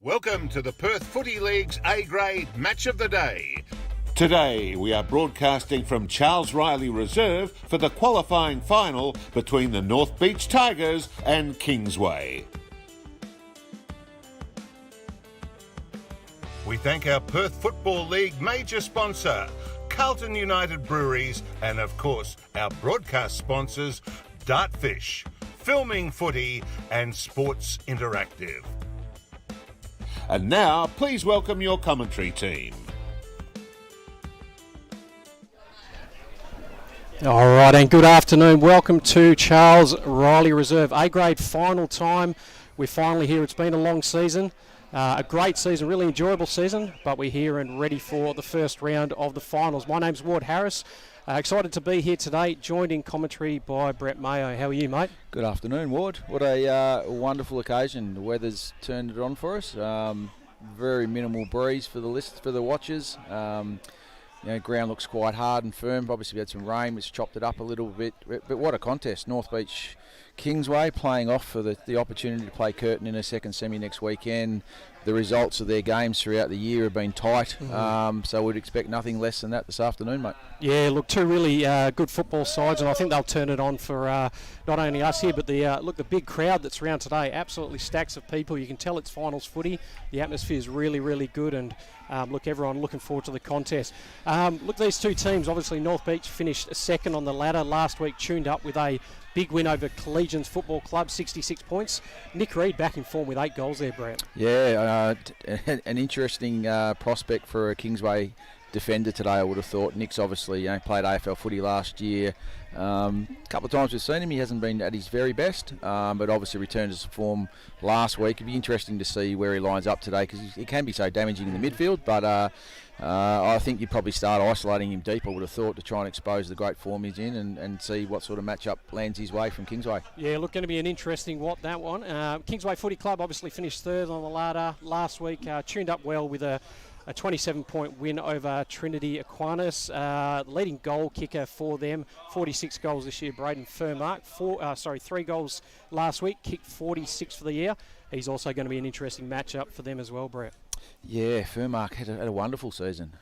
Welcome to the Perth Footy League's A-grade match of the day. Today we are broadcasting from Charles Riley Reserve for the qualifying final between the North Beach Tigers and Kingsway. We thank our Perth Football League major sponsor, Carlton United Breweries, and of course our broadcast sponsors, Dartfish, Filming Footy and Sports Interactive. And now, please welcome your commentary team. All right, and good afternoon. Welcome to Charles Riley Reserve. A-grade final time. We're finally here. It's been a long season, a great season, really enjoyable season, but we're here and ready for the first round of the finals. My name's Ward Harris. Excited to be here today, joined in commentary by Brett Mayo. How are you, mate? Good afternoon, Ward. What a wonderful occasion. The weather's turned it on for us. Very minimal breeze for the watchers. Ground looks quite hard and firm. Obviously, we had some rain, which chopped it up a little bit. But what a contest. North Beach Kingsway playing off for the opportunity to play Curtin in a second semi next weekend. The results of their games throughout the year have been tight, so we'd expect nothing less than that this afternoon, mate. Yeah, look, two really good football sides, and I think they'll turn it on for not only us here, but the big crowd that's around today. Absolutely stacks of people. You can tell it's finals footy. The atmosphere is really, really good, and everyone looking forward to the contest. These two teams, obviously North Beach finished second on the ladder last week, tuned up with a big win over Collegians Football Club, 66 points. Nick Reid back in form with 8 goals there, Brett. Yeah, an interesting prospect for a Kingsway defender today, I would have thought. Nick's obviously played AFL footy last year. A couple of times we've seen him, he hasn't been at his very best, but obviously returned to form last week. It'd be interesting to see where he lines up today, because he can be so damaging in the midfield, but I think you'd probably start isolating him deep, I would have thought, to try and expose the great form he's in and see what sort of matchup lands his way from Kingsway. Yeah, going to be an interesting that one. Kingsway Footy Club obviously finished third on the ladder last week, tuned up well with a 27-point win over Trinity Aquinas. Leading goal kicker for them, 46 goals this year, Braden Furmark. 3 goals last week, kicked 46 for the year. He's also going to be an interesting matchup for them as well, Brett. Yeah, Furmark had a wonderful season.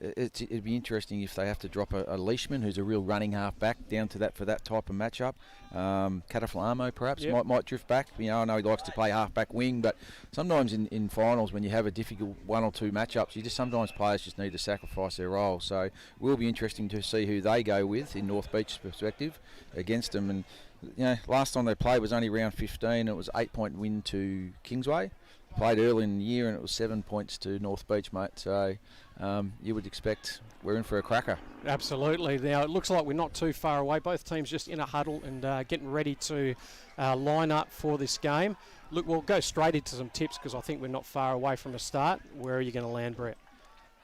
It'd be interesting if they have to drop a Leishman, who's a real running half back, down to that for that type of matchup. Cataflamo perhaps might drift back. I know he likes to play half back wing, but sometimes in finals when you have a difficult one or two matchups, sometimes players just need to sacrifice their role. So it will be interesting to see who they go with in North Beach's perspective against them. And last time they played was only round 15. It was 8-point win to Kingsway. Played early in the year and it was 7 points to North Beach, mate. So you would expect we're in for a cracker. Absolutely. Now it looks like we're not too far away. Both teams just in a huddle and getting ready to line up for this game. Look, we'll go straight into some tips because I think we're not far away from a start. Where are you going to land, Brett?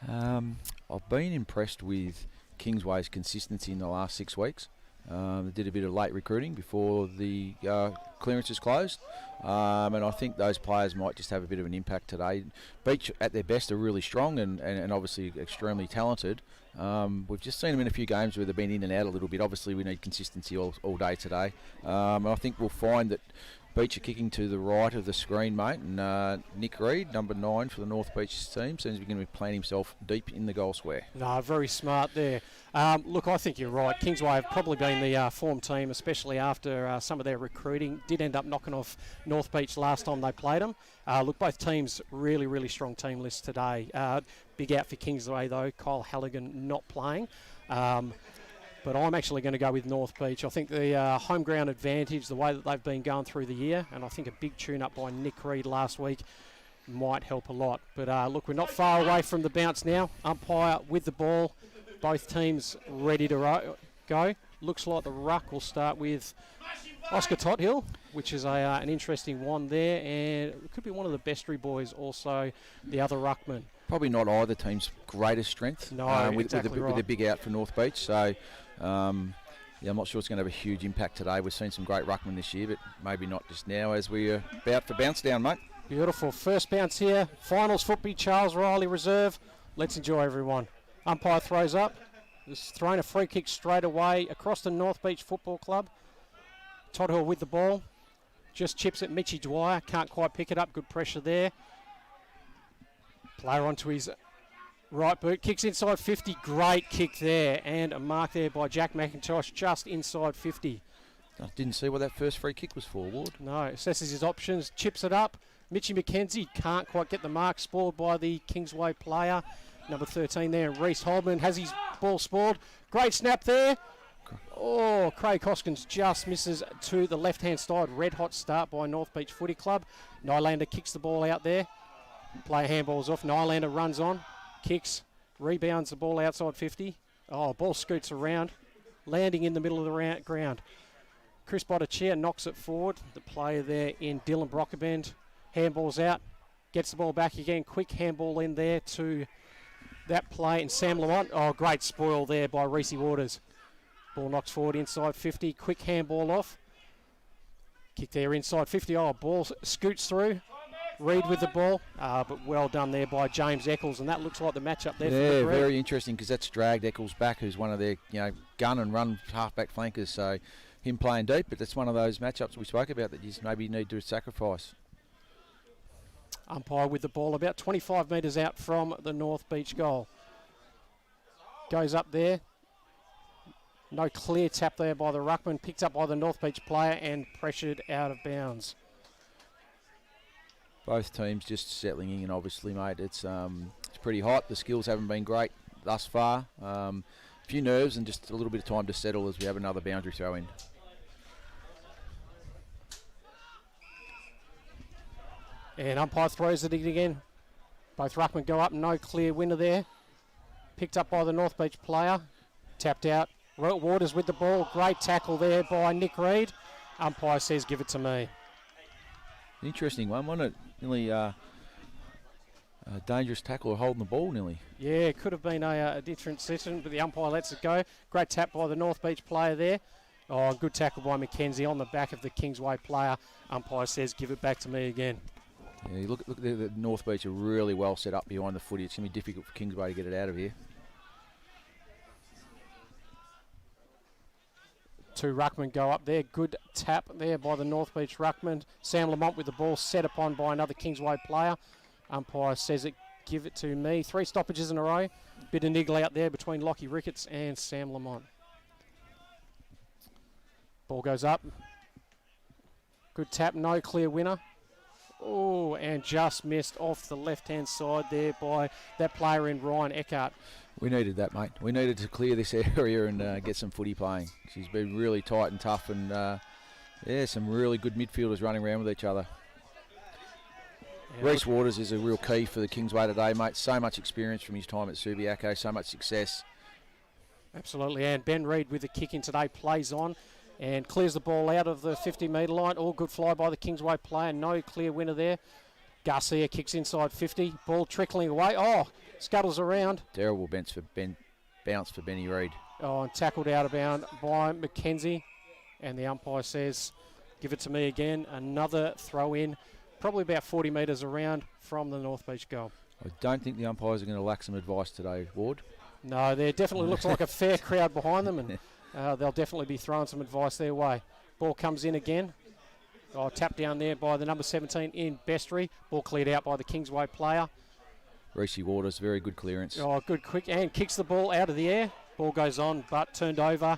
I've been impressed with Kingsway's consistency in the last 6 weeks. They did a bit of late recruiting before the clearances closed, and I think those players might just have a bit of an impact today. Beach at their best are really strong and obviously extremely talented. We've just seen them in a few games where they've been in and out a little bit. Obviously we need consistency all day today, and I think we'll find that Beach are kicking to the right of the screen, mate, and Nick Reid, number 9 for the North Beach team, seems to be going to be playing himself deep in the goal square. No, very smart there. Look, I think you're right. Kingsway have probably been the form team, especially after some of their recruiting. Did end up knocking off North Beach last time they played them. Look, both teams really, really strong team lists today. Big out for Kingsway, though. Kyle Halligan not playing. But I'm actually going to go with North Beach. I think the home ground advantage, the way that they've been going through the year, and I think a big tune-up by Nick Reid last week might help a lot. But look, we're not far away from the bounce now. Umpire with the ball. Both teams ready to go. Looks like the ruck will start with Oscar Tothill, which is an interesting one there. And it could be one of the Bestry boys also, the other ruckman. Probably not either team's greatest strength. No, with right. a big out for North Beach. So, I'm not sure it's going to have a huge impact today. We've seen some great ruckmen this year, but maybe not just now as we are about for bounce down, mate. Beautiful. First bounce here. Finals footy, Charles Riley Reserve. Let's enjoy, everyone. Umpire throws up. Just thrown a free kick straight away across the North Beach Football Club. Tothill with the ball. Just chips at Mitchy Dwyer. Can't quite pick it up. Good pressure there. Player onto his right boot. Kicks inside 50. Great kick there. And a mark there by Jack McIntosh just inside 50. I didn't see what that first free kick was for, Ward. No, assesses his options. Chips it up. Mitchy McKenzie can't quite get the mark. Spoiled by the Kingsway player. Number 13 there. Reece Holman has his ball spoiled. Great snap there. Oh, Craig Hoskins just misses to the left-hand side. Red hot start by North Beach Footy Club. Nylander kicks the ball out there. Player handballs off. Nylander runs on. Kicks. Rebounds the ball outside 50. Oh, ball scoots around. Landing in the middle of the ground. Chris Botticia knocks it forward. The player there in Dylan Brockabend. Handballs out. Gets the ball back again. Quick handball in there to that play. And Sam Lamont. Oh, great spoil there by Reese Waters. Ball knocks forward inside 50. Quick handball off. Kick there inside 50. Oh, ball scoots through. Reed with the ball. But well done there by James Eccles. And that looks like the matchup there. Yeah, for the very interesting because that's dragged Eccles back, who's one of their gun and run halfback flankers. So him playing deep, but that's one of those matchups we spoke about that you maybe need to sacrifice. Umpire with the ball about 25 metres out from the North Beach goal. Goes up there. No clear tap there by the ruckman. Picked up by the North Beach player and pressured out of bounds. Both teams just settling in, obviously, mate. It's pretty hot. The skills haven't been great thus far. A few nerves and just a little bit of time to settle as we have another boundary throw in. And umpire throws it in again. Both ruckmen go up. No clear winner there. Picked up by the North Beach player. Tapped out. Waters with the ball. Great tackle there by Nick Reed. Umpire says, give it to me. Interesting one, wasn't it? Nearly a dangerous tackle holding the ball nearly. Yeah, it could have been a different session, but the umpire lets it go. Great tap by the North Beach player there. Oh, good tackle by McKenzie on the back of the Kingsway player. Umpire says, give it back to me again. Yeah, look, the North Beach are really well set up behind the footy. It's going to be difficult for Kingsway to get it out of here. Two ruckmen go up there. Good tap there by the North Beach ruckman. Sam Lamont with the ball set upon by another Kingsway player. Umpire says it, give it to me. 3 stoppages in a row. Bit of niggle out there between Lockie Ricketts and Sam Lamont. Ball goes up. Good tap, no clear winner. Oh, and just missed off the left-hand side there by that player in Ryan Eckhart. We needed that, mate. We needed to clear this area and get some footy playing. She's been really tight and tough and, some really good midfielders running around with each other. Yeah, Reece Waters is a real key for the Kingsway today, mate. So much experience from his time at Subiaco, so much success. Absolutely, and Ben Reed with the kick in today plays on and clears the ball out of the 50-metre line. All good fly by the Kingsway player. No clear winner there. Garcia kicks inside 50. Ball trickling away. Oh, scuttles around. Terrible bounce for Benny Reed. Oh, and tackled out of bound by McKenzie. And the umpire says, give it to me again. Another throw in, probably about 40 metres around from the North Beach goal. I don't think the umpires are going to lack some advice today, Ward. No, there definitely looks like a fair crowd behind them, and they'll definitely be throwing some advice their way. Ball comes in again. Oh, tapped down there by the number 17 in Bestry. Ball cleared out by the Kingsway player. Reece Waters, very good clearance. Oh, good quick, and kicks the ball out of the air. Ball goes on, but turned over.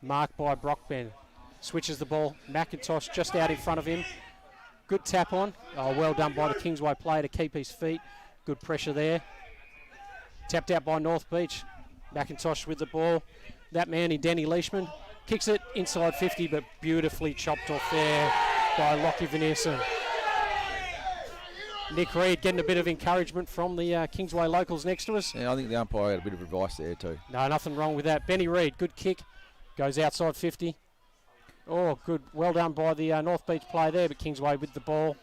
Marked by Brockben. Switches the ball. McIntosh just out in front of him. Good tap on. Oh, well done by the Kingsway player to keep his feet. Good pressure there. Tapped out by North Beach. McIntosh with the ball. That man in Danny Leishman. Kicks it inside 50, but beautifully chopped off there by Lockie Vanessa. Nick Reed getting a bit of encouragement from the Kingsway locals next to us. Yeah, I think the umpire had a bit of advice there too. No, nothing wrong with that. Benny Reed, good kick. Goes outside 50. Oh, good. Well done by the North Beach player there, but Kingsway with the ball.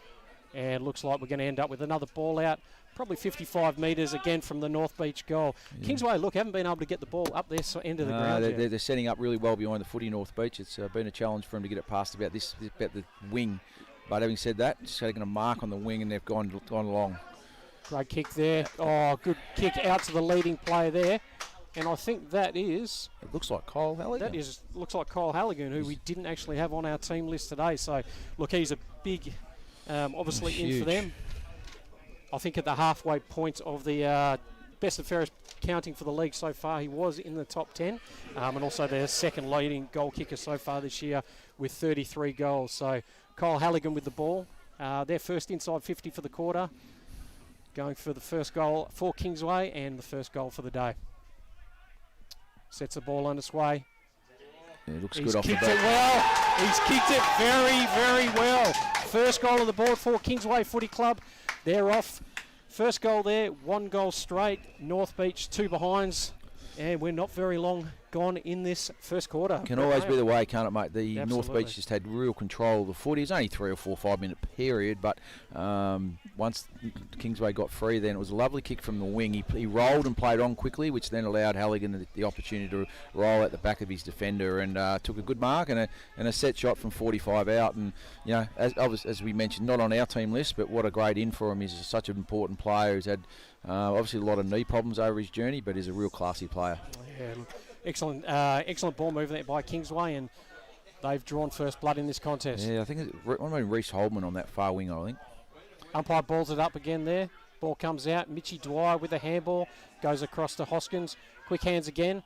And looks like we're going to end up with another ball out. Probably 55 metres again from the North Beach goal. Yeah. Kingsway, look, haven't been able to get the ball up this end of the ground they're setting up really well behind the footy, North Beach. It's been a challenge for them to get it past about the wing. But having said that, just taking a mark on the wing and they've gone along. Great kick there. Oh, good kick out to the leading player there. And I think that is... It looks like Kyle Halligan. Looks like Kyle Halligan, who we didn't actually have on our team list today. So, look, he's a big, obviously in for them. I think at the halfway point of the best and fairest counting for the league so far, he was in the top 10. And also their second leading goal kicker so far this year with 33 goals. So, Kyle Halligan with the ball. Their first inside 50 for the quarter. Going for the first goal for Kingsway and the first goal for the day. Sets the ball on its way. Yeah, it looks He's good off the kicked bat. it well. He's kicked it very, very well. First goal of the board for Kingsway Footy Club. They're off. First goal there, 1 goal straight. North Beach, 2 behinds. And we're not very long gone in this first quarter. Can always be the way, can't it, mate? The Absolutely. North Beach just had real control of the footy. It's only 3 or 4 5-minute period, but once Kingsway got free, then it was a lovely kick from the wing. He rolled and played on quickly, which then allowed Halligan the opportunity to roll at the back of his defender and took a good mark and a set shot from 45 out. And you know, as we mentioned, not on our team list, but what a great in for him. He's such an important player. He's had obviously a lot of knee problems over his journey, but he's a real classy player. Yeah, excellent ball movement there by Kingsway, and they've drawn first blood in this contest. Yeah, I think it's Reece Holman on that far wing, I think. Umpire balls it up again there. Ball comes out. Mitchy Dwyer with a handball. Goes across to Hoskins. Quick hands again.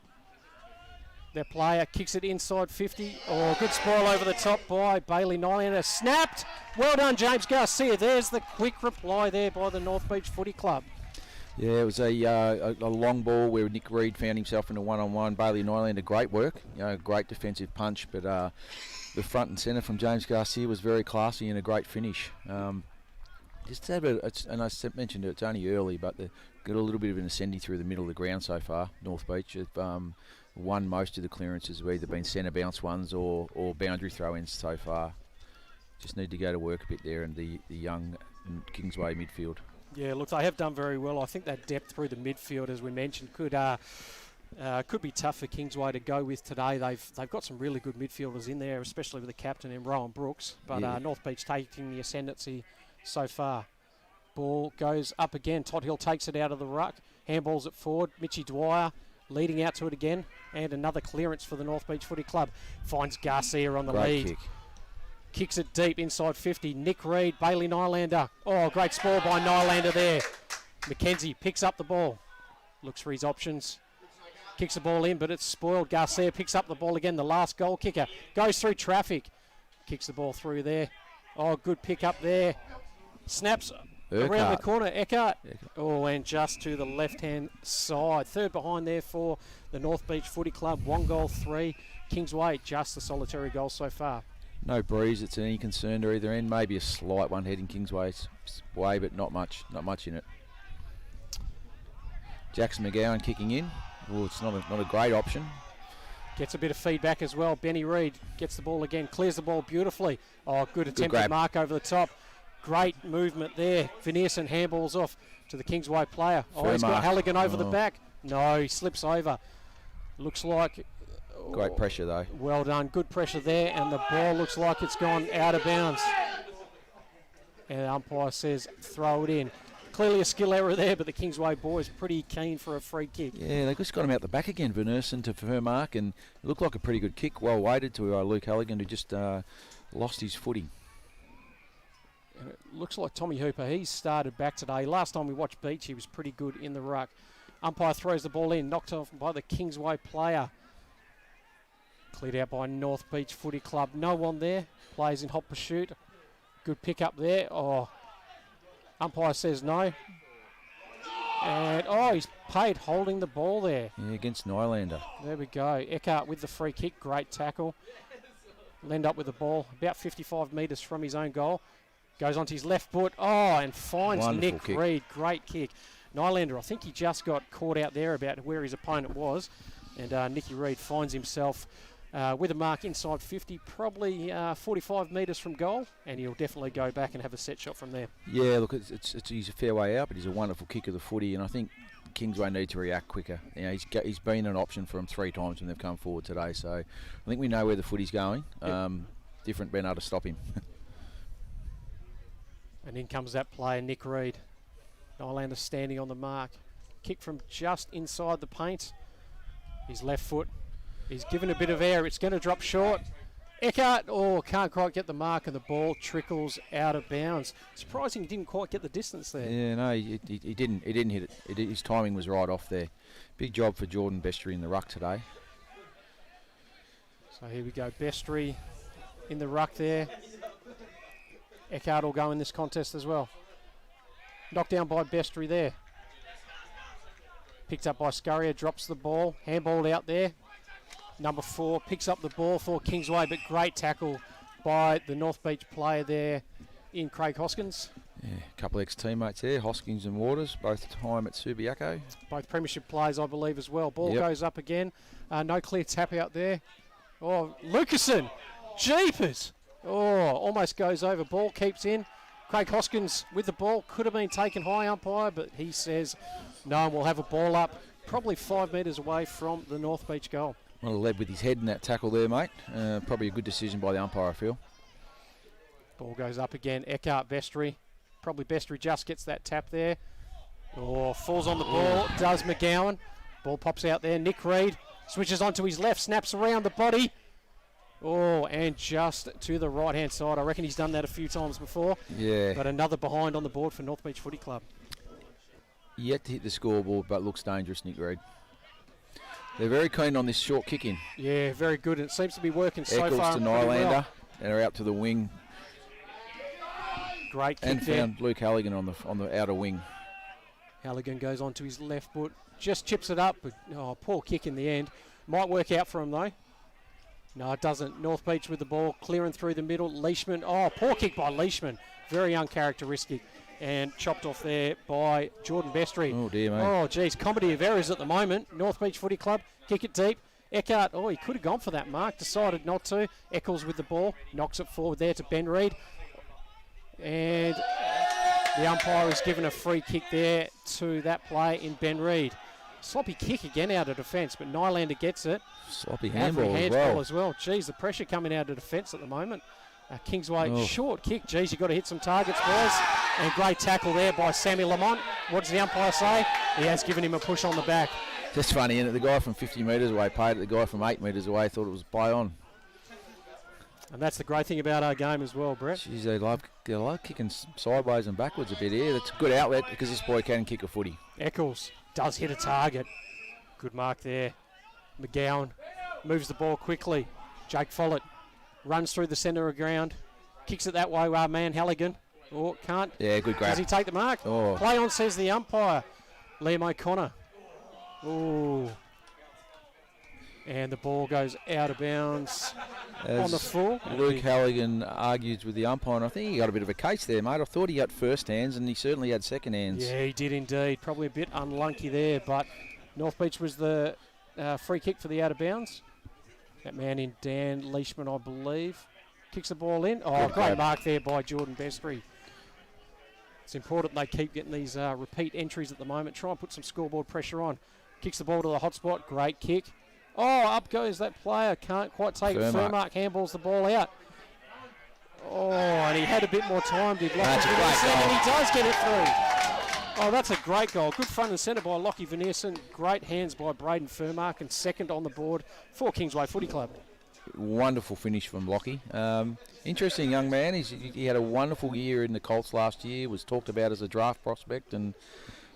Their player kicks it inside 50. Oh, good spoil over the top by Bailey Nylander. Snapped. Well done, James Garcia. There's the quick reply there by the North Beach Footy Club. Yeah, it was a long ball where Nick Reid found himself in a one-on-one. Bailey Nylander, great work, great defensive punch, but the front and centre from James Garcia was very classy and a great finish. Just have and I mentioned it's only early, but they've got a little bit of an ascending through the middle of the ground so far. North Beach have won most of the clearances, have either been centre bounce ones or boundary throw-ins so far. Just need to go to work a bit there in the young Kingsway midfield. Yeah, look, they have done very well. I think that depth through the midfield, as we mentioned, could be tough for Kingsway to go with today. They've got some really good midfielders in there, especially with the captain in Rowan Brooks. But yeah. North Beach taking the ascendancy so far. Ball goes up again. Todd Hill takes it out of the ruck. Handballs it forward. Mitchy Dwyer leading out to it again. And another clearance for the North Beach Footy Club. Finds Garcia on the lead. Kick. Kicks it deep inside 50. Nick Reid, Bailey Nylander. Oh, great spoil by Nylander there. McKenzie picks up the ball. Looks for his options. Kicks the ball in, but it's spoiled. Garcia picks up the ball again. The last goal kicker. Goes through traffic. Kicks the ball through there. Oh, good pick up there. Snaps around the corner. Eckhart. Oh, and just to the left-hand side. Third behind there for the North Beach Footy Club. 1 goal, 3. Kingsway, just a solitary goal so far. No breeze that's any concern to either end. Maybe a slight one heading Kingsway's way, but not much in it. Jackson McGowan kicking in. Oh, it's not a great option. Gets a bit of feedback as well. Benny Reid gets the ball again, clears the ball beautifully. Oh, good attempted mark over the top. Great movement there. Finierson handballs off to the Kingsway player. Oh, he's got Halligan over the back. No, he slips over. Looks like... Great pressure though. Well done. Good pressure there, and the ball looks like it's gone out of bounds. And the umpire says throw it in. Clearly a skill error there, but the Kingsway boys pretty keen for a free kick. Yeah, they just got him out the back again, Vernerson to Vermark, and it looked like a pretty good kick. Well weighted to Luke Halligan, who just lost his footing. And it looks like Tommy Hooper, he's started back today. Last time we watched Beach, he was pretty good in the ruck. Umpire throws the ball in, knocked off by the Kingsway player. Cleared out by North Beach Footy Club. No one there. Plays in hot pursuit. Good pick up there. Oh, umpire says no. And, he's paid holding the ball there. Yeah, against Nylander. There we go. Eckhart with the free kick. Great tackle. End up with the ball about 55 metres from his own goal. Goes onto his left foot. Oh, and finds Wonderful Nick kick. Reid. Great kick. Nylander, I think he just got caught out there about where his opponent was. And Nicky Reid finds himself with a mark inside 50, probably 45 metres from goal, and he'll definitely go back and have a set shot from there. Yeah, look, he's a fair way out, but he's a wonderful kick of the footy, and I think Kingsway need to react quicker. You know, he's been an option for them 3 times when they've come forward today, so I think we know where the footy's going. Yep. Different being able to stop him. And in comes that player, Nick Reid. Nylander standing on the mark. Kick from just inside the paint. His left foot. He's given a bit of air. It's going to drop short. Eckhart, can't quite get the mark, and the ball trickles out of bounds. Surprising he didn't quite get the distance there. Yeah, no, he didn't. He didn't hit it. His timing was right off there. Big job for Jordan Bestry in the ruck today. So here we go. Bestry in the ruck there. Eckhart will go in this contest as well. Knocked down by Bestry there. Picked up by Scurrier, drops the ball. Handballed out there. Number 4 picks up the ball for Kingsway, but great tackle by the North Beach player there in Craig Hoskins. Yeah, a couple of ex-teammates there, Hoskins and Waters, both time at Subiaco. Both premiership players, I believe, as well. Ball goes up again. No clear tap out there. Oh, Lucasen! Jeepers! Oh, almost goes over. Ball keeps in. Craig Hoskins with the ball. Could have been taken high umpire, but he says no, and we'll have a ball up probably 5 metres away from the North Beach goal. Well, led with his head in that tackle there, mate. Probably a good decision by the umpire, I feel. Ball goes up again. Eckhart, Bestry. Probably Bestry just gets that tap there. Oh, falls on the ball. Does McGowan. Ball pops out there. Nick Reed switches onto his left. Snaps around the body. Oh, and just to the right-hand side. I reckon he's done that a few times before. Yeah. But another behind on the board for North Beach Footy Club. Yet to hit the scoreboard, but looks dangerous, Nick Reed. They're very keen on this short kick in. Yeah, very good. And it seems to be working so Eccles far. to Pretty Nylander, well. and are out to the wing. Great kick And there. found Luke Halligan on the outer wing. Halligan goes onto his left foot. Just chips it up. But, poor kick in the end. Might work out for him, though. No, it doesn't. North Beach with the ball, clearing through the middle. Leishman. Oh, poor kick by Leishman. Very uncharacteristic. And chopped off there by Jordan Bestry. Oh, dear, mate. Oh, geez. Comedy of errors at the moment. North Beach Footy Club. Kick it deep. Eckhart, he could have gone for that mark. Decided not to. Eccles with the ball. Knocks it forward there to Ben Reed. And the umpire has given a free kick there to that play in Ben Reed. Sloppy kick again out of defence, but Nylander gets it. Sloppy handball as well. Geez, the pressure coming out of defence at the moment. Kingsway, short kick. Geez, you've got to hit some targets, boys. And great tackle there by Sammy Lamont. What does the umpire say? He has given him a push on the back. Just funny, isn't it? The guy from 50 metres away paid it. The guy from 8 metres away thought it was by on. And that's the great thing about our game as well, Brett. Jeez, they love kicking sideways and backwards a bit here. That's a good outlet because this boy can kick a footy. Eccles does hit a target. Good mark there. McGowan moves the ball quickly. Jake Follett runs through the centre of ground. Kicks it that way, man Halligan. Oh, can't. Yeah, good grab. Does he take the mark? Oh. Play on, says the umpire. Liam O'Connor. Oh. And the ball goes out of bounds on the full. Luke Halligan argues with the umpire, and I think he got a bit of a case there, mate. I thought he got first hands, and he certainly had second hands. Yeah, he did indeed. Probably a bit unlucky there, but North Beach was the free kick for the out of bounds. That man in Dan Leishman, I believe, kicks the ball in. Oh, Good great grab. mark there by Jordan Bestry. It's important they keep getting these repeat entries at the moment. Try and put some scoreboard pressure on. Kicks the ball to the hot spot. Great kick. Oh, up goes that player. Can't quite take it. Furmark handballs the ball out. Oh, and he had a bit more time. Did Lockie That's a great and goal. he does get it through. Oh, that's a great goal. Good front and centre by Lockie Veneerson. Great hands by Braden Furmark, and second on the board for Kingsway Footy Club. Wonderful finish from Lockie. Interesting young man. He had a wonderful year in the Colts last year. Was talked about as a draft prospect, and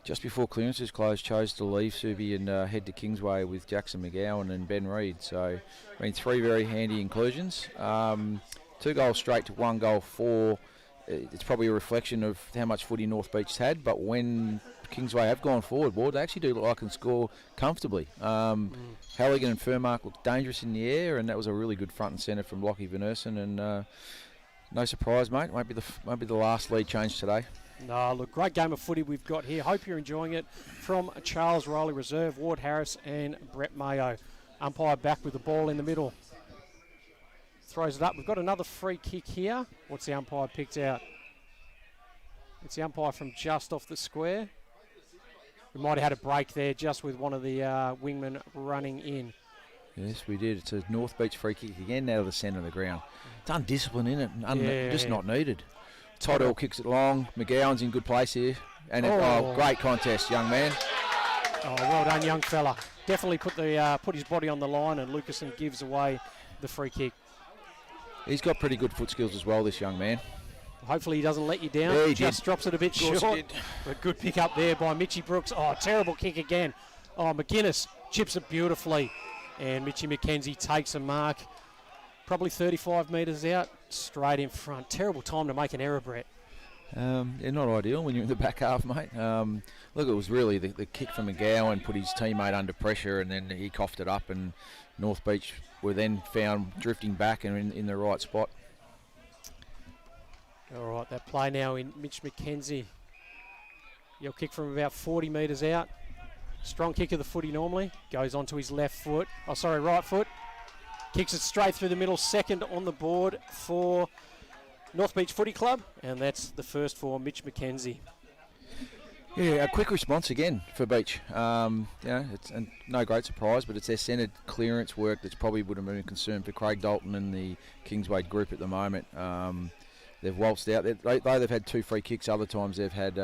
just before clearances closed, chose to leave Subi and head to Kingsway with Jackson McGowan and Ben Reed. So, I mean, 3 very handy inclusions. 2 goals straight to 1 goal 4. It's probably a reflection of how much footy North Beach's had, but when Kingsway have gone forward, they actually do look like and score comfortably. Halligan and Furmark looked dangerous in the air, and that was a really good front and centre from Lockie Veneerson. And no surprise, mate, won't be the last lead change today. No, look, great game of footy we've got here. Hope you're enjoying it. From Charles Riley Reserve, Ward Harris and Brett Mayo. Umpire back with the ball in the middle. Throws it up. We've got another free kick here. What's the umpire picked out? It's the umpire from just off the square. We might have had a break there just with one of the wingmen running in. Yes, we did. It's a North Beach free kick again out of the centre of the ground. It's undisciplined, isn't it? Just not needed. Toddle kicks it long. McGowan's in good place here. And great contest, young man. Oh, well done, young fella. definitely put his body on the line, and Lucasen gives away the free kick. He's got pretty good foot skills as well, this young man. Hopefully he doesn't let you down. Yeah, he just drops it a bit short. But good pick up there by Mitchy Brooks. Oh, terrible kick again. Oh, McGuinness chips it beautifully. And Mitchy McKenzie takes a mark. Probably 35 metres out, straight in front. Terrible time to make an error, Brett. They're not ideal when you're in the back half, mate. Look, it was really the kick from McGowan put his teammate under pressure, and then he coughed it up, and North Beach were then found drifting back and in the right spot. All right, that play now in Mitch McKenzie. He'll kick from about 40 metres out. Strong kick of the footy normally. Goes onto his right foot. Kicks it straight through the middle. Second on the board for North Beach Footy Club. And that's the first for Mitch McKenzie. Yeah, a quick response again for Beach. It's no great surprise, but it's their centred clearance work that's probably would have been a concern for Craig Dalton and the Kingsway group at the moment. They've waltzed out. Though they've had 2 free kicks, other times they've had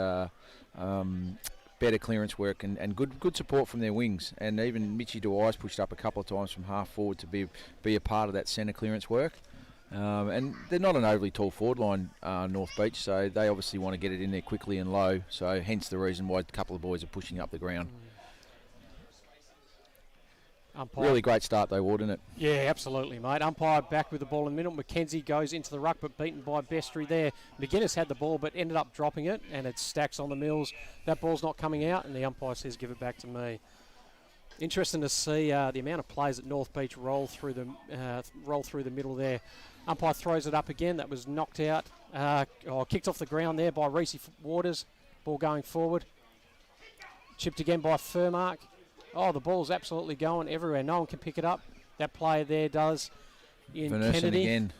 better clearance work and good support from their wings. And even Mitchy Dwyer's pushed up a couple of times from half forward to be a part of that centre clearance work. And they're not an overly tall forward line, North Beach, so they obviously want to get it in there quickly and low. So hence the reason why a couple of boys are pushing up the ground. Umpire. Really great start though, Ward, isn't it? Yeah, absolutely, mate. Umpire back with the ball in the middle. McKenzie goes into the ruck, but beaten by Bestry there. McGuinness had the ball, but ended up dropping it, and it stacks on the mills. That ball's not coming out, and the umpire says, give it back to me. Interesting to see the amount of players that North Beach roll through the middle there. Umpire throws it up again. That was knocked out, kicked off the ground there by Reese Waters. Ball going forward. Chipped again by Furmark. Oh, the ball's absolutely going everywhere. No one can pick it up. That player there does. In Kennedy. Again.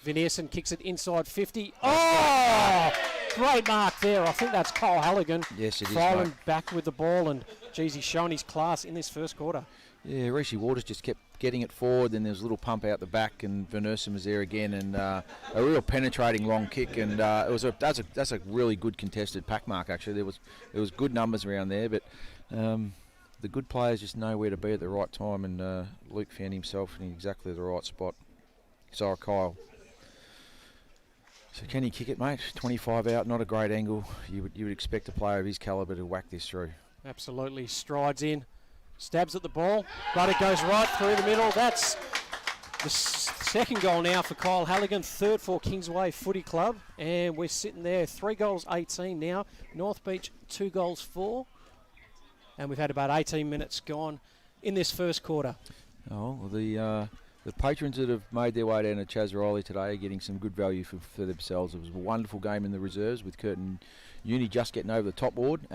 Veneerson kicks it inside 50. Oh! Great mark there. I think that's Kyle Halligan. Yes, it is, Filing mate. back with the ball, and geez, he's shown his class in this first quarter. Yeah, Rishi Waters just kept getting it forward, then there was a little pump out the back, and Veneerson was there again, and a real penetrating long kick, and that's a really good contested pack mark. Actually, there was good numbers around there, but the good players just know where to be at the right time, and Luke found himself in exactly the right spot. So Kyle. So can he kick it, mate? 25 out, not a great angle. You would expect a player of his calibre to whack this through. Absolutely, strides in, stabs at the ball, but it goes right through the middle. That's the second goal now for Kyle Halligan, third for Kingsway Footy Club, and we're sitting there, 3 goals, 18 now. North Beach, 2 goals, 4, and we've had about 18 minutes gone in this first quarter. Oh, well, the patrons that have made their way down to Chaz Riley today are getting some good value for themselves. It was a wonderful game in the reserves with Curtin Uni just getting over the top board,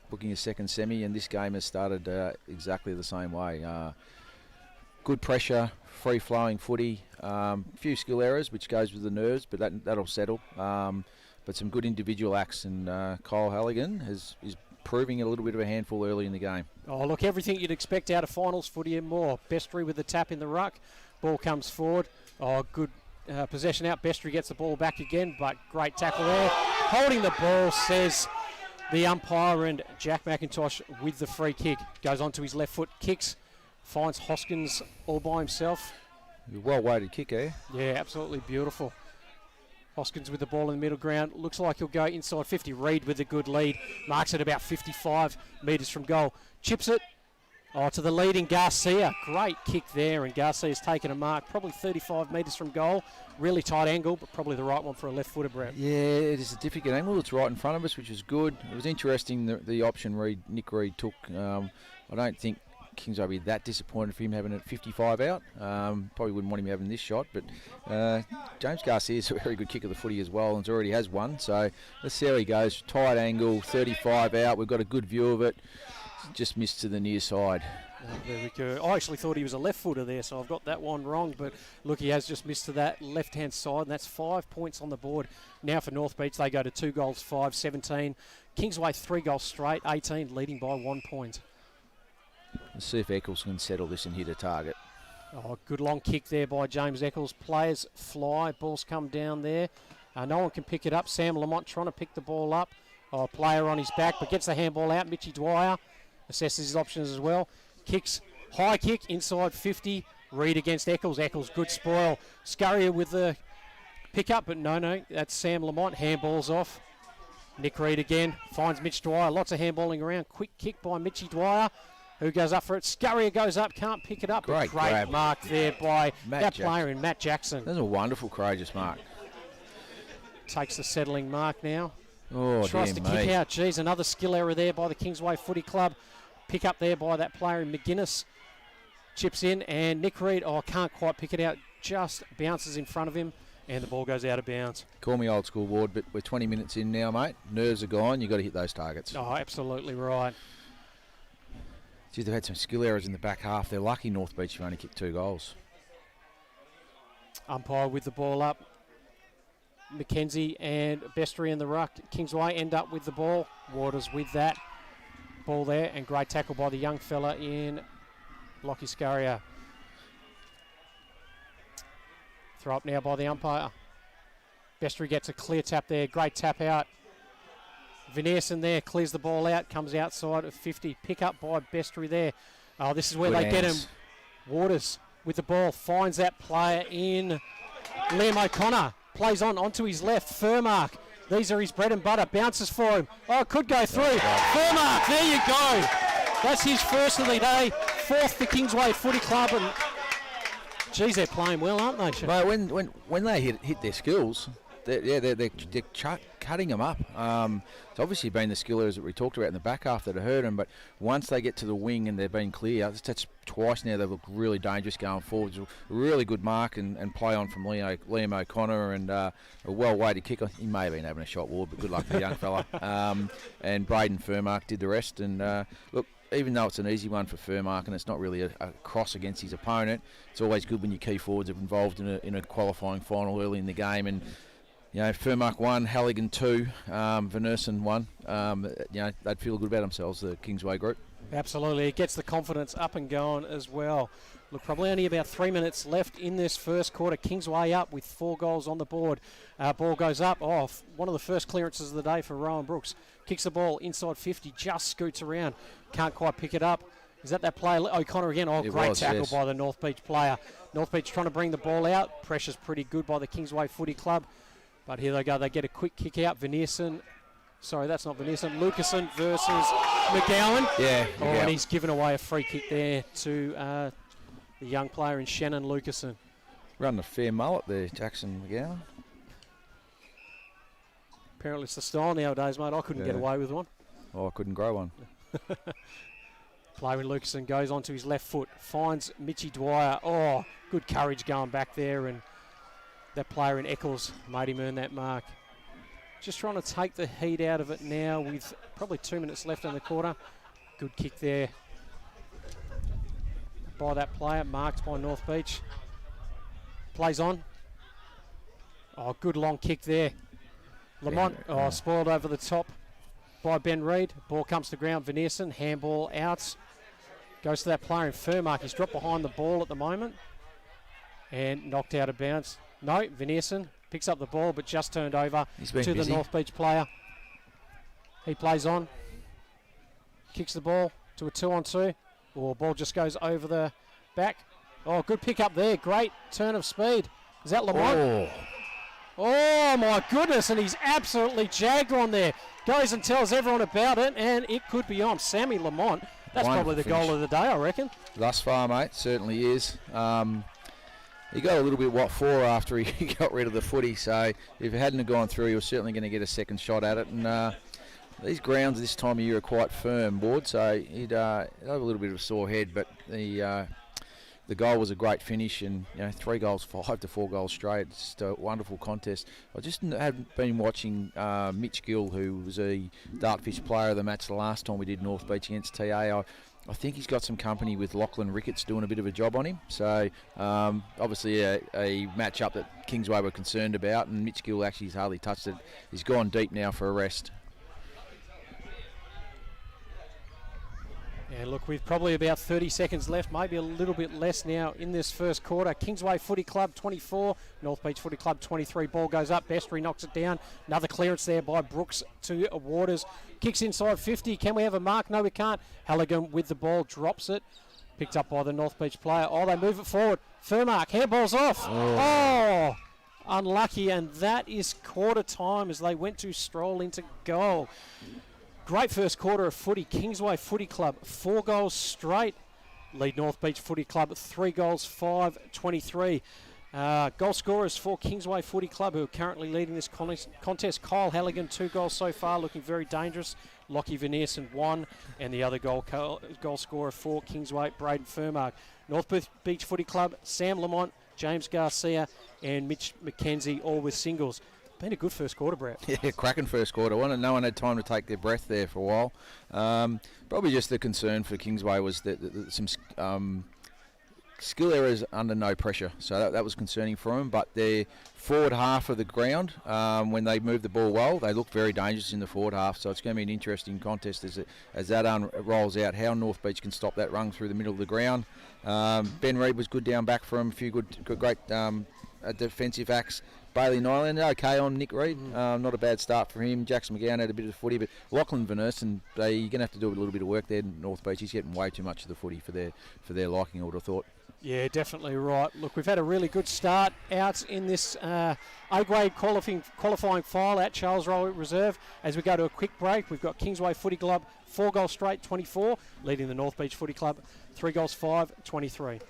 booking a second semi, and this game has started exactly the same way. Good pressure, free-flowing footy, few skill errors, which goes with the nerves, but that'll settle. But some good individual acts, and Kyle Halligan is proving a little bit of a handful early in the game. Oh, look, everything you'd expect out of finals footy and more. Bestry with the tap in the ruck. Ball comes forward. Oh, good possession out. Bestry gets the ball back again, but great tackle there. Holding the ball, says the umpire, and Jack McIntosh with the free kick. Goes onto his left foot, kicks, finds Hoskins all by himself. Well-weighted kick, eh? Yeah, absolutely beautiful. Hoskins with the ball in the middle ground. Looks like he'll go inside 50. Reed with a good lead. Marks it about 55 metres from goal. Chips it to the leading Garcia. Great kick there, and Garcia's taken a mark. Probably 35 metres from goal. Really tight angle, but probably the right one for a left-footer, Brett. Yeah, it is a difficult angle. It's right in front of us, which is good. It was interesting the option Nick Reed took. I don't think Kingsway would be that disappointed for him having it 55 out. Probably wouldn't want him having this shot, but James Garcia is a very good kick of the footy as well, and already has one. So let's see how he goes. Tight angle, 35 out. We've got a good view of it. Just missed to the near side. There we go. I actually thought he was a left footer there, so I've got that one wrong. But look, he has just missed to that left-hand side, and that's 5 points on the board. Now for North Beach, they go to 2 goals, 5, 17. Kingsway 3 goals straight, 18, leading by 1 point. Let's see if Eccles can settle this and hit a target. Oh, good long kick there by James Eccles. Players fly, balls come down there. No one can pick it up. Sam Lamont trying to pick the ball up. Player on his back, but gets the handball out. Mitchy Dwyer assesses his options as well. Kicks, high kick, inside 50. Reed against Eccles. Eccles, good spoil. Scurrier with the pick up, but no, that's Sam Lamont. Handballs off. Nick Reed again, finds Mitch Dwyer. Lots of handballing around. Quick kick by Mitchy Dwyer, who goes up for it. Scurrier goes up, can't pick it up. Great mark there by that Jackson. player in Matt Jackson. That's a wonderful, courageous mark. Takes the settling mark now. Oh, Tries to kick out. Geez, another skill error there by the Kingsway Footy Club. Pick up there by that player in McGuinness. Chips in, and Nick Reed, can't quite pick it out. Just bounces in front of him, and the ball goes out of bounds. Call me old school, Ward, but we're 20 minutes in now, mate. Nerves are gone. You've got to hit those targets. Oh, absolutely right. Geez, they've had some skill errors in the back half. They're lucky North Beach have only kicked 2 goals. Umpire with the ball up. Mackenzie and Bestry in the ruck. Kingsway end up with the ball. Waters with that ball there, and great tackle by the young fella in Lockie Scurrier. Throw up now by the umpire. Bestry gets a clear tap there. Great tap out. Veneerson there clears the ball out. Comes outside of 50. Pick up by Bestry there. Oh, this is where Good they get him. hands. Waters with the ball. Finds that player in Liam O'Connor. Plays onto his left. Furmark. These are his bread and butter. Bounces for him. Oh, could go through. Furmark, there you go. That's his first of the day. 4th for Kingsway Footy Club. And geez, they're playing well, aren't they? Mate, when they hit their skills, they're cutting them up. It's obviously been the skill errors that we talked about in the back half that have hurt them, but once they get to the wing and they've been clear, that's twice now they've looked really dangerous going forward. It's a really good mark and play on from Liam O'Connor, and a well-weighted kick. He may have been having a shot, Ward, but good luck to the young fella. And Braden Furmark did the rest. And look, even though it's an easy one for Furmark and it's not really a cross against his opponent, it's always good when your key forwards are involved in a qualifying final early in the game. And you know, Furmark 1, Halligan 2, Veneerson 1. They'd feel good about themselves, the Kingsway group. Absolutely. It gets the confidence up and going as well. Look, probably only about 3 minutes left in this first quarter. Kingsway up with 4 goals on the board. Ball goes up. One of the first clearances of the day for Rowan Brooks. Kicks the ball inside 50, just scoots around. Can't quite pick it up. Is that player, O'Connor again? Great tackle by the North Beach player. North Beach trying to bring the ball out. Pressure's pretty good by the Kingsway Footy Club. But here they go. They get a quick kick out. Veneerson. Sorry, that's not Veneerson. Lucasen versus McGowan. Yeah. And he's given away a free kick there to the young player in Shannon Lucasen. Running a fair mullet there, Jackson McGowan. Apparently it's the style nowadays, mate. I couldn't get away with one. Oh, I couldn't grow one. Player in Lucasen goes onto his left foot. Finds Mitchy Dwyer. Oh, good courage going back there. And that player in Eccles made him earn that mark. Just trying to take the heat out of it now with probably 2 minutes left in the quarter. Good kick there by that player, marked by North Beach. Plays on. Oh, good long kick there. Lamont, spoiled over the top by Ben Reed. Ball comes to ground. Veneerson, handball out. Goes to that player in Furmark. He's dropped behind the ball at the moment and knocked out of bounds. No, Veneerson picks up the ball but just turned over to the North Beach player. He plays on. Kicks the ball to a 2-on-2. Ball just goes over the back. Oh, good pick up there. Great turn of speed. Is that Lamont? Oh, my goodness. And he's absolutely jagged on there. Goes and tells everyone about it, and it could be on. Sammy Lamont. That's Wonderful probably the finish. goal of the day, I reckon. Thus far, mate, certainly is. He got a little bit what for after he got rid of the footy, so if it hadn't have gone through, he was certainly going to get a second shot at it. And these grounds this time of year are quite firm, Ward, so he'd have a little bit of a sore head, but the goal was a great finish, and 3 goals, 5 to 4 goals straight. It's just a wonderful contest. I just have been watching Mitch Gill, who was a Dartfish player of the match the last time we did North Beach against TA. I think he's got some company with Lachlan Ricketts doing a bit of a job on him. So obviously a match-up that Kingsway were concerned about, and Mitch Gill actually has hardly touched it. He's gone deep now for a rest. Yeah, look, with probably about 30 seconds left, maybe a little bit less now in this first quarter. Kingsway Footy Club 24, North Beach Footy Club 23. Ball goes up, Bestry knocks it down. Another clearance there by Brooks to Waters. Kicks inside 50. Can we have a mark? No, we can't. Halligan with the ball, drops it. Picked up by the North Beach player. Oh, they move it forward. Furmark, handball's off. Oh, unlucky, and that is quarter time as they went to stroll into goal. Great first quarter of footy. Kingsway Footy Club, 4 goals straight. Lead North Beach Footy Club, 3 goals, 5-23. Goal scorers for Kingsway Footy Club, who are currently leading this contest. Kyle Halligan, 2 goals so far, looking very dangerous. Lockie Veneerson, 1, and the other goal scorer for Kingsway, Braden Furmark. North Beach Footy Club, Sam Lamont, James Garcia, and Mitch McKenzie, all with singles. Been a good first quarter, Brett. Yeah, cracking first quarter. No one had time to take their breath there for a while. Probably just the concern for Kingsway was that some skill errors under no pressure, so that was concerning for them. But their forward half of the ground, when they move the ball well, they look very dangerous in the forward half. So it's going to be an interesting contest as that rolls out, how North Beach can stop that run through the middle of the ground. Ben Reid was good down back for him, a few great defensive acts. Bailey Nyland, okay on Nick Reid. Not a bad start for him. Jackson McGowan had a bit of footy, but Lachlan Veneerson, you're going to have to do a little bit of work there in North Beach. He's getting way too much of the footy for their liking, I would have thought. Yeah, definitely right. Look, we've had a really good start out in this A-grade qualifying file at Charles Rowe Reserve. As we go to a quick break, we've got Kingsway Footy Club, 4 goals straight, 24, leading the North Beach Footy Club, 3 goals, 5-23.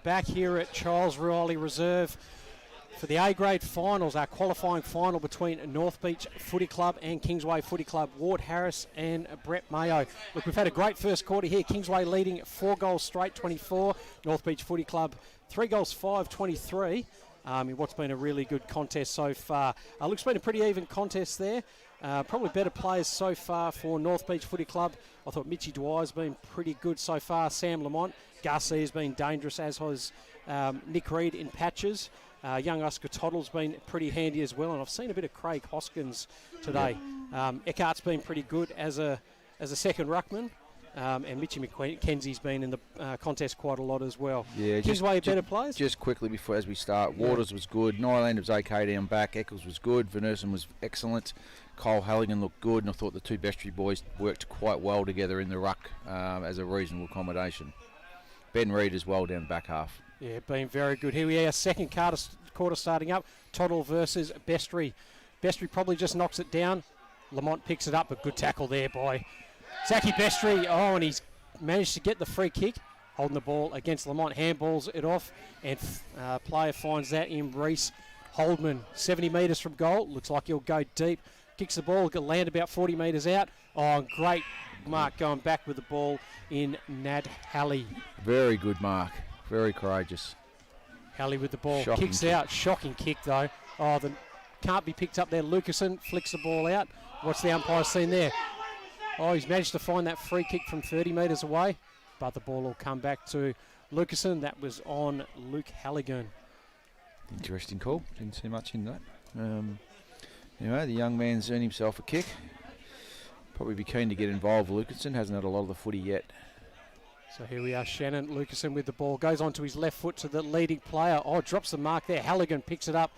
back here at Charles Riley Reserve for the A-grade finals, our qualifying final between North Beach Footy Club and Kingsway Footy Club, Ward Harris and Brett Mayo. Look, we've had a great first quarter here. Kingsway leading 4 goals straight, 24. North Beach Footy Club 3 goals, 5, 23. In what's been a really good contest so far. Looks been a pretty even contest there. Probably better players so far for North Beach Footy Club. I thought Mitchy Dwyer's been pretty good so far. Sam Lamont, Garcia's been dangerous, as has Nick Reid in patches. Young Oscar Toddle's been pretty handy as well, and I've seen a bit of Craig Hoskins today. Eckhart's been pretty good as a second ruckman. And Mitchy McKenzie's been in the contest quite a lot as well. Yeah, Kingsway better players? Just quickly before as we start, Waters was good, Nylander was okay down back, Eccles was good, Van Ursen was excellent, Kyle Halligan looked good, and I thought the two Bestry boys worked quite well together in the ruck as a reasonable accommodation. Ben Reid as well down back half. Yeah, been very good. Here we are, second quarter starting up. Toddle versus Bestry. Bestry probably just knocks it down. Lamont picks it up, a good tackle there by Zachy Bestry. Oh, and he's managed to get the free kick, holding the ball against Lamont, handballs it off, and player finds that in Reese Holdman. 70 metres from goal, looks like he'll go deep. Kicks the ball, will land about 40 metres out. Oh, great mark going back with the ball in Nad Halley. Very good mark, very courageous. Halley with the ball, Shocking kicks kick. out, shocking kick though. Oh, the can't be picked up there. Lucasen flicks the ball out. What's the umpire seen there? Oh, he's managed to find that free kick from 30 metres away, but the ball will come back to Lucasen. That was on Luke Halligan. Interesting call. Didn't see much in that. Anyway, the young man's earned himself a kick. Probably be keen to get involved. Lucasen hasn't had a lot of the footy yet. So here we are, Shannon Lucasen with the ball. Goes onto his left foot to the leading player. Oh, drops the mark there. Halligan picks it up,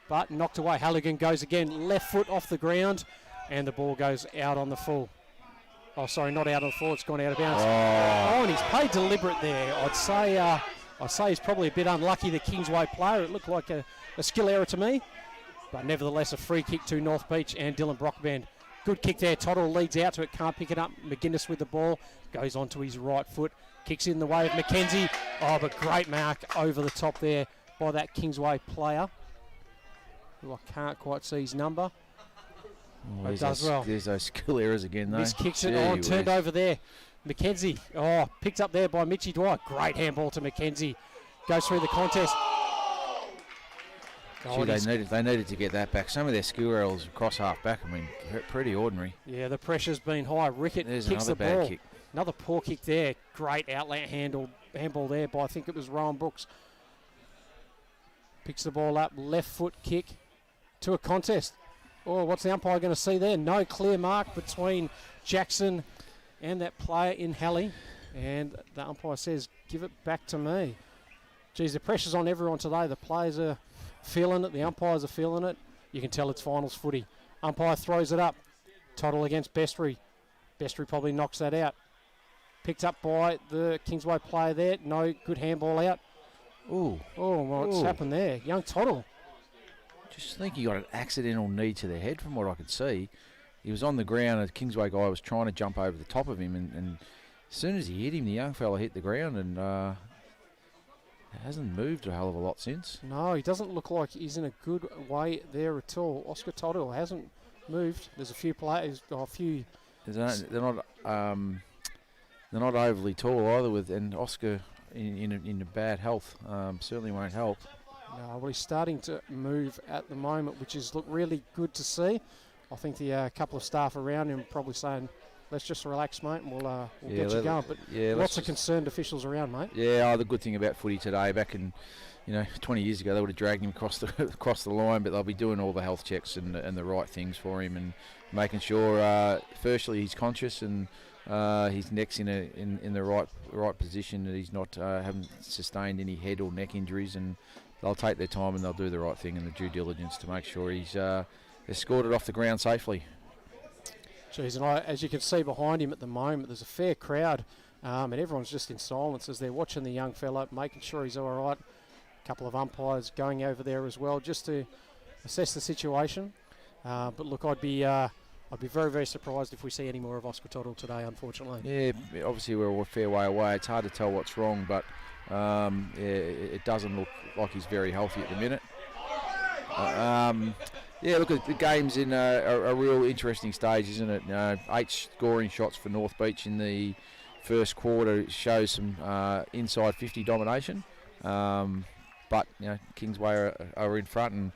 but knocked away. Halligan goes again. Left foot off the ground, and the ball goes out on the full. Oh, sorry, not out on the full. It's gone out of bounds. Oh, and he's played deliberate there. I'd say he's probably a bit unlucky, the Kingsway player. It looked like a skill error to me, but nevertheless a free kick to North Beach and Dylan Brockband. Good kick there. Toddle leads out to it, can't pick it up. McGuinness with the ball, goes onto his right foot, kicks in the way of McKenzie. Oh, but great mark over the top there by that Kingsway player, who I can't quite see his number. Oh, it does well. There's those skill errors again, though. Miss kicks it on, turned over there. McKenzie, oh, picked up there by Mitchy Dwyer. Great handball to McKenzie. Goes through the contest. Gee, they needed to get that back. Some of their skill errors across half back, I mean, pretty ordinary. Yeah, the pressure's been high. Rickett There's kicks another the bad ball. kick. Another poor kick there. Great outlet handball there by, I think it was Rowan Brooks. Picks the ball up, left foot kick to a contest. Oh, what's the umpire going to see there? No clear mark between Jackson and that player in Halley. And the umpire says, give it back to me. Geez, the pressure's on everyone today. The players are feeling it. The umpires are feeling it. You can tell it's finals footy. Umpire throws it up. Toddle against Bestry. Bestry probably knocks that out. Picked up by the Kingsway player there. No good handball out. Ooh. Oh, what's happened there? Young Toddle. Just think he got an accidental knee to the head from what I could see. He was on the ground, a Kingsway guy was trying to jump over the top of him, and as soon as he hit him, the young fella hit the ground, and hasn't moved a hell of a lot since. No, he doesn't look like he's in a good way there at all. Oscar Toddle hasn't moved. There's a few players, They're not overly tall either, and Oscar in a bad health certainly won't help. No, well, he's starting to move at the moment, which is really good to see. I think the couple of staff around him are probably saying, let's just relax, mate, and we'll get you going. But lots of concerned officials around, mate. Yeah, the good thing about footy today, back in 20 years ago, they would have dragged him across the line, but they'll be doing all the health checks and the right things for him, and making sure firstly he's conscious and his neck's in the right position, that he's not haven't sustained any head or neck injuries, and they'll take their time and they'll do the right thing and the due diligence to make sure he's escorted off the ground safely. Geez, and as you can see behind him at the moment, there's a fair crowd, and everyone's just in silence as they're watching the young fellow, making sure he's all right. A couple of umpires going over there as well, just to assess the situation. But look, I'd be I'd be very, very surprised if we see any more of Oscar Tuttle today, unfortunately. Yeah, obviously we're a fair way away. It's hard to tell what's wrong, but it doesn't look like he's very healthy at the minute. Yeah, look, the game's in a real interesting stage, isn't it? 8 scoring shots for North Beach in the first quarter. It shows some inside 50 domination. But Kingsway are in front, and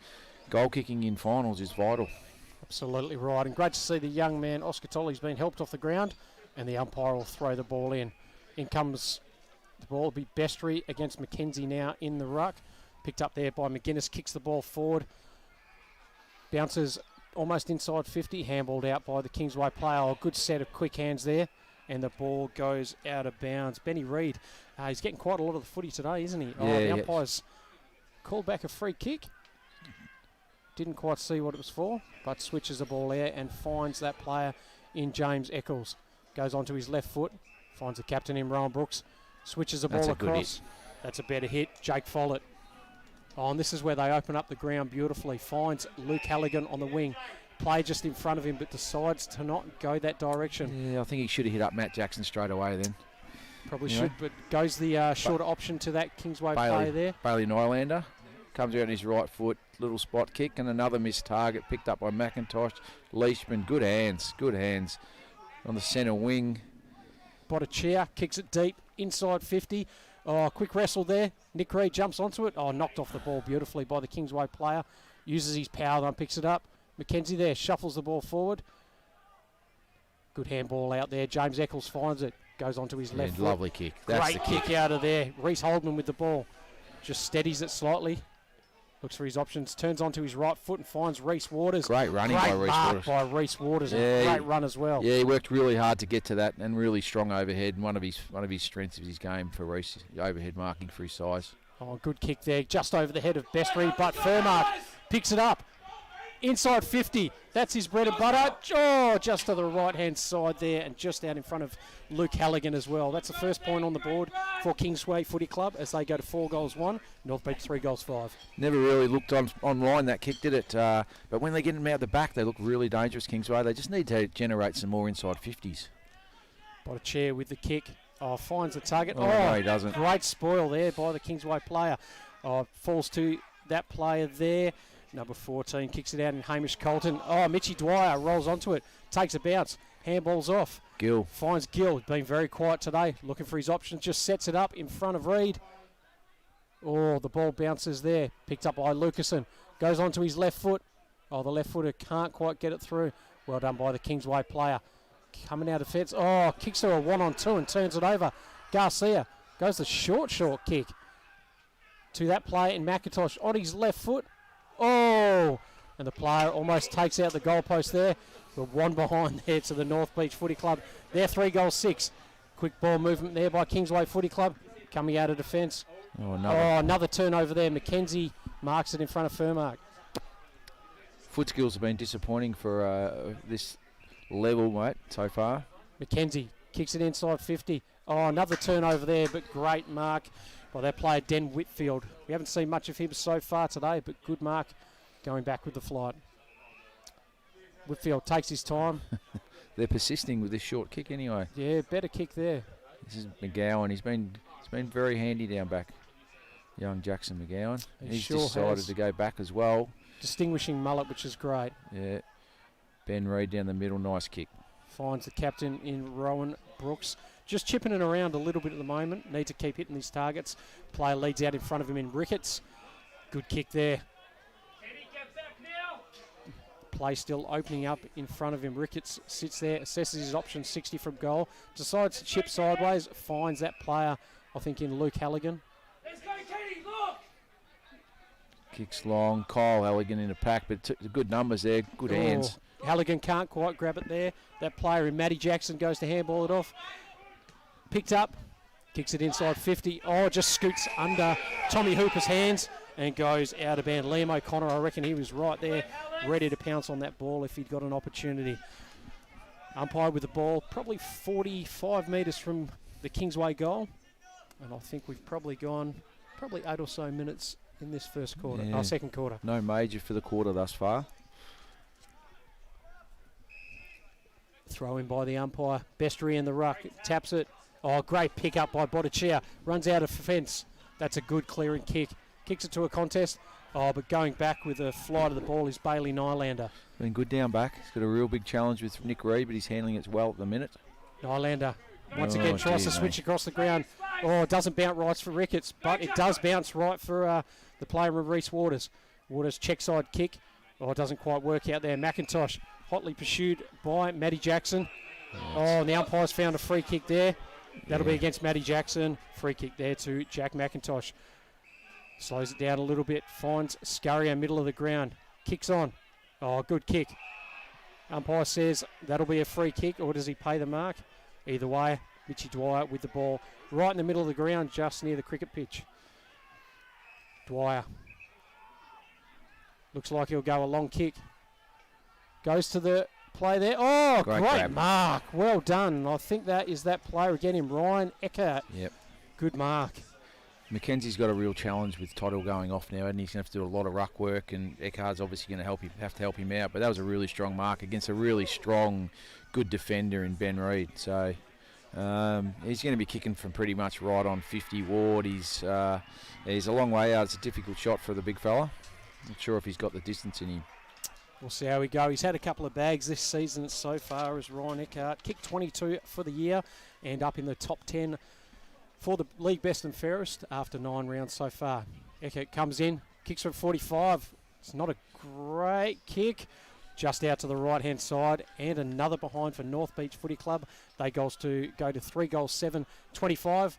goal kicking in finals is vital. Absolutely right, and great to see the young man Oscar Tolley's been helped off the ground, and the umpire will throw the ball in. In comes the ball, will be Bestry against Mackenzie now in the ruck. Picked up there by McGuinness, kicks the ball forward. Bounces almost inside 50, handballed out by the Kingsway player. A good set of quick hands there, and the ball goes out of bounds. Benny Reid, he's getting quite a lot of the footy today, isn't he? Yeah, the umpire's called back a free kick. Didn't quite see what it was for, but switches the ball there and finds that player in James Eccles. Goes onto his left foot, finds the captain in Rowan Brooks, switches the ball across. That's a better hit. Jake Follett. Oh, and this is where they open up the ground beautifully. Finds Luke Halligan on the wing. Play just in front of him, but decides to not go that direction. Yeah, I think he should have hit up Matt Jackson straight away then. Probably should, but goes the shorter option to that Kingsway player there. Bailey Nylander comes out on his right foot, little spot kick, and another missed target picked up by McIntosh. Leishman, good hands on the centre wing. Bottichia kicks it deep, inside 50. Oh, quick wrestle there. Nick Reid jumps onto it. Oh, knocked off the ball beautifully by the Kingsway player. Uses his power, then picks it up. Mackenzie there, shuffles the ball forward. Good handball out there. James Eccles finds it. Goes onto his left foot. Lovely kick. That's Great kick out of there. Reece Holdman with the ball. Just steadies it slightly. Looks for his options. Turns onto his right foot and finds Reece Waters. Great running by Reece Waters. By Reece Waters. Yeah, a great run as well. Yeah, he worked really hard to get to that, and really strong overhead. One of his strengths of his game for Reece, overhead marking for his size. Oh, good kick there. Just over the head of Bestry, but Furmark picks it up. Inside 50. That's his bread and butter. Oh, just to the right-hand side there, and just out in front of Luke Halligan as well. That's the first point on the board for Kingsway Footy Club as they go to 4-5. North Beach 3-5. Never really looked online, that kick, did it? But when they get them out the back, they look really dangerous, Kingsway. They just need to generate some more inside 50s. Bottichia with the kick. Oh, finds the target. Oh, no, he doesn't. Great spoil there by the Kingsway player. Oh, falls to that player there. Number 14 kicks it out in Hamish Colton. Oh, Mitchy Dwyer rolls onto it. Takes a bounce. Handballs off. Gill. Finds Gill. Been very quiet today. Looking for his options. Just sets it up in front of Reid. Oh, the ball bounces there. Picked up by Lucasen. Goes onto his left foot. Oh, the left footer can't quite get it through. Well done by the Kingsway player. Coming out of fence. Oh, kicks her a 1-on-2 and turns it over. Garcia goes the short kick to that player in McIntosh on his left foot. Oh, and the player almost takes out the goalpost there. But one behind there to the North Beach Footy Club. They're 3-6. Quick ball movement there by Kingsway Footy Club. Coming out of defence. Oh, another turnover there. Mackenzie marks it in front of Furmark. Foot skills have been disappointing for this level, mate, so far. Mackenzie kicks it inside 50. Oh, another turnover there, but great mark by that player, Den Whitfield. We haven't seen much of him so far today, but good mark going back with the flight. Whitfield takes his time. They're persisting with this short kick anyway. Yeah, better kick there. This is McGowan. He's been very handy down back. Young Jackson McGowan. He's sure decided to go back as well. Distinguishing mullet, which is great. Yeah. Ben Reid down the middle. Nice kick. Finds the captain in Rowan Brooks. Just chipping it around a little bit at the moment. Need to keep hitting these targets. Player leads out in front of him in Ricketts. Good kick there. Play still opening up in front of him. Ricketts sits there, assesses his options, 60 from goal. Decides to chip sideways. Finds that player, I think, in Luke Halligan. Let's go, Kenny, look! Kicks long. Kyle Halligan in a pack, but good numbers there. Good hands. Halligan can't quite grab it there. That player in Matty Jackson goes to handball it off. Picked up, kicks it inside 50. Oh, just scoots under Tommy Hooper's hands and goes out of bounds. Liam O'Connor, I reckon he was right there, ready to pounce on that ball if he'd got an opportunity. Umpire with the ball, probably 45 metres from the Kingsway goal. And I think we've probably gone 8 or so minutes in this first quarter, second quarter. No major for the quarter thus far. Throw in by the umpire. Bestry in the ruck. Taps it. Oh, great pick up by Botticia. Runs out of fence. That's a good clearing kick. Kicks it to a contest. Oh, but going back with a fly to the ball is Bailey Nylander. Been good down back. He's got a real big challenge with Nick Reid, but he's handling it well at the minute. Nylander once again tries to switch across the ground. Oh, it doesn't bounce right for Ricketts, but it does bounce right for the player of Reece Waters. Waters check side kick. Oh, it doesn't quite work out there. McIntosh hotly pursued by Matty Jackson. Oh, and the umpire's found a free kick there. That'll be against Matty Jackson. Free kick there to Jack McIntosh. Slows it down a little bit. Finds Scurrier middle of the ground. Kicks on. Oh, good kick. Umpire says that'll be a free kick, or does he pay the mark? Either way, Mitchie Dwyer with the ball right in the middle of the ground, just near the cricket pitch. Dwyer. Looks like he'll go a long kick. Goes to the play there. Oh, great mark. Well done. I think that is that player again in Ryan Eckert. Yep. Good mark. Mackenzie's got a real challenge with Toddle going off now, and he's going to have to do a lot of ruck work, and Eckhart's obviously going to have to help him out. But that was a really strong mark against a really strong, good defender in Ben Reid. So he's going to be kicking from pretty much right on 50 Ward. He's a long way out. It's a difficult shot for the big fella. Not sure if he's got the distance in him. We'll see how we go. He's had a couple of bags this season so far as Ryan Eckhardt. Kicked 22 for the year and up in the top 10 for the league best and fairest after 9 rounds so far. Eckhardt comes in, kicks from 45. It's not a great kick. Just out to the right-hand side, and another behind for North Beach Footy Club. They go to 3 goals, 7, 25.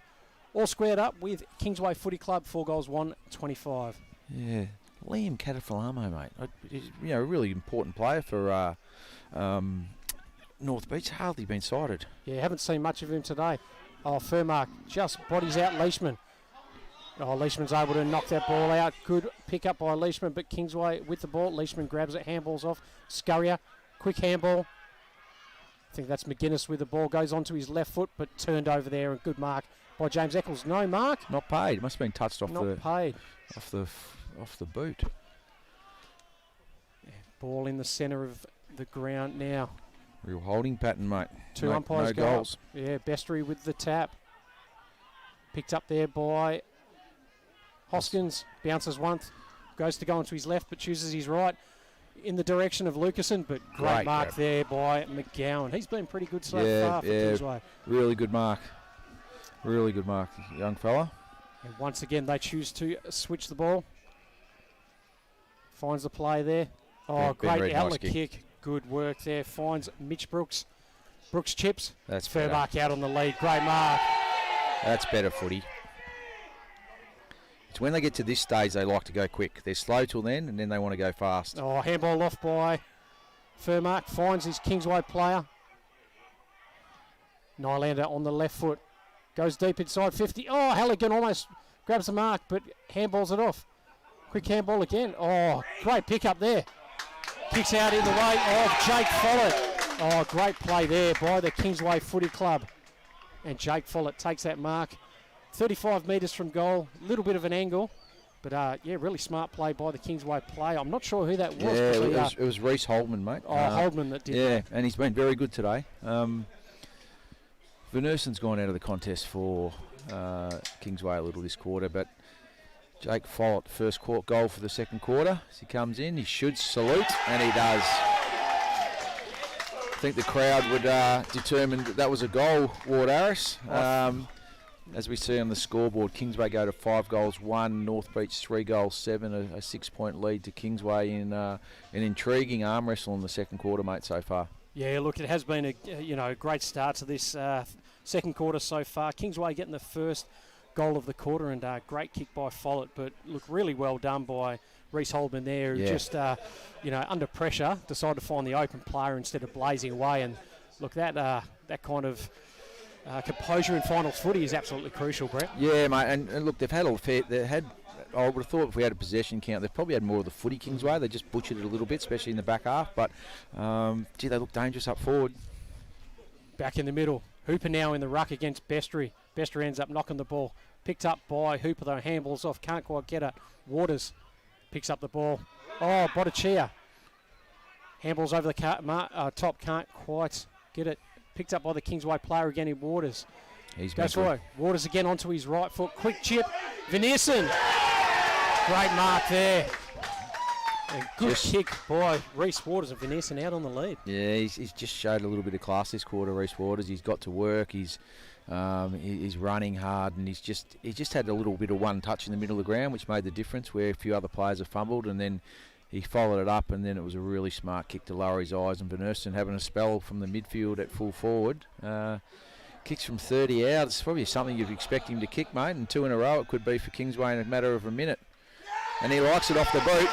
All squared up with Kingsway Footy Club, 4 goals, 1, 25. Yeah. Liam Catafalamo, mate. He's, a really important player for North Beach. Hardly been sighted. Yeah, haven't seen much of him today. Oh, Furmark just bodies out Leishman. Oh, Leishman's able to knock that ball out. Good pick up by Leishman, but Kingsway with the ball. Leishman grabs it, handballs off. Scurrier, quick handball. I think that's McGuinness with the ball. Goes onto his left foot, but turned over there. And good mark by James Eccles. No mark. Not paid. Must have been touched off Not paid. Off the boot. Yeah, ball in the centre of the ground now. Real holding pattern, mate. Two umpires no go goals. Up. Yeah, Bestry with the tap. Picked up there by Hoskins. Bounces once. Goes to go onto his left, but chooses his right in the direction of Lucasen. But great mark grab there by McGowan. He's been pretty good so far for Kingsway. Really good mark. Really good mark, young fella. And once again, they choose to switch the ball. Finds the play there. Oh, great outlet kick. Good work there. Finds Mitch Brooks. Brooks chips. That's fair mark out on the lead. Great mark. That's better footy. It's when they get to this stage they like to go quick. They're slow till then, and then they want to go fast. Oh, handball off by Furmark. Finds his Kingsway player. Nylander on the left foot. Goes deep inside 50. Oh, Halligan almost grabs the mark, but handballs it off. Quick handball again. Oh, great pick up there. Kicks out in the way of Jake Follett. Oh, great play there by the Kingsway Footy Club. And Jake Follett takes that mark. 35 metres from goal. A little bit of an angle. But, really smart play by the Kingsway player. I'm not sure who that was. Yeah, it was Reece Holdman, mate. Oh, Holdman that did that. Yeah, and he's been very good today. Van Ursen's gone out of the contest for Kingsway a little this quarter, but Jake Follett, first goal for the second quarter. As he comes in, he should salute, and he does. I think the crowd would determine that was a goal, Ward Harris. As we see on the scoreboard, Kingsway go to 5 goals, 1, North Beach 3 goals, 7, a 6-point lead to Kingsway in an intriguing arm wrestle in the second quarter, mate, so far. Yeah, look, it has been a great start to this second quarter so far. Kingsway getting the first goal of the quarter, and great kick by Follett, but look, really well done by Reece Holdman there, who just under pressure decided to find the open player instead of blazing away. And look, that kind of composure in finals footy is absolutely crucial, Brett. Yeah, mate, and look, they've had I would have thought if we had a possession count, they've probably had more of the footy Kingsway. They just butchered it a little bit, especially in the back half. But, they look dangerous up forward. Back in the middle. Hooper now in the ruck against Bestry. Bestry ends up knocking the ball. Picked up by Hooper, though. Handballs off. Can't quite get it. Waters picks up the ball. Oh, Botticia. Handballs over the top. Can't quite Get it picked up by the Kingsway player again in Waters. He's Goes forward. Waters again onto his right foot. Quick chip. Veneerson. Great mark there. And good kick by Reece Waters, and Veneerson out on the lead. Yeah, he's just showed a little bit of class this quarter, Reece Waters. He's got to work. He's running hard, and he just had a little bit of one touch in the middle of the ground, which made the difference where a few other players have fumbled, and then he followed it up, and then it was a really smart kick to lower his eyes. And Veneerson having a spell from the midfield at full forward. Kicks from 30 out. It's probably something you'd expect him to kick, mate, and 2 in a row it could be for Kingsway in a matter of a minute. And he likes it off the boot.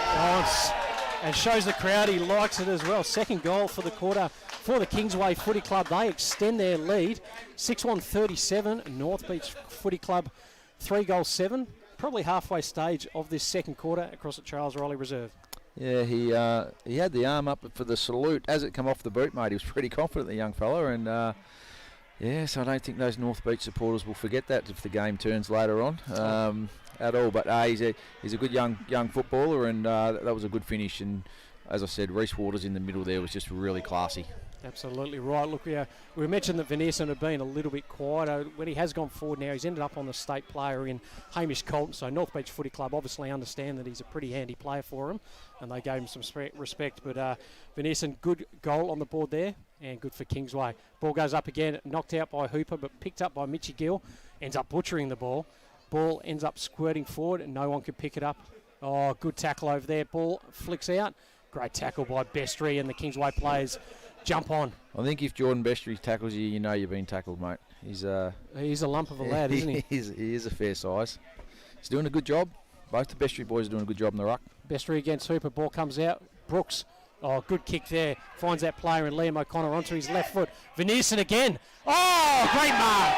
And shows the crowd he likes it as well. Second goal for the quarter for the Kingsway Footy Club. They extend their lead. 6-1-37. North Beach Footy Club 3-7. Probably halfway stage of this second quarter across at Charles Riley Reserve. Yeah, he had the arm up for the salute. As it come off the boot, mate, he was pretty confident, the young fella. And so I don't think those North Beach supporters will forget that if the game turns later on at all. But he's a good young footballer, and that was a good finish. And as I said, Reece Waters in the middle there was just really classy. Absolutely right. Look, we mentioned that Veneerson had been a little bit quieter. When he has gone forward now, he's ended up on the state player in Hamish Colton. So North Beach Footy Club obviously understand that he's a pretty handy player for him, and they gave him some respect. But Veneerson, good goal on the board there, and good for Kingsway. Ball goes up again, knocked out by Hooper, but picked up by Mitchy Gill. Ends up butchering the ball. Ball ends up squirting forward, and no one can pick it up. Oh, good tackle over there. Ball flicks out. Great tackle by Bestry, and the Kingsway players jump on. I think if Jordan Bestry tackles you, you know you've been tackled, mate. He's a lump of a lad, isn't he? He is a fair size. He's doing a good job. Both the Bestry boys are doing a good job in the ruck. Bestry against Hooper. Ball comes out. Brooks. Oh, good kick there. Finds that player in Liam O'Connor onto his left foot. Veneerson again. Oh, great mark.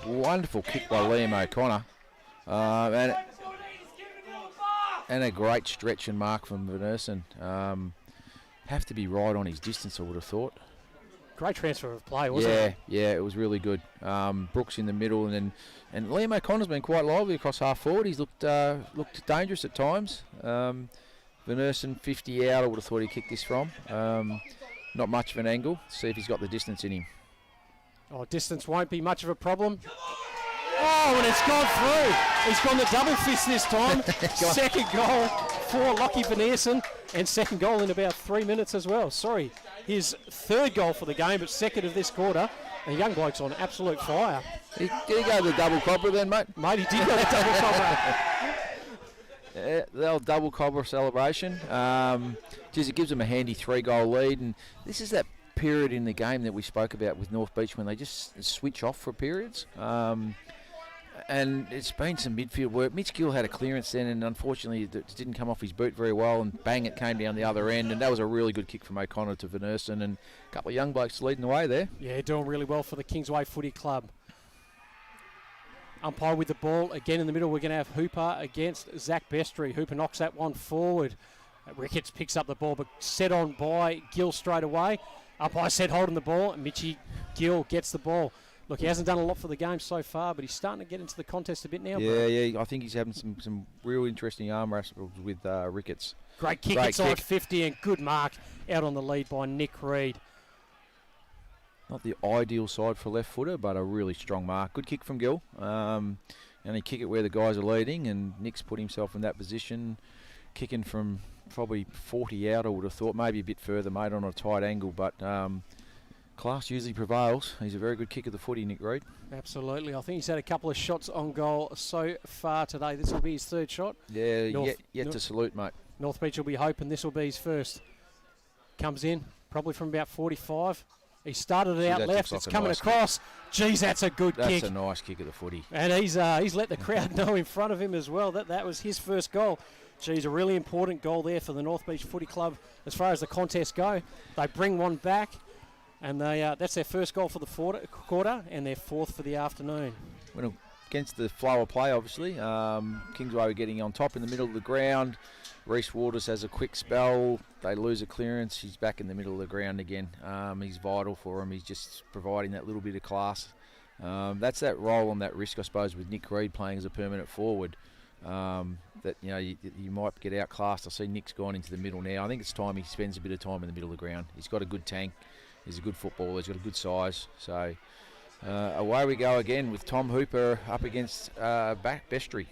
Wonderful kick by Liam O'Connor. And a great stretch and mark from Veneerson. Have to be right on his distance, I would have thought. Great transfer of play, wasn't it? Yeah, it was really good. Brooks in the middle, and Liam O'Connor's been quite lively across half forward. He's looked dangerous at times. Veneerson 50 out, I would have thought he kicked this from. Not much of an angle. See if he's got the distance in him. Oh, distance won't be much of a problem. Oh, and it's gone through. He's gone the double fist this time. Second goal for Lockie Veneerson, and second goal in about 3 minutes as well. Sorry, his third goal for the game, but second of this quarter. The young bloke's on absolute fire. Did he go to the double cobra then, mate? Mate, he did go to the double cobra. Yeah, the old double cobra celebration. It gives them a handy 3-goal lead, and this is that period in the game that we spoke about with North Beach when they just switch off for periods. And it's been some midfield work. Mitch Gill had a clearance then, and unfortunately it didn't come off his boot very well, and bang, it came down the other end, and that was a really good kick from O'Connor to Veneerson, and a couple of young blokes leading the way there. Yeah, doing really well for the Kingsway Footy Club. Umpire with the ball again in the middle. We're going to have Hooper against Zach Bestry. Hooper knocks that one forward. Ricketts picks up the ball, but set on by Gill straight away. Umpire said holding the ball, and Mitchy Gill gets the ball. Look, he hasn't done a lot for the game so far, but he's starting to get into the contest a bit now. Yeah, I think he's having some real interesting arm wrestles with Ricketts. Great kick inside 50, and good mark out on the lead by Nick Reid. Not the ideal side for left footer, but a really strong mark. Good kick from Gill. And he kick it where the guys are leading, and Nick's put himself in that position, kicking from probably 40 out, I would have thought, maybe a bit further, mate, on a tight angle, but class usually prevails. He's a very good kick of the footy, Nick Reid. Absolutely. I think he's had a couple of shots on goal so far today. This will be his third shot. Yeah, yet to salute, mate. North Beach will be hoping this will be his first. Comes in, probably from about 45. He started it out left. It's coming across. Geez, that's a good kick. That's a nice kick of the footy. And he's let the crowd know in front of him as well that was his first goal. Geez, a really important goal there for the North Beach Footy Club as far as the contest go. They bring one back, and that's their first goal for the quarter and their fourth for the afternoon. Well, against the flow of play, obviously. Kingsway were getting on top in the middle of the ground. Reece Waters has a quick spell. They lose a clearance. He's back in the middle of the ground again. He's vital for him. He's just providing that little bit of class. That's that role on that risk, I suppose, with Nick Reid playing as a permanent forward. That you might get outclassed. I see Nick's gone into the middle now. I think it's time he spends a bit of time in the middle of the ground. He's got a good tank. He's a good footballer. He's got a good size. So away we go again with Tom Hooper up against Bestry.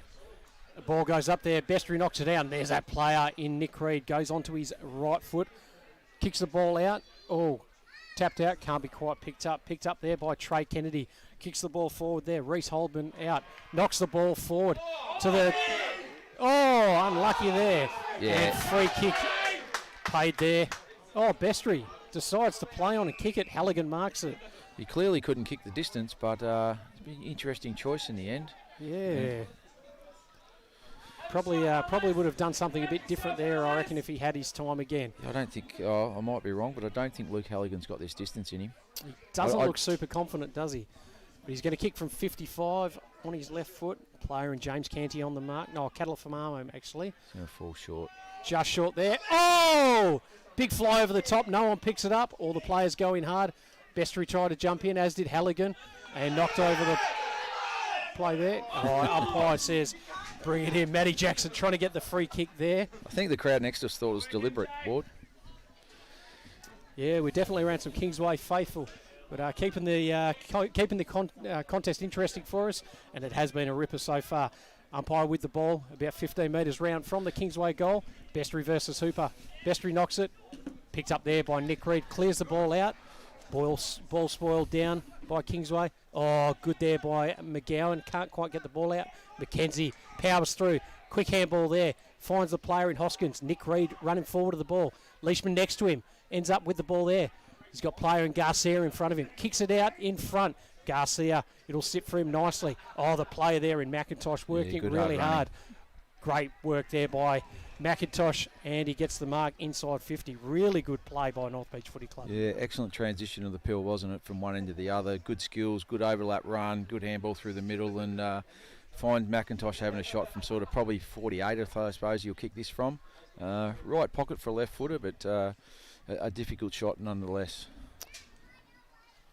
The ball goes up there. Bestry knocks it down. There's that player in Nick Reed. Goes onto his right foot. Kicks the ball out. Oh, tapped out. Can't be quite picked up. Picked up there by Trey Kennedy. Kicks the ball forward there. Reece Holdman out. Knocks the ball forward to the... Oh, unlucky there. Yeah. And free kick paid there. Oh, Bestry decides to play on and kick it. Halligan marks it. He clearly couldn't kick the distance, but it's been an interesting choice in the end. Yeah. Probably would have done something a bit different there, I reckon, if he had his time again. I don't think, I might be wrong, but I don't think Luke Halligan's got this distance in him. He doesn't look super confident, does he? But he's going to kick from 55 on his left foot. Player and James Canty on the mark. No, Cattle from Armo, actually. He's going to fall short. Just short there. Oh! Big fly over the top. No one picks it up. All the players go in hard. Bestry tried to jump in, as did Halligan, and knocked over the play there. Oh, umpire says, bring it in. Matty Jackson trying to get the free kick there. I think the crowd next to us thought it was deliberate, Ward. Yeah, we definitely ran some Kingsway faithful. But keeping the contest interesting for us, and it has been a ripper so far. Umpire with the ball, about 15 metres round from the Kingsway goal. Bestry versus Hooper. Bestry knocks it, picked up there by Nick Reed, clears the ball out. Ball spoiled down by Kingsway. Oh, good there by McGowan, can't quite get the ball out. McKenzie powers through, quick handball there, finds the player in Hoskins. Nick Reed running forward to the ball. Leishman next to him, ends up with the ball there. He's got player in Garcia in front of him. Kicks it out in front. Garcia, it'll sit for him nicely. Oh, the player there in McIntosh working really hard. Great work there by McIntosh, and he gets the mark inside 50. Really good play by North Beach Footy Club. Yeah, excellent transition of the pill, wasn't it, from one end to the other. Good skills, good overlap run, good handball through the middle, and find McIntosh having a shot from sort of probably 48, I suppose he'll kick this from. Right pocket for a left footer, but a difficult shot nonetheless.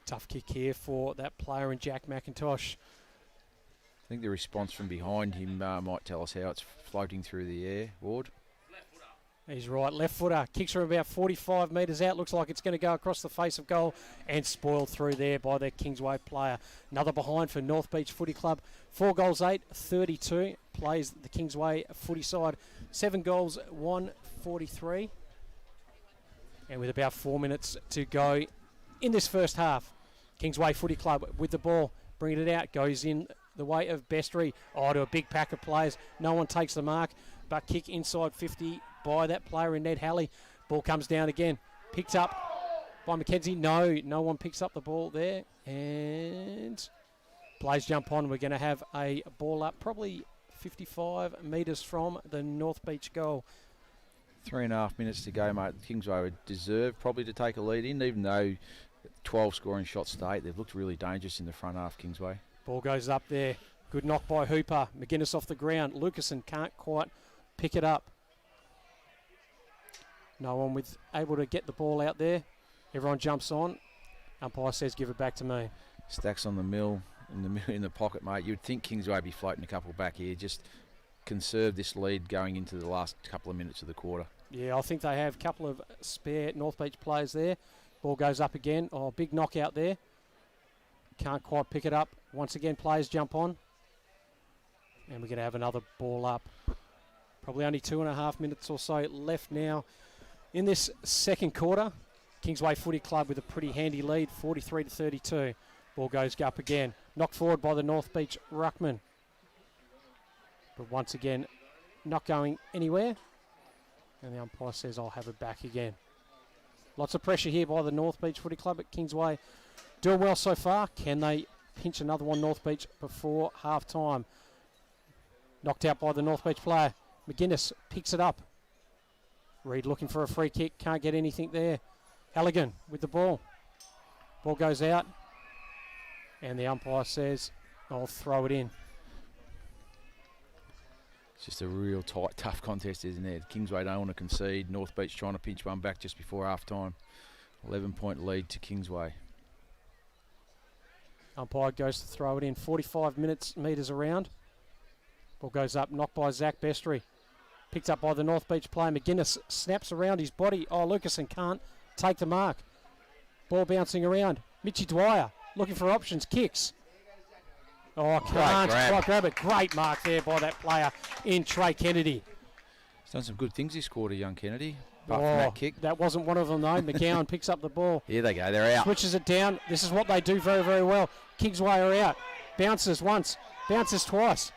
Tough kick here for that player in Jack McIntosh. I think the response from behind him might tell us how it's floating through the air, Ward. He's right, left footer, kicks from about 45 metres out, looks like it's going to go across the face of goal and spoiled through there by their Kingsway player. Another behind for North Beach Footy Club. 4 goals, 8, 32, plays the Kingsway footy side. 7 goals, 143. And with about 4 minutes to go in this first half, Kingsway Footy Club with the ball, bringing it out, goes in the way of Bestry. Oh, to a big pack of players. No one takes the mark, but kick inside 50 by that player in Ned Halley. Ball comes down again. Picked up by McKenzie. No one picks up the ball there. And players jump on. We're going to have a ball up probably 55 metres from the North Beach goal. 3.5 minutes to go, mate. Kingsway would deserve probably to take a lead in, even though 12 scoring shots to 8. They've looked really dangerous in the front half, Kingsway. Ball goes up there. Good knock by Hooper. McGuinness off the ground. Lucasen can't quite pick it up. No one able to get the ball out there. Everyone jumps on. Umpire says, give it back to me. Stacks on the mill, in the pocket, mate. You'd think Kingsway would be floating a couple back here. Just conserve this lead going into the last couple of minutes of the quarter. Yeah, I think they have a couple of spare North Beach players there. Ball goes up again. Oh, big knockout there. Can't quite pick it up. Once again, players jump on. And we're going to have another ball up. Probably only 2.5 minutes or so left now in this second quarter. Kingsway Footy Club with a pretty handy lead, 43-32. Ball goes up again. Knocked forward by the North Beach ruckman. But once again, not going anywhere. And the umpire says, I'll have it back again. Lots of pressure here by the North Beach Footy Club at Kingsway. Doing well so far. Can they pinch another one, North Beach, before half time? Knocked out by the North Beach player. McGuinness picks it up. Reed looking for a free kick. Can't get anything there. Halligan with the ball. Ball goes out. And the umpire says, I'll throw it in. It's just a real tight, tough contest, isn't it? Kingsway don't want to concede. North Beach trying to pinch one back just before half time. 11-point lead to Kingsway. Umpire goes to throw it in. 45 metres around. Ball goes up, knocked by Zach Bestry. Picked up by the North Beach player. McGuinness snaps around his body. Oh, Lucasen can't take the mark. Ball bouncing around. Mitchy Dwyer looking for options. Kicks. Oh, can't quite grab it. Great mark there by that player in Trey Kennedy. He's done some good things this quarter, young Kennedy. Apart from that kick. That wasn't one of them, though. McGowan picks up the ball. Here they go. They're out. Switches it down. This is what they do very, very well. Kingsway are out. Bounces once. Bounces twice.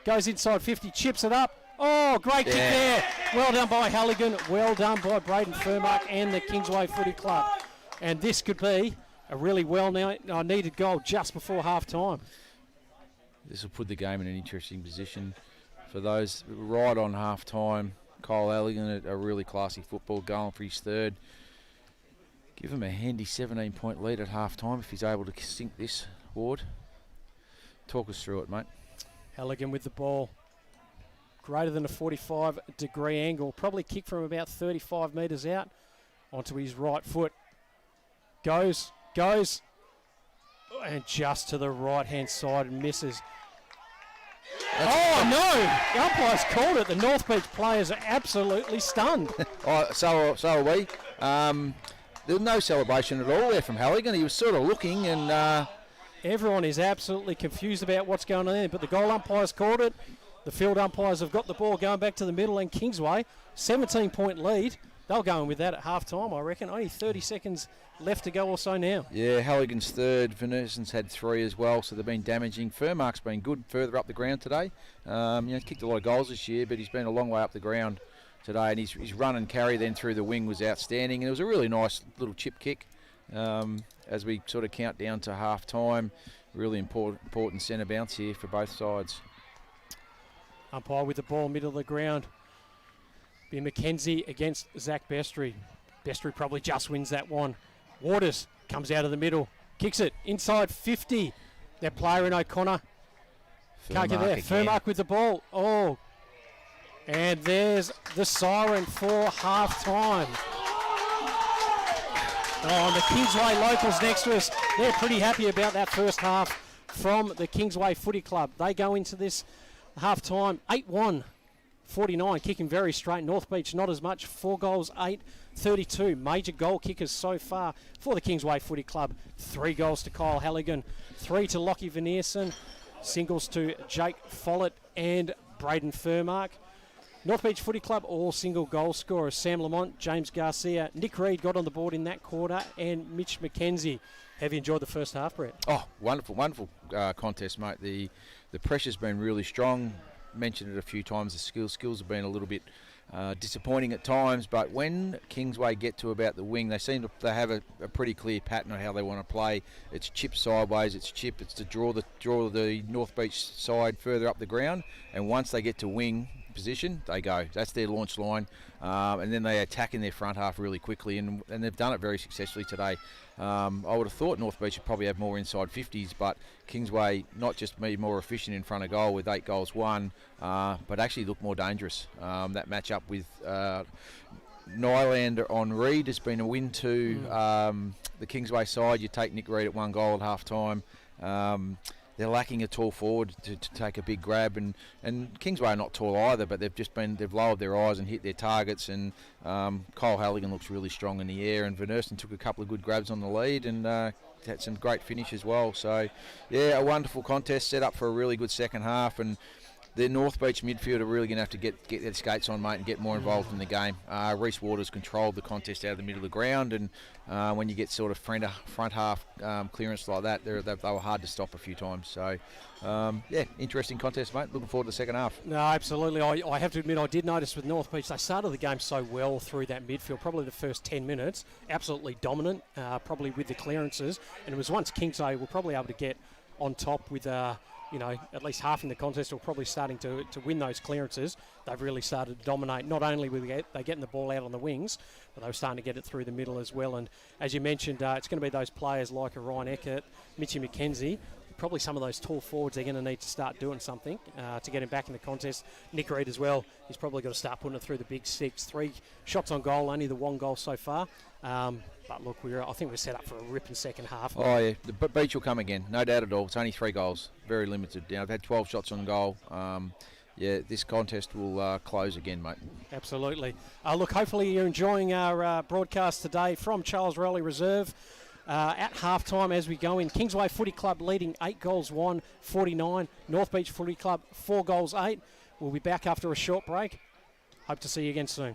Goes inside 50. Chips it up. Oh, great kick there. Well done by Halligan. Well done by Braden Furmark and the Kingsway Footy Club. And this could be a really needed goal just before half-time. This will put the game in an interesting position for those right on half-time. Kyle Halligan, a really classy football, going for his third. Give him a handy 17-point lead at half-time if he's able to sink this, Ward. Talk us through it, mate. Halligan with the ball. Greater than a 45-degree angle. Probably kick from about 35 metres out onto his right foot. Goes, and just to the right-hand side and misses. No! The umpire's called it. The North Beach players are absolutely stunned. So are we. There was no celebration at all there from Halligan. He was sort of looking and... Everyone is absolutely confused about what's going on there, but the goal umpire's called it. The field umpires have got the ball going back to the middle, and Kingsway, 17-point lead. They'll go in with that at half-time, I reckon. Only 30 seconds left to go or so now. Yeah, Halligan's third. Venerson's had 3 as well, so they've been damaging. Furmark's been good further up the ground today. Kicked a lot of goals this year, but he's been a long way up the ground today, and his run and carry then through the wing was outstanding. And it was a really nice little chip kick as we sort of count down to half-time. Really important centre bounce here for both sides. Umpire with the ball, middle of the ground. Be McKenzie against Zach Bestry. Bestry probably just wins that one. Waters comes out of the middle, kicks it inside 50. That player in O'Connor can't get there. Furmark with the ball. Oh, and there's the siren for half-time. Oh, and the Kingsway locals next to us, they're pretty happy about that first half from the Kingsway Footy Club. They go into this half-time 8-1. 49, kicking very straight. North Beach not as much. 4 goals, 8-32. Major goal kickers so far for the Kingsway Footy Club. 3 goals to Kyle Halligan, 3 to Lockie Veneerson, singles to Jake Follett and Braden Furmark. North Beach Footy Club, all single goal scorers. Sam Lamont, James Garcia, Nick Reid got on the board in that quarter, and Mitch McKenzie. Have you enjoyed the first half, Brett? Oh, wonderful contest, mate. The pressure's been really strong. Mentioned it a few times. The skills have been a little bit disappointing at times, but when Kingsway get to about the wing, they seem to have a pretty clear pattern on how they want to play. It's chip sideways, it's to draw the North Beach side further up the ground, and once they get to wing position, they go. That's their launch line, and then they attack in their front half really quickly, and they've done it very successfully today. I would have thought North Beach would probably have more inside 50s, but Kingsway not just be more efficient in front of goal with 8 goals won, but actually look more dangerous. That matchup with Nylander on Reid has been a win to the Kingsway side. You take Nick Reid at 1 goal at half time. They're lacking a tall forward to take a big grab, and Kingsway are not tall either, but they've lowered their eyes and hit their targets, and Kyle Halligan looks really strong in the air, and Venerson took a couple of good grabs on the lead and had some great finish as well. So yeah, a wonderful contest set up for a really good second half, and the North Beach midfield are really going to have to get their skates on, mate, and get more involved in the game. Reece Waters controlled the contest out of the middle of the ground, and when you get sort of front half clearance like that, they were hard to stop a few times. So, yeah, interesting contest, mate. Looking forward to the second half. No, absolutely. I have to admit, I did notice with North Beach, they started the game so well through that midfield, probably the first 10 minutes, absolutely dominant, probably with the clearances. And it was once Kingsway were probably able to get on top with at least half in the contest, or probably starting to win those clearances. They've really started to dominate. Not only were they getting the ball out on the wings, but they were starting to get it through the middle as well. And as you mentioned, it's going to be those players like Ryan Eckert, Mitchy McKenzie, probably some of those tall forwards they're going to need to start doing something to get him back in the contest. Nick Reid as well, he's probably got to start putting it through the big 6. 3 shots on goal, only the 1 goal so far. But look, I think we're set up for a ripping second half. Oh yeah, the beach will come again, no doubt at all. It's only 3 goals, very limited. I've had 12 shots on goal. yeah, this contest will close again, mate. Absolutely. Look, hopefully you're enjoying our broadcast today from Charles Rowley Reserve. At halftime as we go in, Kingsway Footy Club leading 8 goals 1, 49. North Beach Footy Club 4 goals 8. We'll be back after a short break. Hope to see you again soon.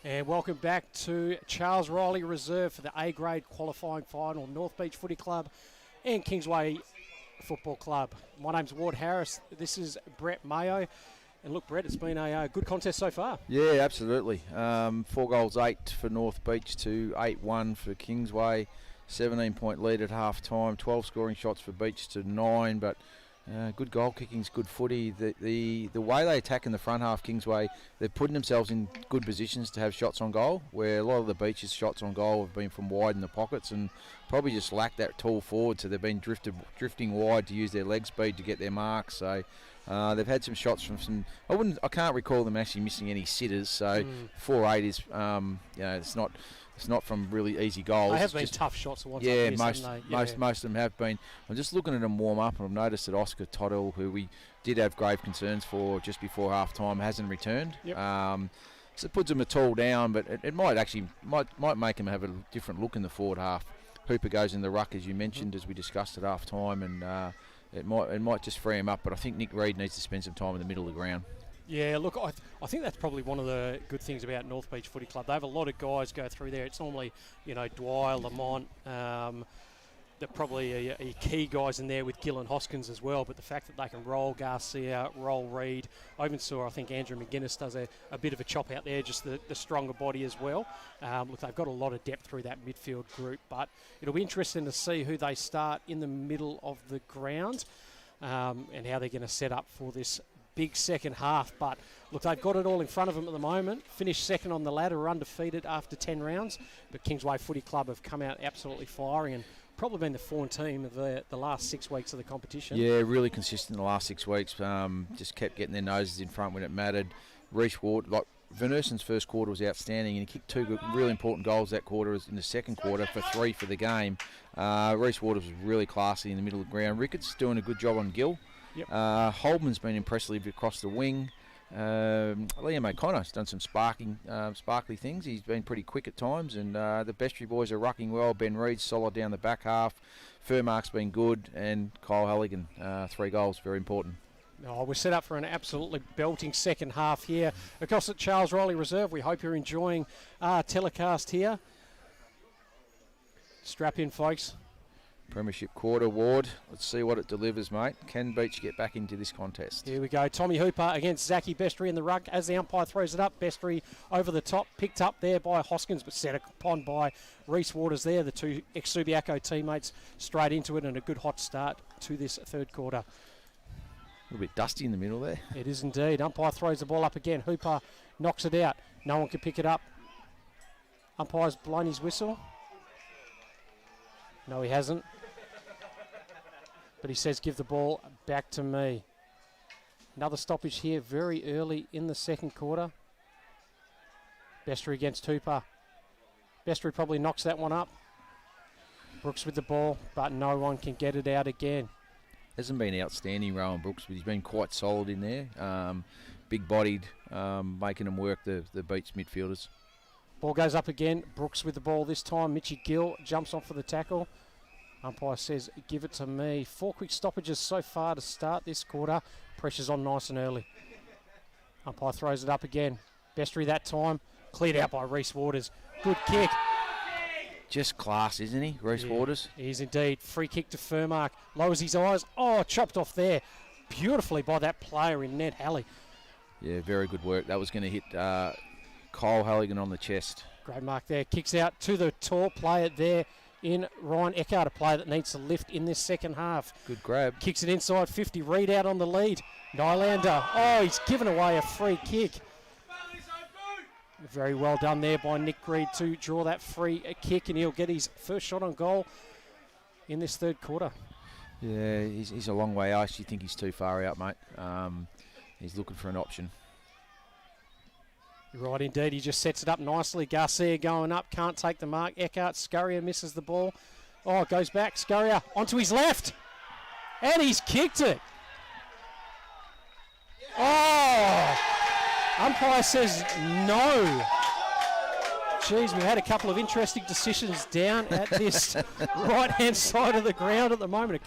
And welcome back to Charles Riley Reserve for the A-grade qualifying final, North Beach Footy Club and Kingsway Football Club. My name's Ward Harris. This is Brett Mayo. And look, Brett, it's been a good contest so far. Yeah, absolutely. 4 goals, 8 for North Beach to 8-1 for Kingsway. 17-point lead at half-time. 12 scoring shots for Beach to 9, but good goal kicking's good footy. The way they attack in the front half, Kingsway, they're putting themselves in good positions to have shots on goal, where a lot of the Beach's shots on goal have been from wide in the pockets and probably just lack that tall forward, so they've been drifting wide to use their leg speed to get their marks. So they've had some shots from some. I can't recall them actually missing any sitters. So 4-8 is it's not from really easy goals. They have been tough shots. Yeah, most of them have been. I'm just looking at them warm up, and I've noticed that Oscar Toddle, who we did have grave concerns for just before half time, hasn't returned. Yep. So it puts them a tall down, but it might make them have a different look in the forward half. Hooper goes in the ruck, as you mentioned, as we discussed at half time, and it might just free him up. But I think Nick Reid needs to spend some time in the middle of the ground. Yeah, look, I think that's probably one of the good things about North Beach Footy Club. They have a lot of guys go through there. It's normally, Dwyer, Lamont, they're probably a key guys in there with Gillen Hoskins as well. But the fact that they can roll Garcia, roll Reid. I even saw, I think Andrew McGuinness does a bit of a chop out there, just the stronger body as well. Look, they've got a lot of depth through that midfield group. But it'll be interesting to see who they start in the middle of the ground and how they're going to set up for this big second half. But look, they've got it all in front of them at the moment. Finished second on the ladder, are undefeated after 10 rounds. But Kingsway Footy Club have come out absolutely firing and probably been the form team of the last 6 weeks of the competition. Yeah, really consistent in the last 6 weeks. Just kept getting their noses in front when it mattered. Reece Ward, like Van Ursen's first quarter was outstanding, and he kicked 2 good, really important goals that quarter in the second quarter for 3 for the game. Reece Ward was really classy in the middle of the ground. Ricketts doing a good job on Gill. Yep. Holman's been impressive across the wing. Liam O'Connor's done some sparkly things. He's been pretty quick at times, and the Bestry boys are rucking well. Ben Reed's solid down the back half. Furmark's been good, and Kyle Halligan, 3 goals, very important. Oh, we're set up for an absolutely belting second half here across at Charles Riley Reserve. We hope you're enjoying our telecast here. Strap in, folks. Premiership quarter, Ward. Let's see what it delivers, mate. Can Beach get back into this contest? Here we go. Tommy Hooper against Zachy Bestry in the ruck. As the umpire throws it up, Bestry over the top. Picked up there by Hoskins, but set upon by Reece Waters there. The 2 ex-Subiaco teammates straight into it, and a good hot start to this third quarter. A little bit dusty in the middle there. It is indeed. Umpire throws the ball up again. Hooper knocks it out. No one can pick it up. Umpire's blown his whistle. No, he hasn't. But he says, give the ball back to me. Another stoppage here very early in the second quarter. Bestry against Hooper. Bestry probably knocks that one up. Brooks with the ball, but no one can get it out again. Hasn't been outstanding, Rowan Brooks, but he's been quite solid in there. Big-bodied, making them work the Beach midfielders. Ball goes up again. Brooks with the ball this time. Mitchy Gill jumps off for the tackle. Umpire says, give it to me. 4 quick stoppages so far to start this quarter. Pressure's on nice and early. Umpire throws it up again. Bestry that time. Cleared out by Reece Waters. Good kick. Just class, isn't he, Reece Waters? He is indeed. Free kick to Furmark. Lowers his eyes. Oh, chopped off there. Beautifully by that player in Ned Halley. Yeah, very good work. That was going to hit Kyle Halligan on the chest. Great mark there. Kicks out to the tall player there in Ryan Eckhart, a player that needs to lift in this second half. Good grab. Kicks it inside 50. Reid out on the lead. Nylander. Oh, he's given away a free kick. Very well done there by Nick Reid to draw that free kick, and he'll get his first shot on goal in this third quarter. Yeah, he's a long way. I actually think he's too far out, mate. He's looking for an option. You're right, indeed. He just sets it up nicely. Garcia going up, can't take the mark. Eckhart, Scurrier misses the ball. Oh, it goes back. Scurrier onto his left. And he's kicked it. Oh! Umpire says no. Jeez, we've had a couple of interesting decisions down at this right-hand side of the ground at the moment.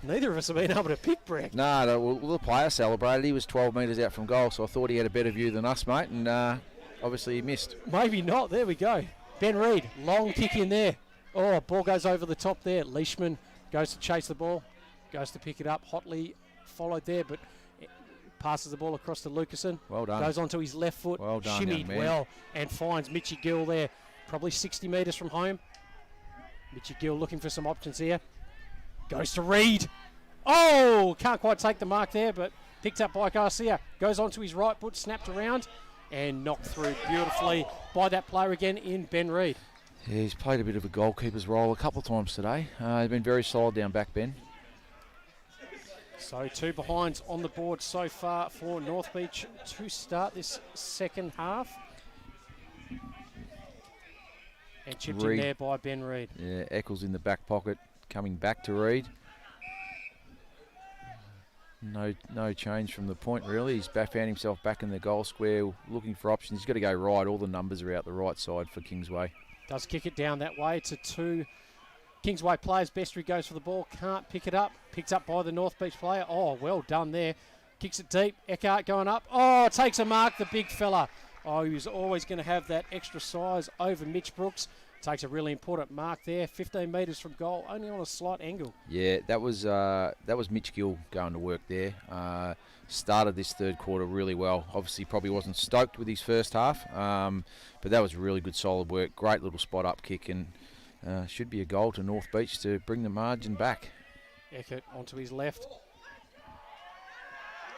Neither of us have been able to pick, Brett. No, well, the player celebrated. He was 12 metres out from goal, so I thought he had a better view than us, mate. And obviously he missed. Maybe not. There we go. Ben Reid, long kick in there. Oh, ball goes over the top there. Leishman goes to chase the ball, goes to pick it up. Hotley followed there, but passes the ball across to Lucasen. Well done. Goes onto his left foot. Well done, young shimmied man. well and finds Mitchy Gill there. Probably 60 metres from home. Mitchy Gill looking for some options here. Goes to Reid. Oh, can't quite take the mark there, but picked up by Garcia. Goes onto his right foot, snapped around, and knocked through beautifully by that player again in Ben Reid. Yeah, he's played a bit of a goalkeeper's role a couple of times today. He's been very solid down back, Ben. So 2 behinds on the board so far for North Beach to start this second half. And chipped in there by Ben Reid. Yeah, Eccles in the back pocket, coming back to Reid. No change from the point, really. He's found himself back in the goal square, looking for options. He's got to go right. All the numbers are out the right side for Kingsway. Does kick it down that way to 2 Kingsway players. Bestry goes for the ball, can't pick it up. Picked up by the North Beach player. Oh, well done there. Kicks it deep. Eckhart going up. Oh, takes a mark, the big fella. Oh, he was always going to have that extra size over Mitch Brooks. Takes a really important mark there. 15 metres from goal, only on a slight angle. Yeah, that was Mitch Gill going to work there. Started this third quarter really well. Obviously, probably wasn't stoked with his first half, but that was really good, solid work. Great little spot up kick, and should be a goal to North Beach to bring the margin back. Eckert onto his left.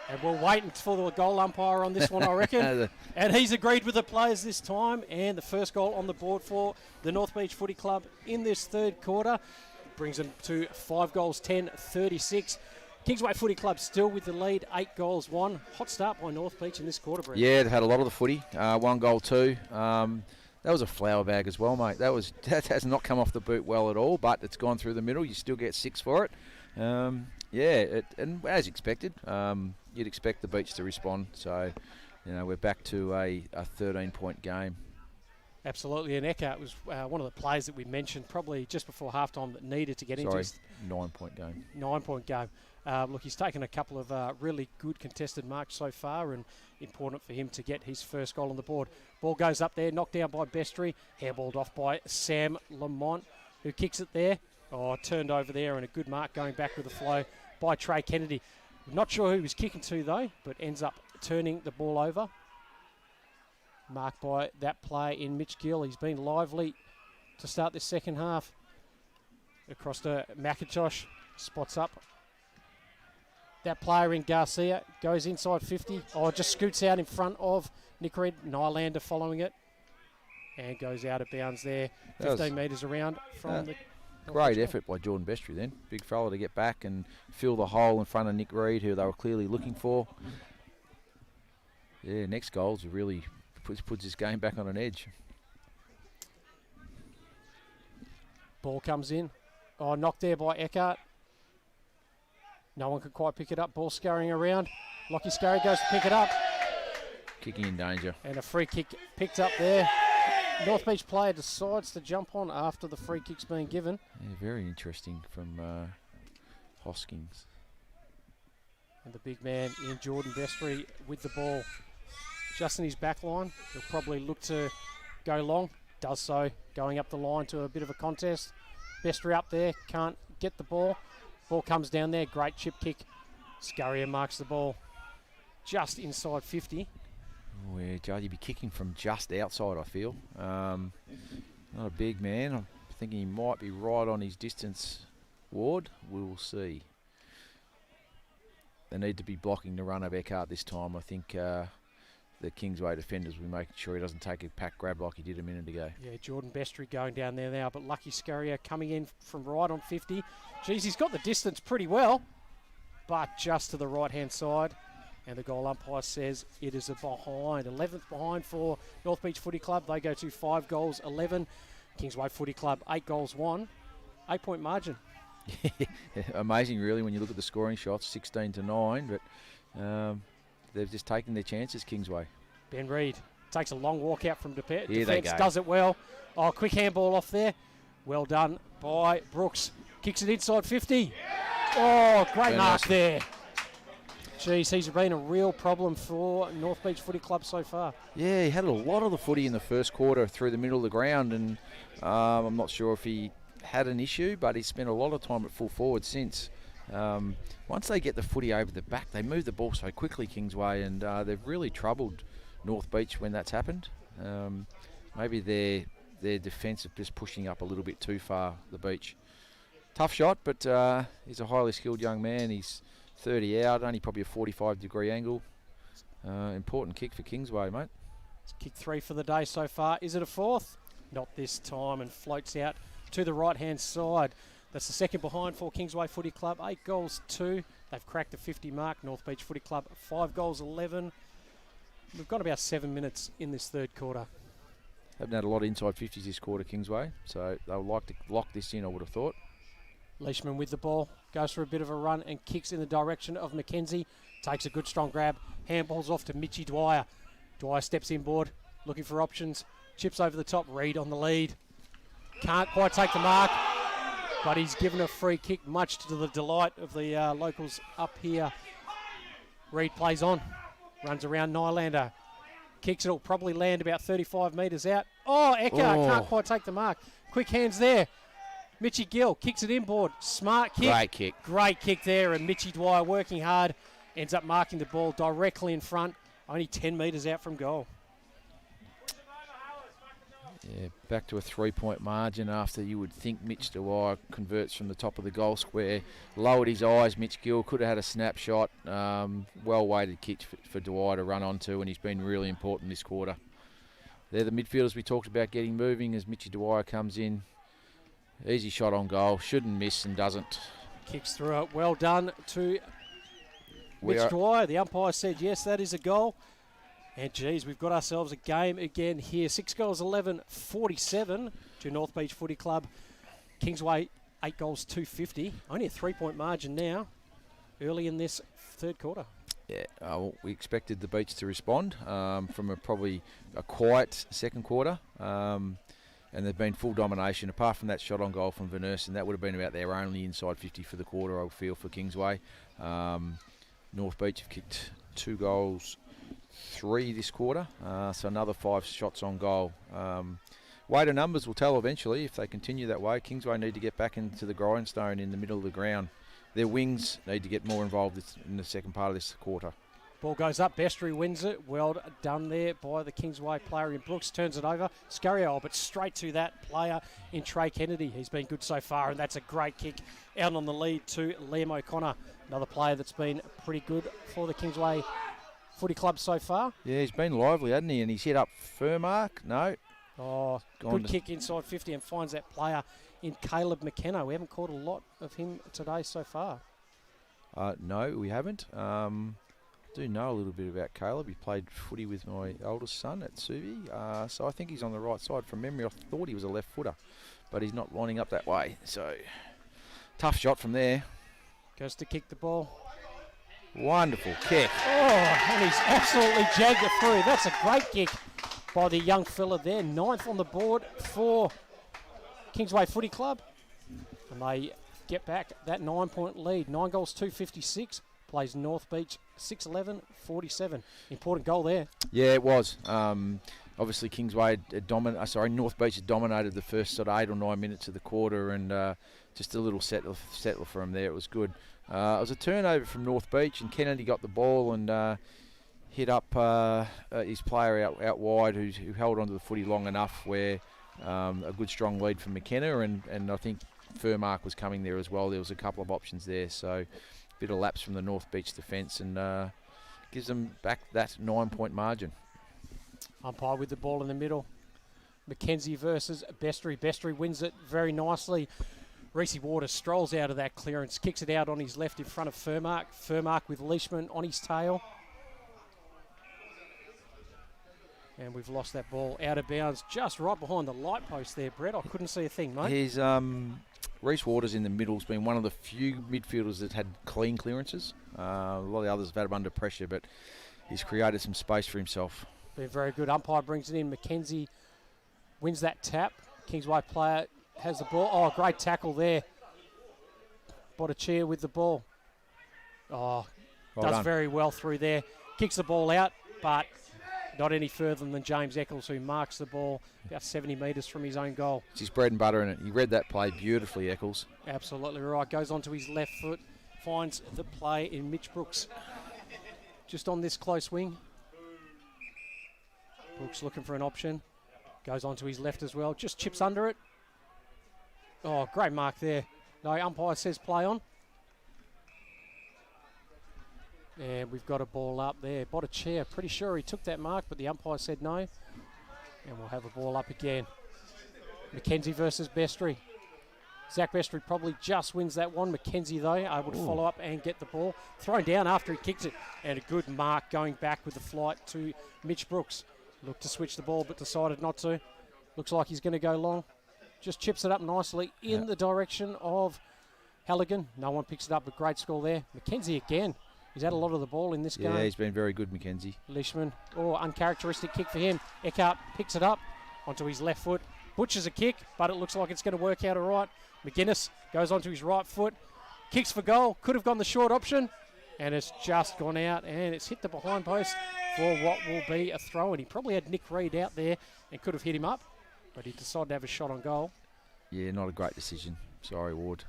And we're waiting for the goal umpire on this one, I reckon. And he's agreed with the players this time. And the first goal on the board for the North Beach Footy Club in this third quarter brings them to 5 goals, 10-36. Kingsway Footy Club still with the lead, 8 goals, 1. Hot start by North Beach in this quarter, Brent. Yeah, they've had a lot of the footy. 1 goal, 2. That was a flower bag as well, mate. That has not come off the boot well at all, but it's gone through the middle. You still get 6 for it. And as expected, you'd expect the Beach to respond. So, we're back to a 13-point game. Absolutely, and Eckhart was one of the players that we mentioned probably just before halftime that needed to get into this 9-point game. 9-point game. Look, he's taken a couple of really good contested marks so far, and important for him to get his first goal on the board. Ball goes up there, knocked down by Bestry, hairballed off by Sam Lamont, who kicks it there. Oh, turned over there, and a good mark going back with the flow by Trey Kennedy. Not sure who he was kicking to, though, but ends up turning the ball over. Marked by that player in Mitch Gill. He's been lively to start this second half. Across to McIntosh, spots up. That player in Garcia goes inside 50. Oh, just scoots out in front of Nick Reid. Nylander following it. And goes out of bounds there. 15 metres around from the... Great effort by Jordan Bestry then. Big fella to get back and fill the hole in front of Nick Reid, who they were clearly looking for. Yeah, next goals really puts this game back on an edge. Ball comes in. Oh, knocked there by Eckhart. No one could quite pick it up. Ball scurrying around. Lockie Scurry goes to pick it up. Kicking in danger. And a free kick picked up there. North Beach player decides to jump on after the free kick's been given. Yeah, very interesting from Hoskins. And the big man in Jordan Bestry with the ball just in his back line. He'll probably look to go long. Does so, going up the line to a bit of a contest. Bestry up there, can't get the ball. Ball comes down there, great chip kick. Scurrier marks the ball just inside 50. Oh, yeah, Judd, he'd be kicking from just outside, I feel. Not a big man. I'm thinking he might be right on his distance ward. We will see. They need to be blocking the run of Eckhart this time. I think the Kingsway defenders will be making sure he doesn't take a pack grab like he did a minute ago. Yeah, Jordan Bestry going down there now, but Lucky Scurrier coming in from right on 50. Geez, he's got the distance pretty well, but just to the right-hand side. And the goal umpire says it is a behind. 11th behind for North Beach Footy Club. They go to 5 goals, 11. Kingsway Footy Club, 8 goals, 1. 8-point margin. Amazing, really, when you look at the scoring shots, 16-9. But they've just taken their chances, Kingsway. Ben Reid takes a long walk out from defence. They go. Does it well. Oh, quick handball off there. Well done by Brooks. Kicks it inside 50. Oh, great mark there. Geez, he's been a real problem for North Beach Footy Club so far. Yeah, he had a lot of the footy in the first quarter through the middle of the ground, and I'm not sure if he had an issue, but he spent a lot of time at full forward since. Once they get the footy over the back, they move the ball so quickly, Kingsway, and they've really troubled North Beach when that's happened. Maybe their defence is just pushing up a little bit too far, the Beach. Tough shot, but he's a highly skilled young man. He's 30 out, only probably a 45-degree angle. Important kick for Kingsway, mate. It's kick 3 for the day so far. Is it a fourth? Not this time, and floats out to the right-hand side. That's the second behind for Kingsway Footy Club. 8 goals, 2. They've cracked the 50 mark. North Beach Footy Club, 5 goals, 11. We've got about 7 minutes in this third quarter. Haven't had a lot of inside 50s this quarter, Kingsway, so they'll like to lock this in, I would have thought. Leishman with the ball, goes for a bit of a run and kicks in the direction of Mackenzie. Takes a good strong grab, handballs off to Mitchy Dwyer. Dwyer steps inboard, looking for options, chips over the top, Reid on the lead. Can't quite take the mark, but he's given a free kick, much to the delight of the locals up here. Reid plays on, runs around Nylander, kicks it, will probably land about 35 metres out. Oh, Eckhart can't quite take the mark. Quick hands there. Mitchy Gill kicks it inboard. Smart kick. Great kick. Great kick there, and Mitchy Dwyer working hard. Ends up marking the ball directly in front, only 10 metres out from goal. Yeah, back to a 3-point margin after you would think Mitch Dwyer converts from the top of the goal square. Lowered his eyes, Mitch Gill could have had a snapshot. Well-weighted kick for Dwyer to run onto, and he's been really important this quarter. They're the midfielders we talked about getting moving as Mitchy Dwyer comes in. Easy shot on goal, shouldn't miss and doesn't. Kicks through it, well done to Mitch Dwyer. The umpire said yes, that is a goal. And geez, we've got ourselves a game again here. 6 goals, 11, 47 to North Beach Footy Club. Kingsway, 8 goals, 250. Only a 3-point margin now, early in this third quarter. Yeah, well, we expected the Beach to respond from probably a quiet second quarter. And they've been full domination, apart from that shot on goal from Van Ersen. That would have been about their only inside 50 for the quarter, I feel, for Kingsway. North Beach have kicked 2 goals, 3 this quarter, so another 5 shots on goal. Weight of numbers will tell eventually if they continue that way. Kingsway need to get back into the grindstone in the middle of the ground. Their wings need to get more involved in the second part of this quarter. Ball goes up, Bestry wins it. Well done there by the Kingsway player in Brooks. Turns it over, Scariol, but straight to that player in Trey Kennedy. He's been good so far, and that's a great kick out on the lead to Liam O'Connor. Another player that's been pretty good for the Kingsway Footy Club so far. Yeah, he's been lively, hasn't he? And he's hit up Furmark. No. Oh, good kick inside 50 and finds that player in Caleb McKenna. We haven't caught a lot of him today so far. No, we haven't. I do know a little bit about Caleb. He played footy with my oldest son at Subi, so I think he's on the right side. From memory, I thought he was a left footer, but he's not lining up that way. So, tough shot from there. Goes to kick the ball. Wonderful kick. Oh, and he's absolutely jagged it through. That's a great kick by the young fella there. 9th on the board for Kingsway Footy Club. And they get back that 9-point lead. 9 goals, 256. Plays North Beach 6-11, 47. Important goal there. Yeah, it was. Obviously, Kingsway North Beach had dominated the first sort of 8 or 9 minutes of the quarter, and just a little settler for him there. It was good. It was a turnover from North Beach, and Kennedy got the ball and hit up his player out wide, who held onto the footy long enough where a good strong lead from McKenna, and I think Furmark was coming there as well. There was a couple of options there, so bit of lapse from the North Beach defence, and gives them back that 9-point margin. Umpire with the ball in the middle. Mackenzie versus Bestry. Bestry wins it very nicely. Reese Waters strolls out of that clearance, kicks it out on his left in front of Furmark. Furmark with Leishman on his tail. And we've lost that ball out of bounds, just right behind the light post there, Brett. I couldn't see a thing, mate. He's Reese Waters in the middle has been one of the few midfielders that had clean clearances. A lot of the others have had him under pressure, but he's created some space for himself. Been very good. Umpire brings it in. Mackenzie wins that tap. Kingsway player has the ball. Oh, great tackle there. Bottichia with the ball. Oh, Does done. very well through there. Kicks the ball out, but not any further than James Eccles, who marks the ball about 70 metres from his own goal. It's his bread and butter in it. He read that play beautifully, Eccles. Absolutely right. Goes onto his left foot, finds the play in Mitch Brooks. Just on this close wing. Brooks looking for an option. Goes onto his left as well. Just chips under it. Oh, great mark there. No, umpire says play on. And we've got a ball up there. Bottichair, pretty sure he took that mark, but the umpire said no. And we'll have a ball up again. Mackenzie versus Bestry. Zach Bestry probably just wins that one. Mackenzie, though, able to follow up and get the ball. Thrown down after he kicked it. And a good mark going back with the flight to Mitch Brooks. Looked to switch the ball, but decided not to. Looks like he's going to go long. Just chips it up nicely in the direction of Halligan. No one picks it up, but great score there. Mackenzie again. He's had a lot of the ball in this game. Yeah, he's been very good, Mackenzie. Leishman, uncharacteristic kick for him. Eckhart picks it up onto his left foot. Butchers a kick, but it looks like it's going to work out all right. McGuinness goes onto his right foot. Kicks for goal. Could have gone the short option. And it's just gone out, and it's hit the behind post for what will be a throw. And he probably had Nick Reid out there and could have hit him up, but he decided to have a shot on goal. Yeah, not a great decision. Sorry, Ward.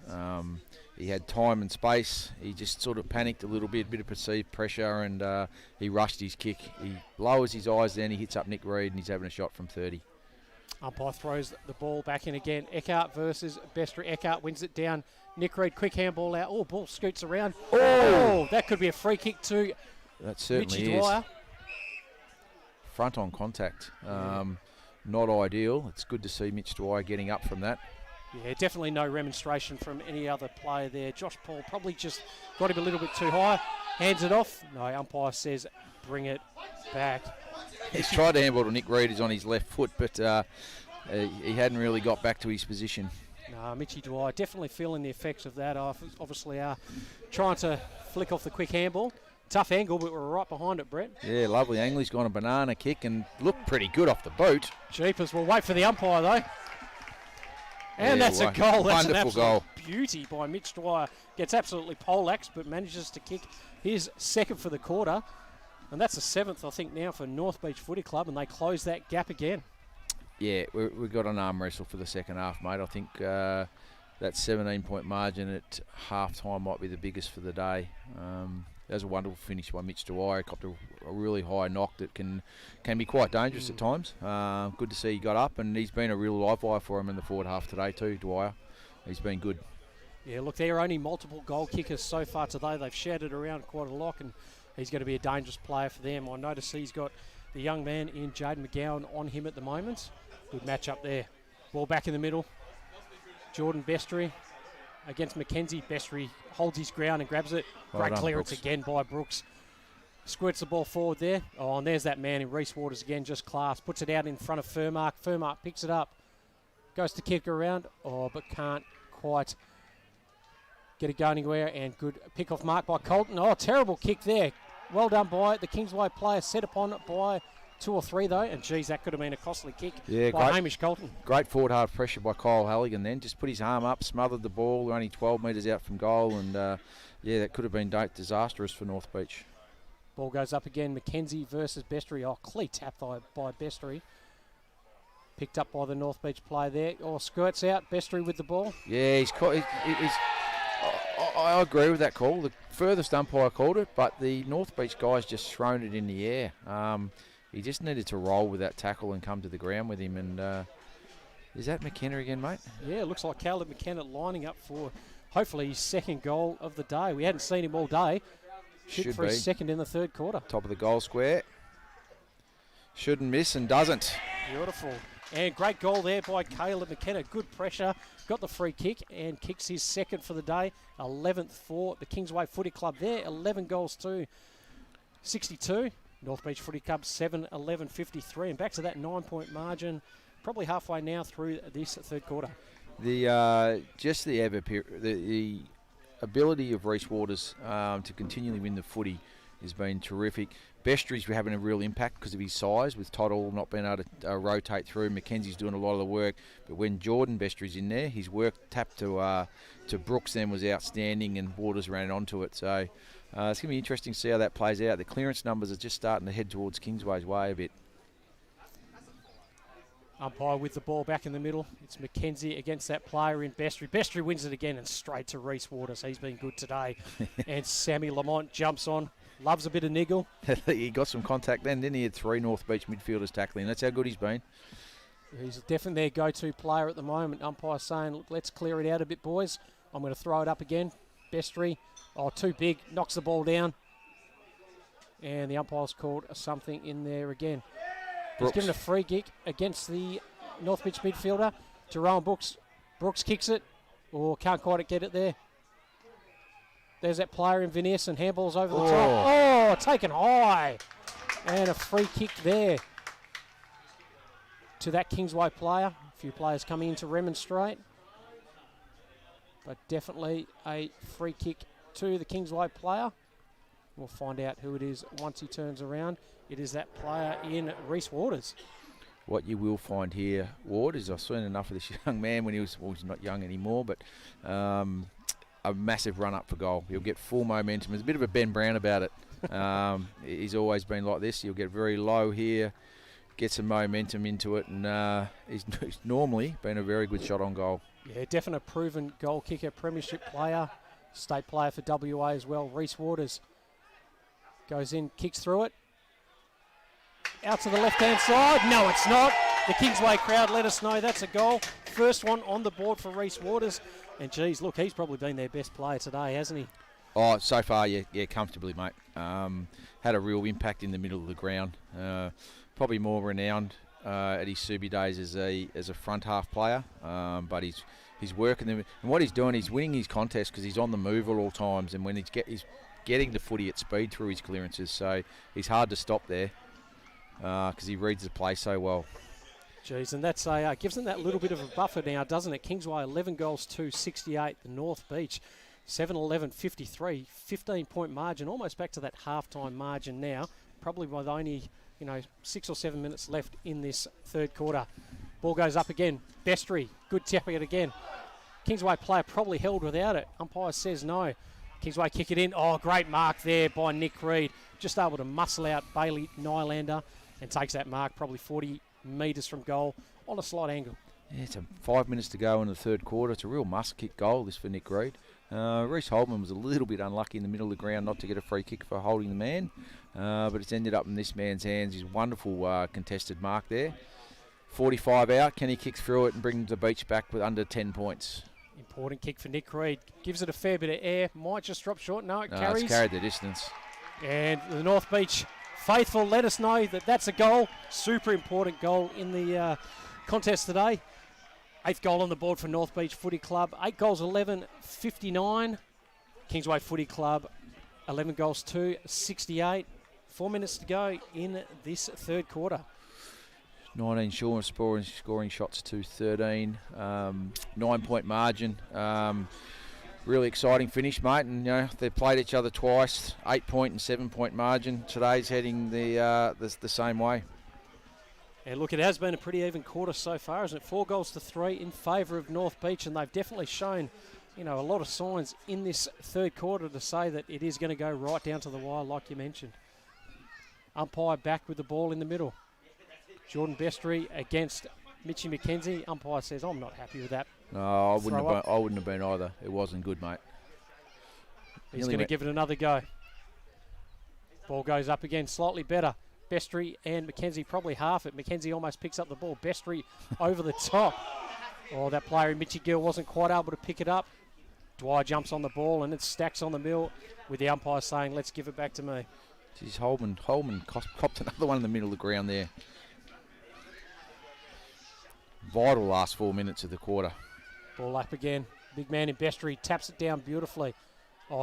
He had time and space. He just sort of panicked a little bit of perceived pressure, and he rushed his kick. He lowers his eyes, then he hits up Nick Reid, and he's having a shot from 30. Umpire throws the ball back in again. Eckhart versus Bestry. Eckhart wins it down. Nick Reid, quick handball out. Oh, ball scoots around. Oh, that could be a free kick to that certainly Mitchy is. Dwyer. Front on contact. Not ideal. It's good to see Mitch Dwyer getting up from that. Yeah, definitely no remonstration from any other player there. Josh Paul probably just got him a little bit too high. Hands it off. No, umpire says bring it back. He's tried to handball to Nick Reid. He's on his left foot, but he hadn't really got back to his position. No, Mitchy Dwyer definitely feeling the effects of that. Obviously trying to flick off the quick handball. Tough angle, but we're right behind it, Brett. Yeah, lovely angle. He's gone a banana kick and looked pretty good off the boot. Jeepers, we'll wait for the umpire, though. And Yeah, that's a goal. That's an wonderful absolute goal. beauty by Mitch Dwyer. Gets absolutely poleaxed, but manages to kick his second for the quarter. And that's the seventh, I think, now for North Beach Footy Club, and they close that gap again. Yeah, we've got an arm wrestle for the second half, mate. I think that 17-point margin at half-time might be the biggest for the day. That was a wonderful finish by Mitch Dwyer. He copped a really high knock that can be quite dangerous at times. Good to see he got up, and he's been a real live wire for him in the forward half today too, Dwyer. He's been good. Yeah, look, they're only multiple goal kickers so far today. They've shared it around quite a lot, and he's going to be a dangerous player for them. I notice he's got the young man in Jaden McGowan on him at the moment. Good match up there. Ball back in the middle. Jordan Bestry against Mackenzie. Bestry holds his ground and grabs it. Well Great done, clearance Brooks. again by Brooks. Squirts the ball forward there. Oh, and there's that man in Reece Waters again, just class. Puts it out in front of Furmark. Furmark picks it up. Goes to kick around. Oh, but can't quite get it going anywhere. And good pick-off mark by Colton. Oh, terrible kick there. Well done by the Kingsway player. Set upon by 2 or 3 though. And geez, that could have been a costly kick by great, Hamish Colton. Great forward half pressure by Kyle Halligan then. Just put his arm up, smothered the ball. They're only 12 metres out from goal. And yeah, that could have been disastrous for North Beach. Ball goes up again. Mackenzie versus Bestry. Oh, clear tap by Bestry. Picked up by the North Beach player there. Oh, skirts out. Bestry with the ball. Yeah, he's I agree with that call. The furthest umpire called it, but the North Beach guy's just thrown it in the air. He just needed to roll with that tackle and come to the ground with him. And is that McKenna again, mate? Yeah, it looks like Caleb McKenna lining up for hopefully his second goal of the day. We hadn't seen him all day. Shoot for his second in the third quarter. Top of the goal square. Shouldn't miss and doesn't. Beautiful. And great goal there by Caleb McKenna. Good pressure. Got the free kick and kicks his second for the day. 11th for the Kingsway Footy Club there. 11 goals to 62. North Beach Footy Club 7-11-53. And back to that 9-point margin. Probably halfway now through this third quarter. The ability of Reece Waters to continually win the footy has been terrific. Bestry's having a real impact because of his size, with Toddle not being able to rotate through. Mackenzie's doing a lot of the work, but when Jordan Bestry's in there, his work tapped to Brooks then was outstanding, and Waters ran onto it. So It's going to be interesting to see how that plays out. The clearance numbers are just starting to head towards Kingsway's way a bit. Umpire with the ball back in the middle. It's McKenzie against that player in Bestry. Bestry wins it again and straight to Reece Waters. He's been good today. And Sammy Lamont jumps on. Loves a bit of niggle. He got some contact then, didn't he? He had 3 North Beach midfielders tackling. That's how good he's been. He's definitely their go-to player at the moment. Umpire saying, look, let's clear it out a bit, boys. I'm going to throw it up again. Bestry, too big, knocks the ball down. And the umpire's called something in there again. He's given a free kick against the North Beach midfielder. Jerome Brooks. Brooks kicks it. Can't quite get it there. There's that player in Venice and handballs over the top. Taken high. And a free kick there to that Kingsway player. A few players coming in to remonstrate. But definitely a free kick to the Kingsway player. We'll find out who it is once he turns around. It is that player in Reece Waters. What you will find here, Ward, is I've seen enough of this young man when he's not young anymore, but a massive run up for goal. He'll get full momentum. There's a bit of a Ben Brown about it. He's always been like this. He'll get very low here, get some momentum into it, and he's normally been a very good shot on goal. Yeah, definite proven goal kicker, premiership player, state player for WA as well. Reece Waters goes in, kicks through it. Out to the left-hand side. No, it's not. The Kingsway crowd let us know that's a goal. First one on the board for Reece Waters. And, geez, look, he's probably been their best player today, hasn't he? Oh, so far, yeah, comfortably, mate. Had a real impact in the middle of the ground. Probably more renowned at his Subi days as a front half player, but he's working them. And what he's doing, he's winning his contest because he's on the move at all times, and when he's getting the footy at speed through his clearances, so he's hard to stop there because he reads the play so well. Jeez, and that's gives them that little bit of a buffer now, doesn't it? Kingsway 11 goals to 68. The North Beach 7-11, 53, 15-point margin, almost back to that half-time margin now. Probably with only 6 or 7 minutes left in this third quarter. Ball goes up again. Bestry, good tapping it again. Kingsway player probably held without it. Umpire says no. Kingsway kick it in. Great mark there by Nick Reid. Just able to muscle out Bailey Nylander and takes that mark probably 40 metres from goal on a slight angle. Yeah, it's 5 minutes to go in the third quarter. It's a real must-kick goal, this for Nick Reid. Reece Holman was a little bit unlucky in the middle of the ground not to get a free kick for holding the man, but it's ended up in this man's hands. His wonderful contested mark there. 45 out. Can he kick through it and bring the Beach back with under 10 points? Important kick for Nick Reid. Gives it a fair bit of air. Might just drop short. No, it carries. It's carried the distance. And the North Beach faithful let us know that that's a goal. Super important goal in the contest today. 8th goal on the board for North Beach Footy Club. 8 goals, 11, 59. Kingsway Footy Club, 11 goals, 2, 68. 4 minutes to go in this third quarter. 19 scoring shots to 13. 9-point margin. Really exciting finish, mate. And they played each other twice. 8-point and 7-point margin. Today's heading the same way. And look, it has been a pretty even quarter so far, isn't it? 4 goals to 3 in favour of North Beach, and they've definitely shown, a lot of signs in this third quarter to say that it is going to go right down to the wire, like you mentioned. Umpire back with the ball in the middle. Jordan Bestry against Mitchy McKenzie. Umpire says, I'm not happy with that. No, I wouldn't have been either. It wasn't good, mate. He's going to give it another go. Ball goes up again, slightly better. Bestry and McKenzie probably half it. McKenzie almost picks up the ball. Bestry over the top. That player in Mitchy Gill wasn't quite able to pick it up. Dwyer jumps on the ball and it stacks on the mill with the umpire saying, let's give it back to me. Geez, Holman copped another one in the middle of the ground there. Vital last 4 minutes of the quarter. Ball up again. Big man in Bestry taps it down beautifully.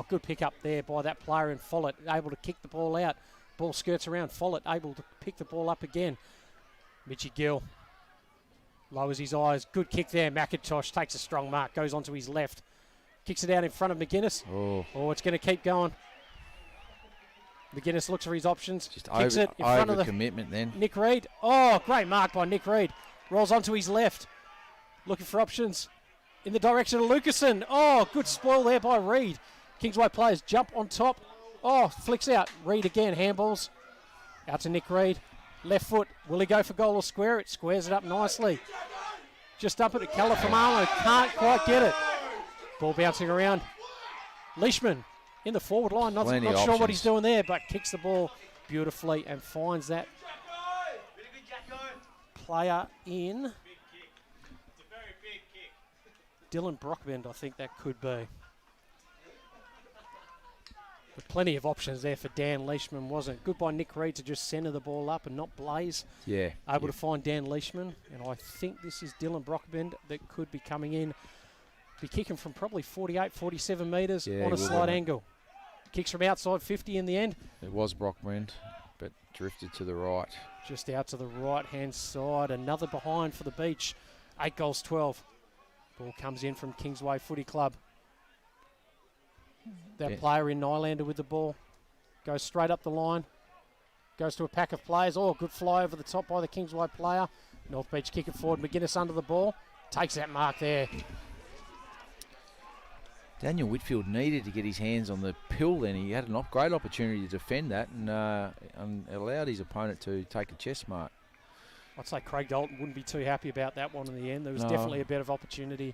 Good pick up there by that player in Follett, able to kick the ball out. Ball skirts around Follett, able to pick the ball up again. Mitchy Gill lowers his eyes. Good kick there. McIntosh takes a strong mark, goes onto his left. Kicks it out in front of McGuinness. It's going to keep going. McGuinness looks for his options. Just kicks it in front of the commitment then. Nick Reid. Great mark by Nick Reid. Rolls onto his left. Looking for options in the direction of Lucasen. Good spoil there by Reid. Kingsway players jump on top Oh, flicks out. Reed again, handballs. Out to Nick Reed. Left foot. Will he go for goal or square it? Squares it up nicely. Just up it to Califamalo. Can't quite get it. Ball bouncing around. Leishman in the forward line. Not sure what he's doing there, but kicks the ball beautifully and finds that player in. Dylan Brockbend, I think that could be. But plenty of options there for Dan Leishman, wasn't it? Good by Nick Reed to just centre the ball up and not Blaze. Yeah. Able to find Dan Leishman. And I think this is Dylan Brockbend that could be coming in. Be kicking from probably 48, 47 metres on a slight angle. Kicks from outside 50 in the end. It was Brockbend, but drifted to the right. Just out to the right-hand side. Another behind for the Beach. 8 goals, 12. Ball comes in from Kingsway Footy Club. That player in Nylander with the ball. Goes straight up the line. Goes to a pack of players. Oh, good fly over the top by the Kingsway player. North Beach kick it forward. McGuinness under the ball. Takes that mark there. Daniel Whitfield needed to get his hands on the pill then. He had a great opportunity to defend that and allowed his opponent to take a chest mark. I'd say Craig Dalton wouldn't be too happy about that one in the end. There was definitely a bit of opportunity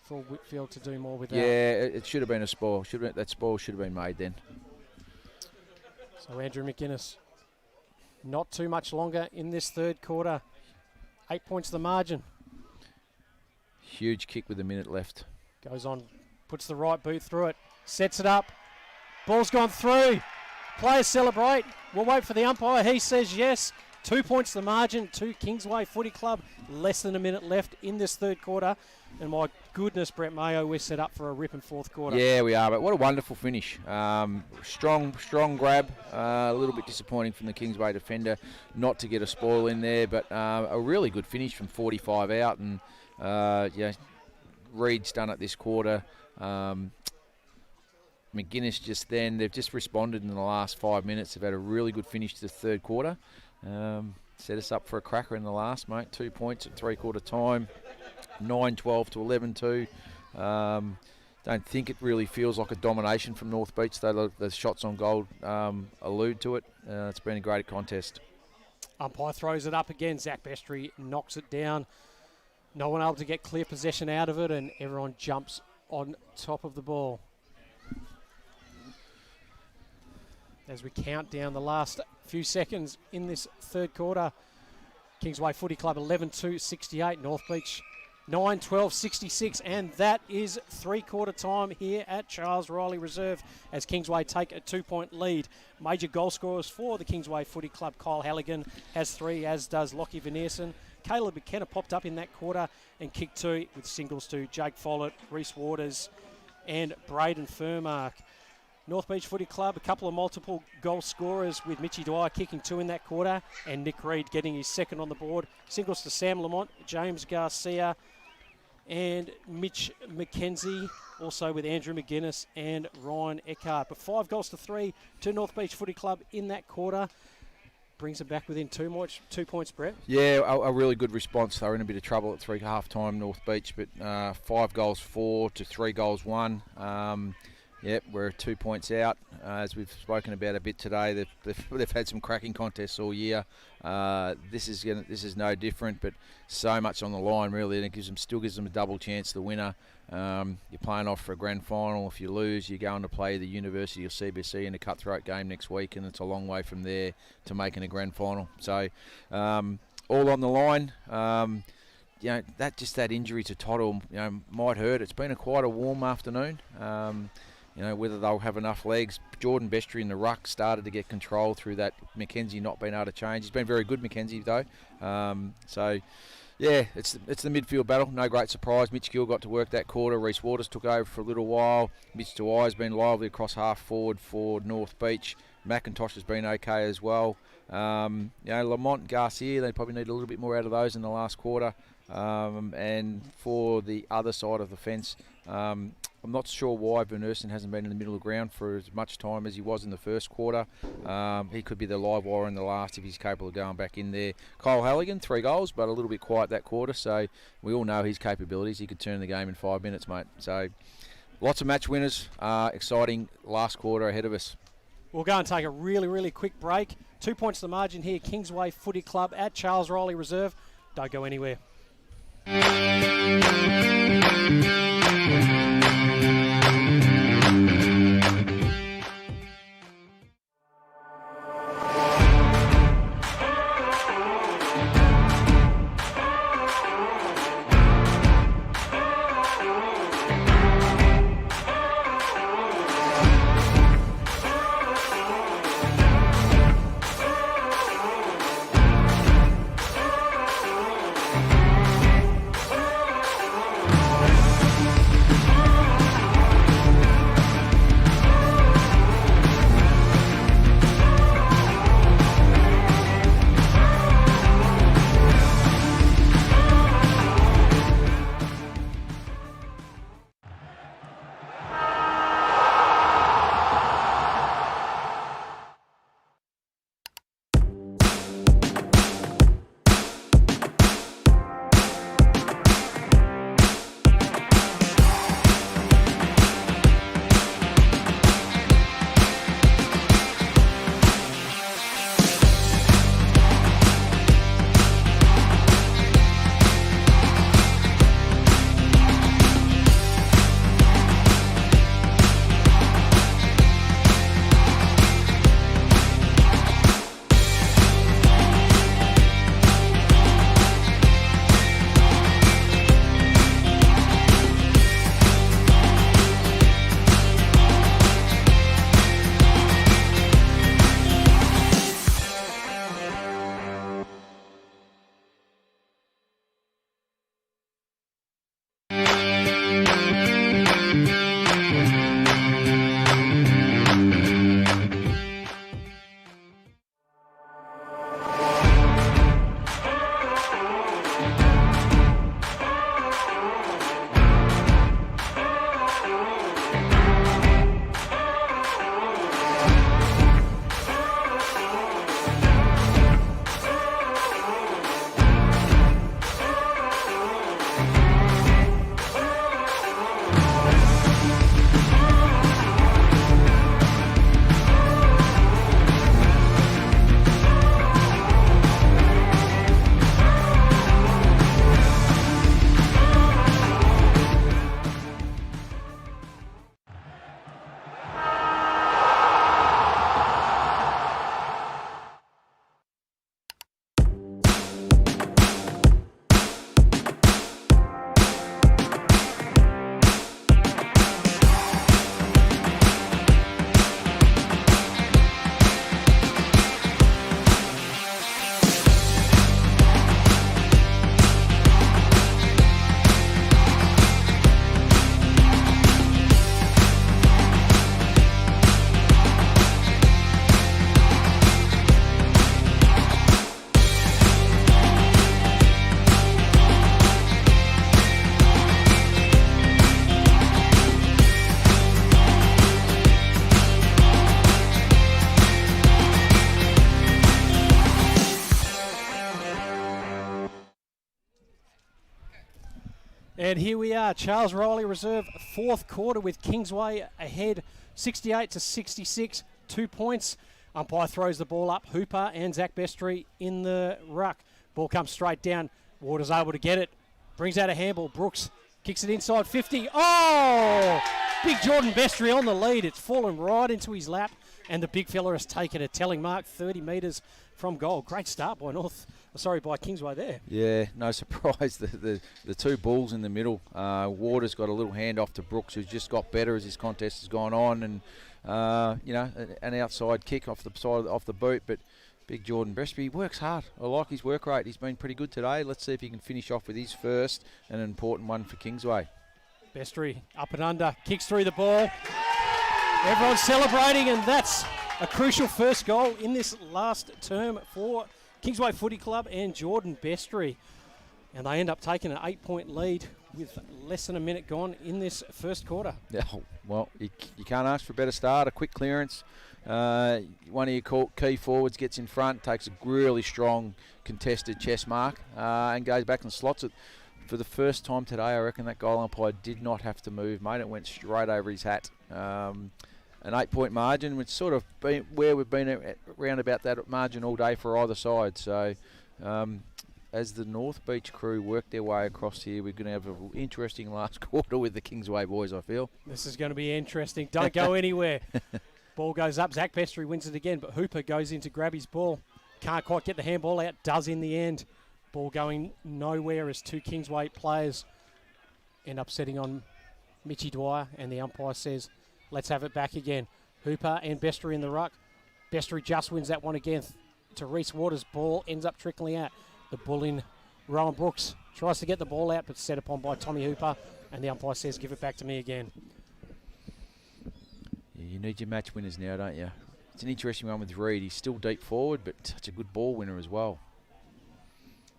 for Whitfield to do more with that. Yeah, it should have been a spoil. That spoil should have been made then. So Andrew McGuinness, not too much longer in this third quarter. 8 points the margin. Huge kick with a minute left. Goes on, puts the right boot through it, sets it up. Ball's gone through. Players celebrate. We'll wait for the umpire. He says yes. 2 points the margin to Kingsway Footy Club. Less than a minute left in this third quarter. And my goodness, Brett Mayo, we're set up for a ripping fourth quarter. Yeah, we are, but what a wonderful finish. Strong grab. A little bit disappointing from the Kingsway defender not to get a spoil in there, but a really good finish from 45 out. And, Reed's done it this quarter. McGuinness they've just responded in the last 5 minutes. They've had a really good finish to the third quarter. Set us up for a cracker in the last, mate. 2 points at three-quarter time. 9-12 to 11-2. Don't think it really feels like a domination from North Beach, though the shots on goal allude to it. It's been a great contest. Umpire throws it up again. Zach Bestry knocks it down. No one able to get clear possession out of it, and everyone jumps on top of the ball. As we count down the last few seconds in this third quarter, Kingsway Footy Club 11-2-68, North Beach 9-12-66, and that is three-quarter time here at Charles Riley Reserve as Kingsway take a 2-point lead. Major goal scorers for the Kingsway Footy Club. Kyle Halligan has 3, as does Lockie Veneerson. Caleb McKenna popped up in that quarter and kicked 2 with singles to Jake Follett, Reese Waters and Braden Furmark. North Beach Footy Club, a couple of multiple goal scorers with Mitchie Dwyer kicking 2 in that quarter and Nick Reed getting his second on the board. Singles to Sam Lamont, James Garcia and Mitch McKenzie, also with Andrew McGuinness and Ryan Eckhart. But 5 goals to 3 to North Beach Footy Club in that quarter. Brings them back within 2 points, Brett. Yeah, a really good response. They were in a bit of trouble at half-time, North Beach, but 5 goals 4 to 3 goals 1. Yep, we're 2 points out. As we've spoken about a bit today, they've had some cracking contests all year. This is no different, but so much on the line really, and it still gives them a double chance. The winner, you're playing off for a grand final. If you lose, you're going to play the University of CBC in a cutthroat game next week, and it's a long way from there to making a grand final. So all on the line. That injury to Toddle, might hurt. It's been quite a warm afternoon. Whether they'll have enough legs. Jordan Bestry in the ruck started to get control through that. McKenzie not being able to change. He's been very good, McKenzie, though. It's the midfield battle. No great surprise. Mitch Gill got to work that quarter. Reese Waters took over for a little while. Mitch Dwyer's been lively across half forward for North Beach. McIntosh has been okay as well. Lamont and Garcia, they probably need a little bit more out of those in the last quarter. And for the other side of the fence, I'm not sure why Veneerson hasn't been in the middle of the ground for as much time as he was in the first quarter. He could be the live wire in the last if he's capable of going back in there. Kyle Halligan, 3 goals, but a little bit quiet that quarter. So we all know his capabilities. He could turn the game in 5 minutes, mate. So lots of match winners. Exciting last quarter ahead of us. We'll go and take a really, really quick break. 2 points to the margin here, Kingsway Footy Club at Charles Riley Reserve. Don't go anywhere. And here we are, Charles Riley Reserve, fourth quarter with Kingsway ahead 68 to 66, 2 points. Umpire throws the ball up. Hooper and Zach Bestry in the ruck. Ball comes straight down. Waters able to get it. Brings out a handball. Brooks kicks it inside 50. Oh! Big Jordan Bestry on the lead. It's fallen right into his lap. And the big fella has taken a telling mark 30 metres from goal. Great start by Kingsway there. Yeah, no surprise. The two balls in the middle. Waters got a little hand off to Brooks, who's just got better as this contest has gone on, and an outside kick off the side off the boot. But big Jordan Bestry works hard. I like his work rate. He's been pretty good today. Let's see if he can finish off with his first and an important one for Kingsway. Bestry up and under, kicks through the ball. Everyone's celebrating, and that's a crucial first goal in this last term for Kingsway Footy Club and Jordan Bestry. And they end up taking an 8-point lead with less than a minute gone in this first quarter. Yeah, well, you can't ask for a better start. A quick clearance. One of your key forwards gets in front, takes a really strong contested chest mark, and goes back and slots it. For the first time today, I reckon that goal umpire did not have to move, mate. It went straight over his hat. an 8-point margin, which sort of been where we've been around about that margin all day for either side. So as the North Beach crew work their way across here, we're going to have an interesting last quarter with the Kingsway boys, I feel. This is going to be interesting. Don't go anywhere. Ball goes up. Zach Bestry wins it again, but Hooper goes in to grab his ball. Can't quite get the handball out. Does in the end. Ball going nowhere as two Kingsway players end up setting on Mitchy Dwyer, and the umpire says, let's have it back again. Hooper and Bestry in the ruck. Bestry just wins that one again to Reese Waters. Ball ends up trickling out. The bull in Rowan Brooks tries to get the ball out, but set upon by Tommy Hooper, and the umpire says, give it back to me again. Yeah, you need your match winners now, don't you? It's an interesting one with Reed. He's still deep forward, but such a good ball winner as well.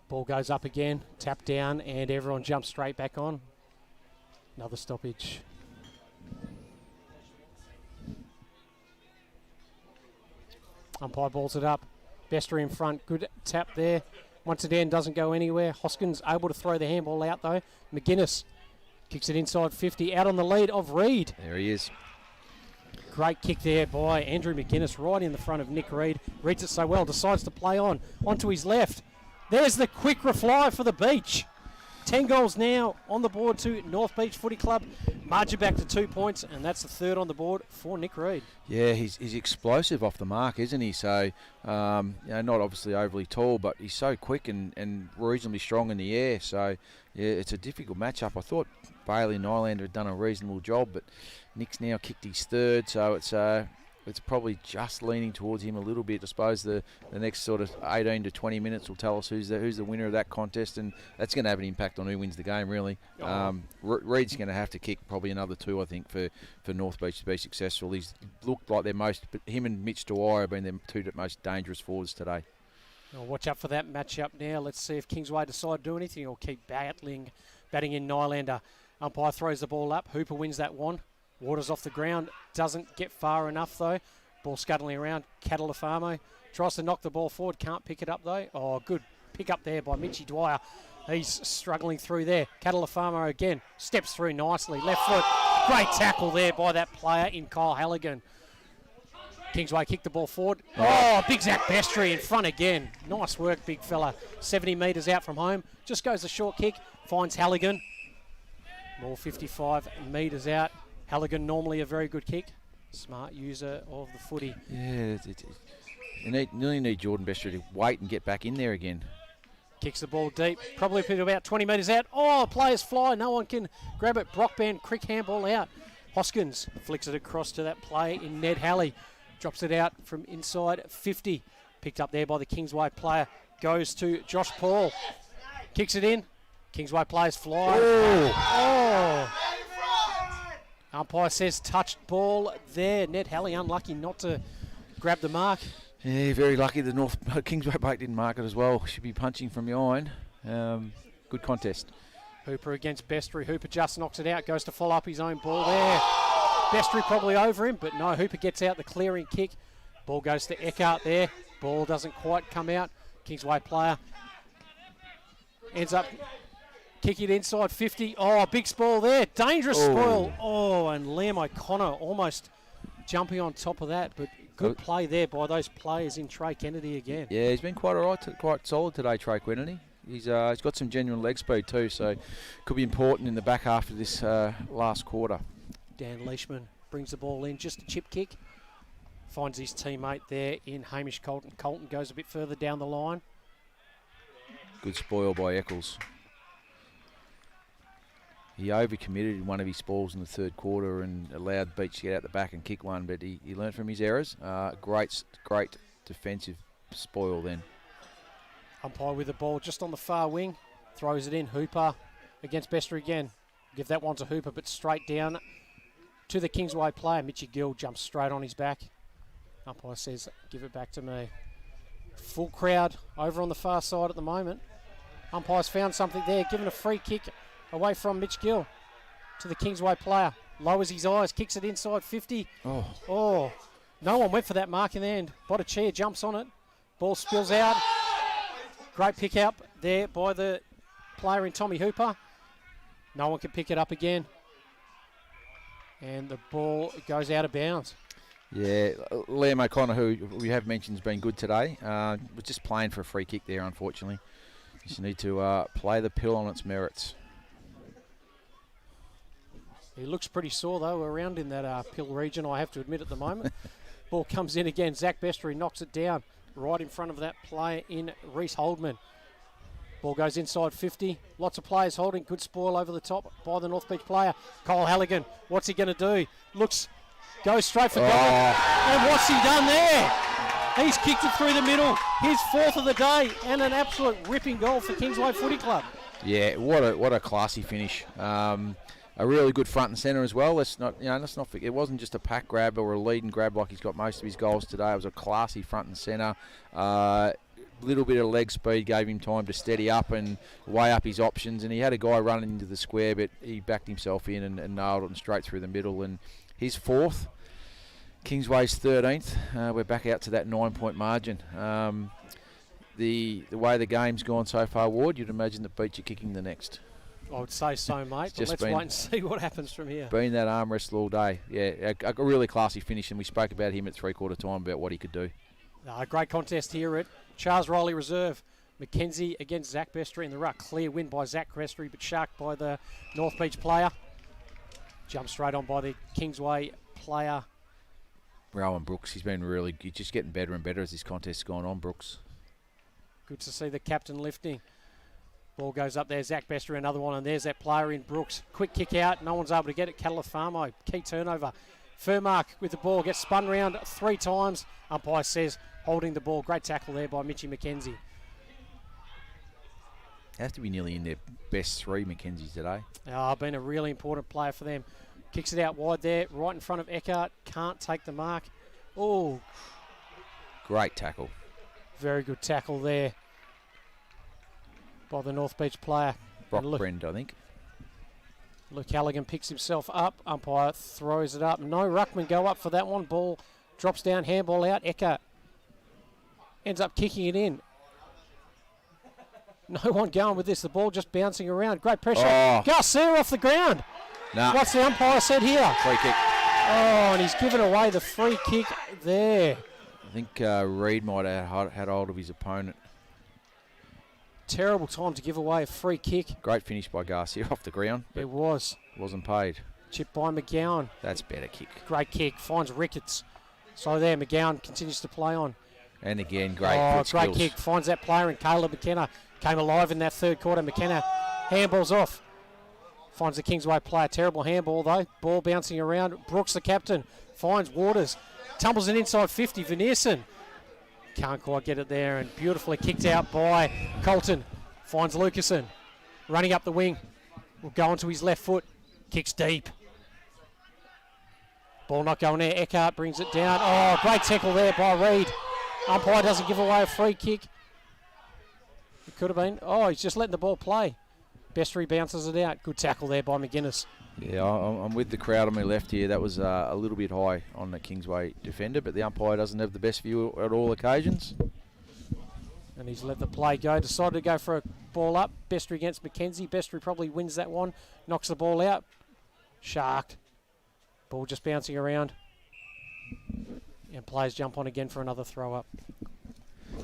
Ball goes up again, tap down, and everyone jumps straight back on. Another stoppage. Umpire balls it up. Bestry in front. Good tap there. Once again, doesn't go anywhere. Hoskins able to throw the handball out, though. McGuinness kicks it inside 50. Out on the lead of Reed. There he is. Great kick there by Andrew McGuinness right in the front of Nick Reed. Reads it so well. Decides to play on. Onto his left. There's the quick reply for the Beach. 10 goals now on the board to North Beach Footy Club. Margin back to 2 points, and that's the third on the board for Nick Reed. Yeah, he's explosive off the mark, isn't he? So, not obviously overly tall, but he's so quick and reasonably strong in the air. So, yeah, it's a difficult matchup. I thought Bailey and Nylander had done a reasonable job, but Nick's now kicked his third, so it's probably just leaning towards him a little bit. I suppose the next sort of 18 to 20 minutes will tell us who's the winner of that contest, and that's going to have an impact on who wins the game, really. Reed's going to have to kick probably another 2, I think, for North Beach to be successful. He's looked like but him and Mitch Dwyer have been the 2 most dangerous forwards today. Well, watch out for that matchup now. Let's see if Kingsway decide to do anything or keep batting in Nylander. Umpire throws the ball up. Hooper wins that one. Waters off the ground, doesn't get far enough though. Ball scuttling around. Catalafamo tries to knock the ball forward, can't pick it up though. Oh, good pick up there by Mitchy Dwyer. He's struggling through there. Catalafamo again steps through nicely. Left foot, great tackle there by that player in Kyle Halligan. Kingsway kicked the ball forward. Oh, big Zach Bestry in front again. Nice work, big fella. 70 metres out from home. Just goes a short kick, finds Halligan. Ball 55 metres out. Halligan normally a very good kick. Smart user of the footy. Yeah, you nearly need Jordan Bestry to wait and get back in there again. Kicks the ball deep, probably about 20 metres out. Oh, players fly, no one can grab it. Brockband, quick handball out. Hoskins flicks it across to that play in Ned Halley. Drops it out from inside 50. Picked up there by the Kingsway player. Goes to Josh Paul. Kicks it in. Kingsway players fly. Oh. Umpire says touched ball there. Ned Halley unlucky not to grab the mark. Yeah, very lucky the Kingsway Bake didn't mark it as well. Should be punching from behind. Good contest. Hooper against Bestry. Hooper just knocks it out. Goes to follow up his own ball there. Bestry probably over him, but no, Hooper gets out the clearing kick. Ball goes to Eckhart there. Ball doesn't quite come out. Kingsway player ends up kicking it inside 50. Oh, big spoil there. Dangerous spoil. Oh, and Liam O'Connor almost jumping on top of that, but good play there by those players in Trey Kennedy again. Yeah, he's been quite all right, quite solid today, Trey Kennedy. He's got some genuine leg speed too, so could be important in the back half of this last quarter. Dan Leishman brings the ball in, just a chip kick. Finds his teammate there in Hamish Colton. Colton goes a bit further down the line. Good spoil by Eccles. He overcommitted in one of his spoils in the third quarter and allowed Beach to get out the back and kick one, but he learnt from his errors. Great defensive spoil then. Umpire with the ball just on the far wing. Throws it in. Hooper against Bestry again. Give that one to Hooper, but straight down to the Kingsway player. Mitchy Gill jumps straight on his back. Umpire says, give it back to me. Full crowd over on the far side at the moment. Umpire's found something there, given a free kick away from Mitch Gill to the Kingsway player. Lowers his eyes, kicks it inside 50. Oh, no one went for that mark in the end. Bottichia jumps on it. Ball spills out. Great pick up there by the player in Tommy Hooper. No one can pick it up again. And the ball goes out of bounds. Yeah, Liam O'Connor, who we have mentioned has been good today, was just playing for a free kick there, unfortunately. Just need to play the pill on its merits. He looks pretty sore, though, around in that pill region, I have to admit, at the moment. Ball comes in again. Zach Bestry knocks it down right in front of that player in Reece Holdman. Ball goes inside 50. Lots of players holding. Good spoil over the top by the North Beach player. Kyle Halligan, what's he going to do? Goes straight for goal. And what's he done there? He's kicked it through the middle. His 4th of the day and an absolute ripping goal for Kingsway Footy Club. Yeah, what a classy finish. A really good front and centre as well. Let's not forget, it wasn't just a pack grab or a lead and grab like he's got most of his goals today. It was a classy front and centre. Little bit of leg speed gave him time to steady up and weigh up his options. And he had a guy running into the square, but he backed himself in and nailed it and straight through the middle. And his 4th, Kingsway's 13th. We're back out to that 9-point margin. The way the game's gone so far, Ward, you'd imagine that beats you kicking the next. I would say so, mate. But let's wait and see what happens from here. Been that arm wrestle all day. Yeah, a really classy finish, and we spoke about him at 3/4 time about what he could do. Great contest here at Charles Riley Reserve. Mackenzie against Zach Bestry in the ruck. Clear win by Zach Bestry, but sharked by the North Beach player. Jumped straight on by the Kingsway player. Rowan Brooks, he's just getting better and better as this contest's gone on, Brooks. Good to see the captain lifting. Ball goes up there, Zach Bestry, another one, and there's that player in Brooks. Quick kick out, no one's able to get it. Catalafamo, key turnover. Furmark with the ball, gets spun round 3 times. Umpire says holding the ball. Great tackle there by Mitchie McKenzie. Has to be nearly in their best 3 Mackenzies today. Been a really important player for them. Kicks it out wide there, right in front of Eckhart. Can't take the mark. Oh, great tackle. Very good tackle there by the North Beach player. Brock Brend, I think. Luke Halligan picks himself up. Umpire throws it up. No ruckman go up for that one. Ball drops down, handball out. Eckhart ends up kicking it in. No one going with this. The ball just bouncing around. Great pressure. Oh. Garcia off the ground. Nah. What's the umpire said here? Free kick. Oh, and he's given away the free kick there. I think Reid might have had hold of his opponent. Terrible time to give away a free kick. Great finish by Garcia off the ground. It was. Wasn't paid. Chipped by McGowan. That's better kick. Great kick. Finds Ricketts. So there, McGowan continues to play on. And again, great great skills. Kick. Finds that player in Caleb McKenna. Came alive in that 3rd quarter. McKenna handballs off. Finds the Kingsway player. Terrible handball though. Ball bouncing around. Brooks, the captain, finds Waters. Tumbles it inside 50. Veneerson can't quite get it there, and beautifully kicked out by Colton. Finds Lucasen. Running up the wing. Will go onto his left foot. Kicks deep. Ball not going there. Eckhart brings it down. Oh, great tackle there by Reid. Umpire doesn't give away a free kick. It could have been. Oh, he's just letting the ball play. Bestry bounces it out. Good tackle there by McGuinness. Yeah, I'm with the crowd on my left here. That was a little bit high on the Kingsway defender, but the umpire doesn't have the best view at all occasions. And he's let the play go. Decided to go for a ball up. Bestry against McKenzie. Bestry probably wins that one. Knocks the ball out. Sharked. Ball just bouncing around. And players jump on again for another throw up.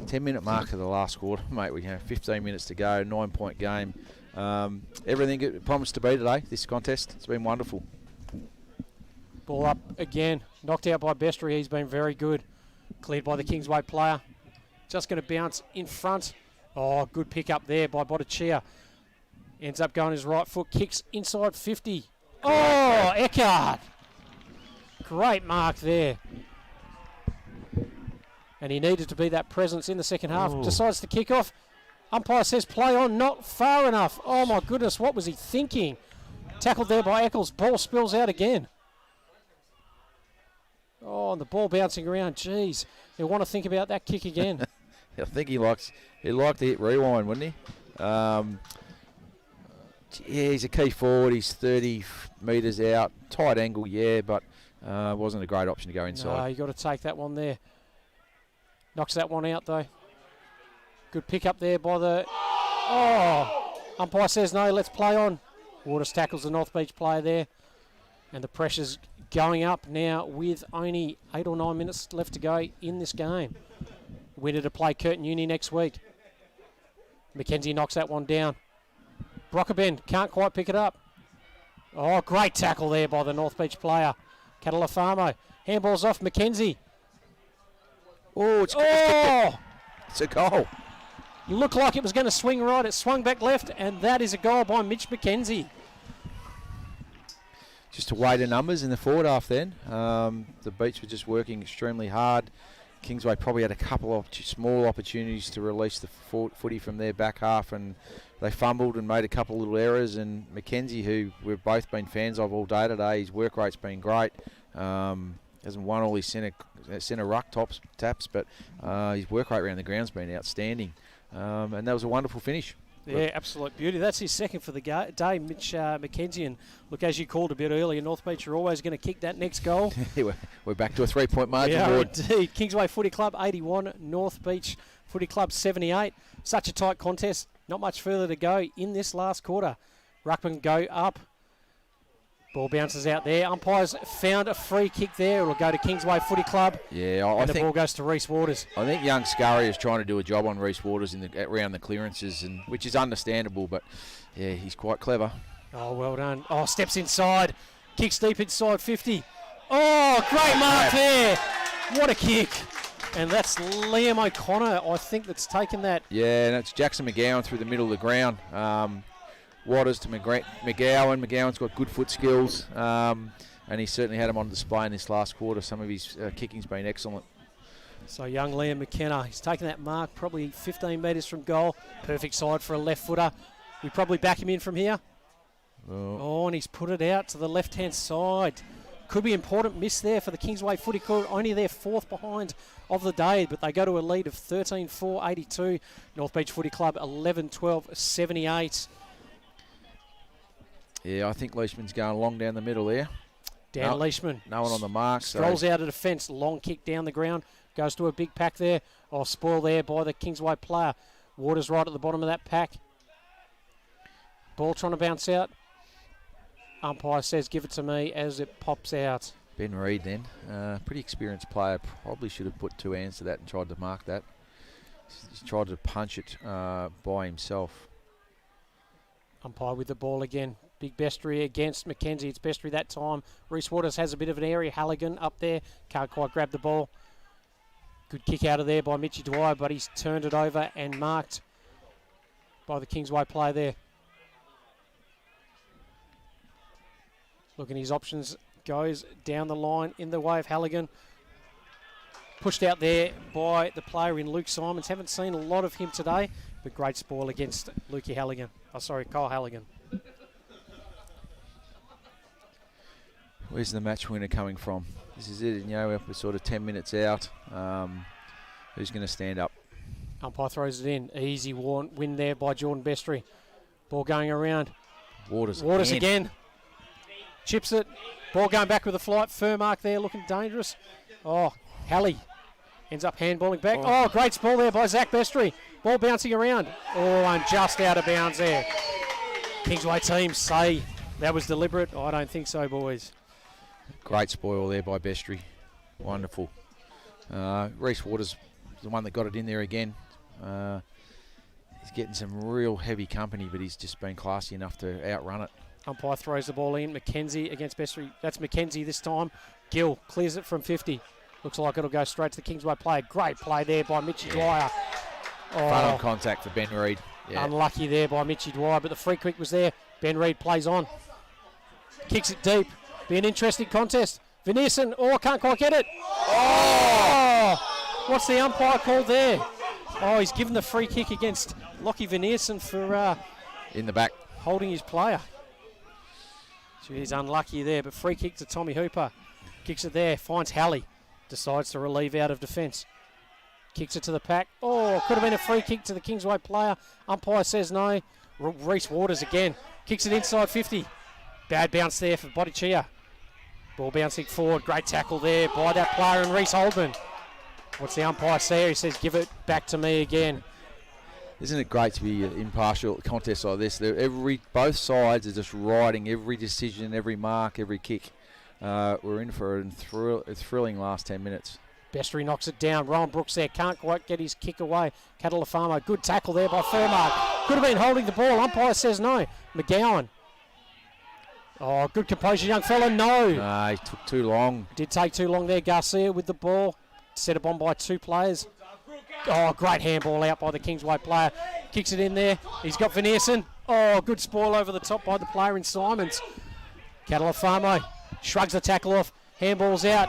10-minute mark of the last quarter, mate. We have 15 minutes to go. 9-point game. Everything it promised to be today, this contest. It's been wonderful. Ball up again. Knocked out by Bestry. He's been very good. Cleared by the Kingsway player. Just going to bounce in front. Oh, good pick up there by Botticia. Ends up going his right foot. Kicks inside 50. Oh, Eckhart. Great mark there. And he needed to be that presence in the second half. Ooh. Decides to kick off. Umpire says play on, not far enough. Oh my goodness, what was he thinking? Tackled there by Eccles. Ball spills out again. Oh, and the ball bouncing around. Jeez, he'll want to think about that kick again. I think he'd like to hit rewind, wouldn't he? Yeah, he's a key forward. He's 30 metres out. Tight angle, yeah, but wasn't a great option to go inside. No, you got to take that one there. Knocks that one out though. Good pick up there by the... Oh! Umpire says no, let's play on. Waters tackles the North Beach player there. And the pressure's going up now with only 8 or 9 minutes left to go in this game. Winner to play Curtin Uni next week. Mackenzie knocks that one down. Brockabend can't quite pick it up. Oh, great tackle there by the North Beach player. Catalafamo. Handball's off Mackenzie. Oh, it's a goal. Looked like it was going to swing right. It swung back left, and that is a goal by Mitch Mackenzie. Just a weight of numbers in the forward half then. The Beach were just working extremely hard. Kingsway probably had a couple of small opportunities to release the footy from their back half, and they fumbled and made a couple of little errors. And Mackenzie, who we've both been fans of all day today, his work rate's been great. Hasn't won all his centre ruck taps, but his work rate around the ground's been outstanding. And that was a wonderful finish. Yeah, absolute beauty. That's his second for the day, Mitch Mackenzie. And look, as you called a bit earlier, North Beach are always going to kick that next goal. We're back to a 3-point margin. Yeah, board. indeed. Kingsway Footy Club 81, North Beach Footy Club 78. Such a tight contest. Not much further to go in this last quarter. Ruckman go up. Ball bounces out there. Umpires found a free kick there. It'll go to Kingsway Footy Club. Yeah, I think the ball goes to Reece Waters. I think young Scurry is trying to do a job on Reece Waters around the clearances, which is understandable, but yeah, he's quite clever. Oh, well done. Oh, steps inside. Kicks deep inside 50. Oh, great mark there. What a kick. And that's Liam O'Connor, I think, that's taken that. Yeah, and it's Jackson McGowan through the middle of the ground. Waters to McGowan. McGowan's got good foot skills, and he certainly had him on display in this last quarter. Some of his kicking's been excellent. So young Liam McKenna, he's taken that mark probably 15 metres from goal. Perfect side for a left footer. We probably back him in from here. Oh, and he's put it out to the left-hand side. Could be important miss there for the Kingsway Footy Club. Only their fourth behind of the day, but they go to a lead of 13-4-82. North Beach Footy Club 11-12-78. Yeah, I think Leishman's going long down the middle there. Dan Leishman. No one on the mark. Strolls out of defence. Long kick down the ground. Goes to a big pack there. Oh, spoil there by the Kingsway player. Waters right at the bottom of that pack. Ball trying to bounce out. Umpire says give it to me as it pops out. Ben Reid then. Pretty experienced player. Probably should have put two hands to that and tried to mark that. He's tried to punch it by himself. Umpire with the ball again. Big Bestry against Mackenzie. It's Bestry that time. Reece Waters has a bit of an area. Halligan up there. Can't quite grab the ball. Good kick out of there by Mitchy Dwyer, but he's turned it over and marked by the Kingsway player there. Looking at his options. Goes down the line in the way of Halligan. Pushed out there by the player in Luke Simons. Haven't seen a lot of him today, but great spoil against Lukey Halligan. Kyle Halligan. Where's the match winner coming from? This is it, we're sort of 10 minutes out. Who's going to stand up? Umpire throws it in. Easy win there by Jordan Bestry. Ball going around. Waters again. Chips it. Ball going back with a flight. Fur mark there looking dangerous. Oh, Halley ends up handballing back. Oh, great spoil there by Zach Bestry. Ball bouncing around. Oh, and just out of bounds there. Kingsway team say that was deliberate. I don't think so, boys. Great spoil there by Bestry. Wonderful. Reece Waters, the one that got it in there again. He's getting some real heavy company, but he's just been classy enough to outrun it. Umpire throws the ball in. Mackenzie against Bestry. That's Mackenzie this time. Gill clears it from 50. Looks like it'll go straight to the Kingsway player. Great play there by Mitchy Dwyer. Front on contact for Ben Reid. Yeah. Unlucky there by Mitchy Dwyer, but the free kick was there. Ben Reid plays on. Kicks it deep. Be an interesting contest. Veneerson, can't quite get it. What's the umpire called there? He's given the free kick against Lockie Veneerson for in the back holding his player. So he's unlucky there, but free kick to Tommy Hooper. Kicks it there, finds Halley. Decides to relieve out of defence. Kicks it to the pack. Could have been a free kick to the Kingsway player. Umpire says no. Reece Waters again. Kicks it inside 50. Bad bounce there for Bottichia. Ball bouncing forward. Great tackle there by that player and Reece Holden. What's the umpire say? He says, give it back to me again. Isn't it great to be impartial at contests like this? Both sides are just riding every decision, every mark, every kick. we're in for a thrilling last 10 minutes. Bestry knocks it down. Ryan Brooks there can't quite get his kick away. Catalafamo, good tackle there by Furmark. Could have been holding the ball. Umpire says no. McGowan. Oh, good composure, young fella. No. He took too long. Did take too long there. Garcia with the ball. Set up on by 2 players. Oh, great handball out by the Kingsway player. Kicks it in there. He's got Veneerson. Oh, good spoil over the top by the player in Simons. Catalafamo shrugs the tackle off. Handball's out.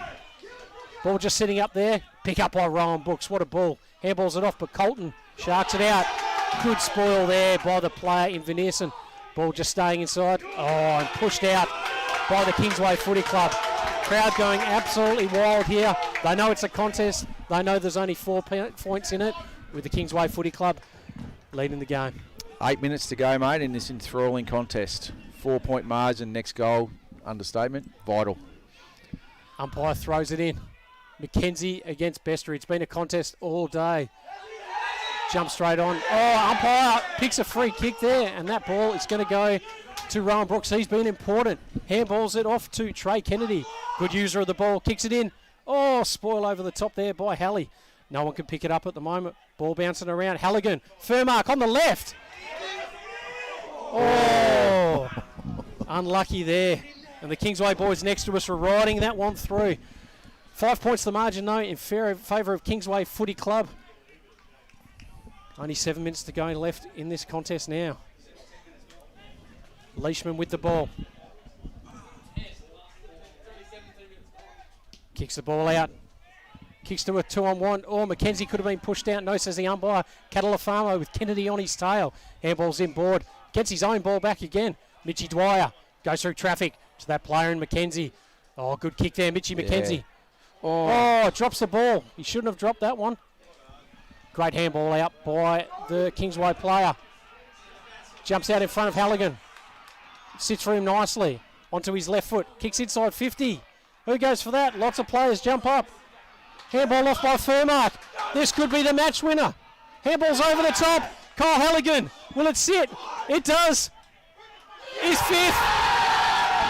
Ball just sitting up there. Pick up by Rowan Brooks. What a ball. Handballs it off, but Colton sharks it out. Good spoil there by the player in Veneerson. Ball just staying inside. Oh, and pushed out by the Kingsway Footy Club. Crowd going absolutely wild here. They know it's a contest. They know there's only 4 points in it, with the Kingsway Footy Club leading the game. 8 minutes to go, mate, in this enthralling contest. 4-point margin, next goal, understatement, vital. Umpire throws it in. McKenzie against Bestry. It's been a contest all day. Jump straight on. Oh, umpire picks a free kick there, and that ball is going to go to Rowan Brooks. He's been important. Handballs it off to Trey Kennedy. Good user of the ball. Kicks it in. Oh, spoil over the top there by Halley. No one can pick it up at the moment. Ball bouncing around. Halligan. Furmark on the left. Oh, unlucky there. And the Kingsway boys next to us are riding that one through. 5 points the margin, though, in favour of Kingsway Footy Club. Only 7 minutes to go left in this contest now. Leishman with the ball. Kicks the ball out. Kicks to a 2-on-1. Oh, McKenzie could have been pushed out. No, says the umpire. Catalafamo with Kennedy on his tail. Handball's inboard. Gets his own ball back again. Mitchie Dwyer goes through traffic to that player in McKenzie. Oh, good kick there, Mitchie McKenzie. Oh, drops the ball. He shouldn't have dropped that one. Great handball out by the Kingsway player. Jumps out in front of Halligan. Sits for him nicely. Onto his left foot. Kicks inside 50. Who goes for that? Lots of players jump up. Handball off by Furmark. This could be the match winner. Handball's over the top. Kyle Halligan. Will it sit? It does. He's 5th.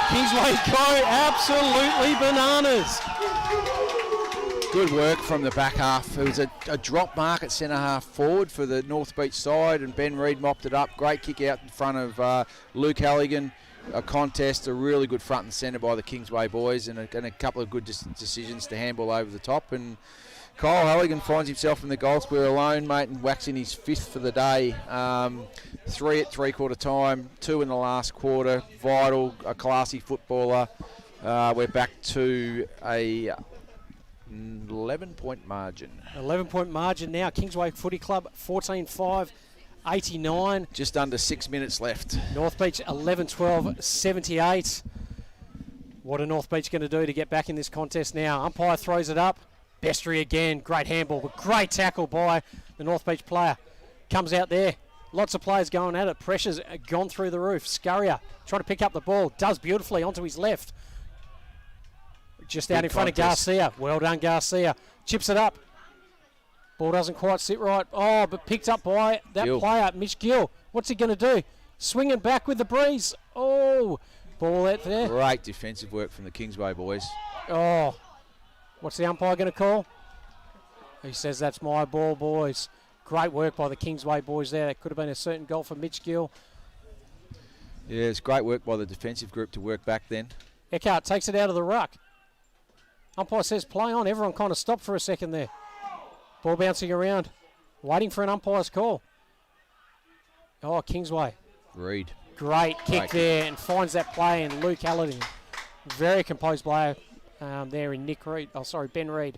Kingsway go absolutely bananas. Good work from the back half. It was a drop mark at centre half forward for the North Beach side, and Ben Reid mopped it up. Great kick out in front of Luke Halligan. A contest, a really good front and centre by the Kingsway boys, and a couple of good decisions to handball over the top. And Kyle Halligan finds himself in the goal square alone, mate, and whacks in his 5th for the day. 3 at three-quarter time, 2 in the last quarter. Vital, a classy footballer. We're back to a 11-point margin. 11-point margin now. Kingsway Footy Club 14-5, 89. Just under 6 minutes left. North Beach 11-12, 78. What are North Beach going to do to get back in this contest now? Umpire throws it up. Bestry again. Great handball, but great tackle by the North Beach player. Comes out there. Lots of players going at it. Pressure's gone through the roof. Scurrier trying to pick up the ball. Does beautifully onto his left. Just out in front of Garcia. Well done, Garcia. Chips it up. Ball doesn't quite sit right. Oh, but picked up by that player, Mitch Gill. What's he going to do? Swinging back with the breeze. Oh, ball out there. Great defensive work from the Kingsway boys. Oh, what's the umpire going to call? He says that's my ball, boys. Great work by the Kingsway boys there. That could have been a certain goal for Mitch Gill. Yeah, it's great work by the defensive group to work back then. Eckhart takes it out of the ruck. Umpire says play on. Everyone kind of stopped for a second there. Ball bouncing around. Waiting for an umpire's call. Oh, Kingsway. Reid. Great kick there and finds that play in Luke Halligan. Very composed player there in Ben Reid.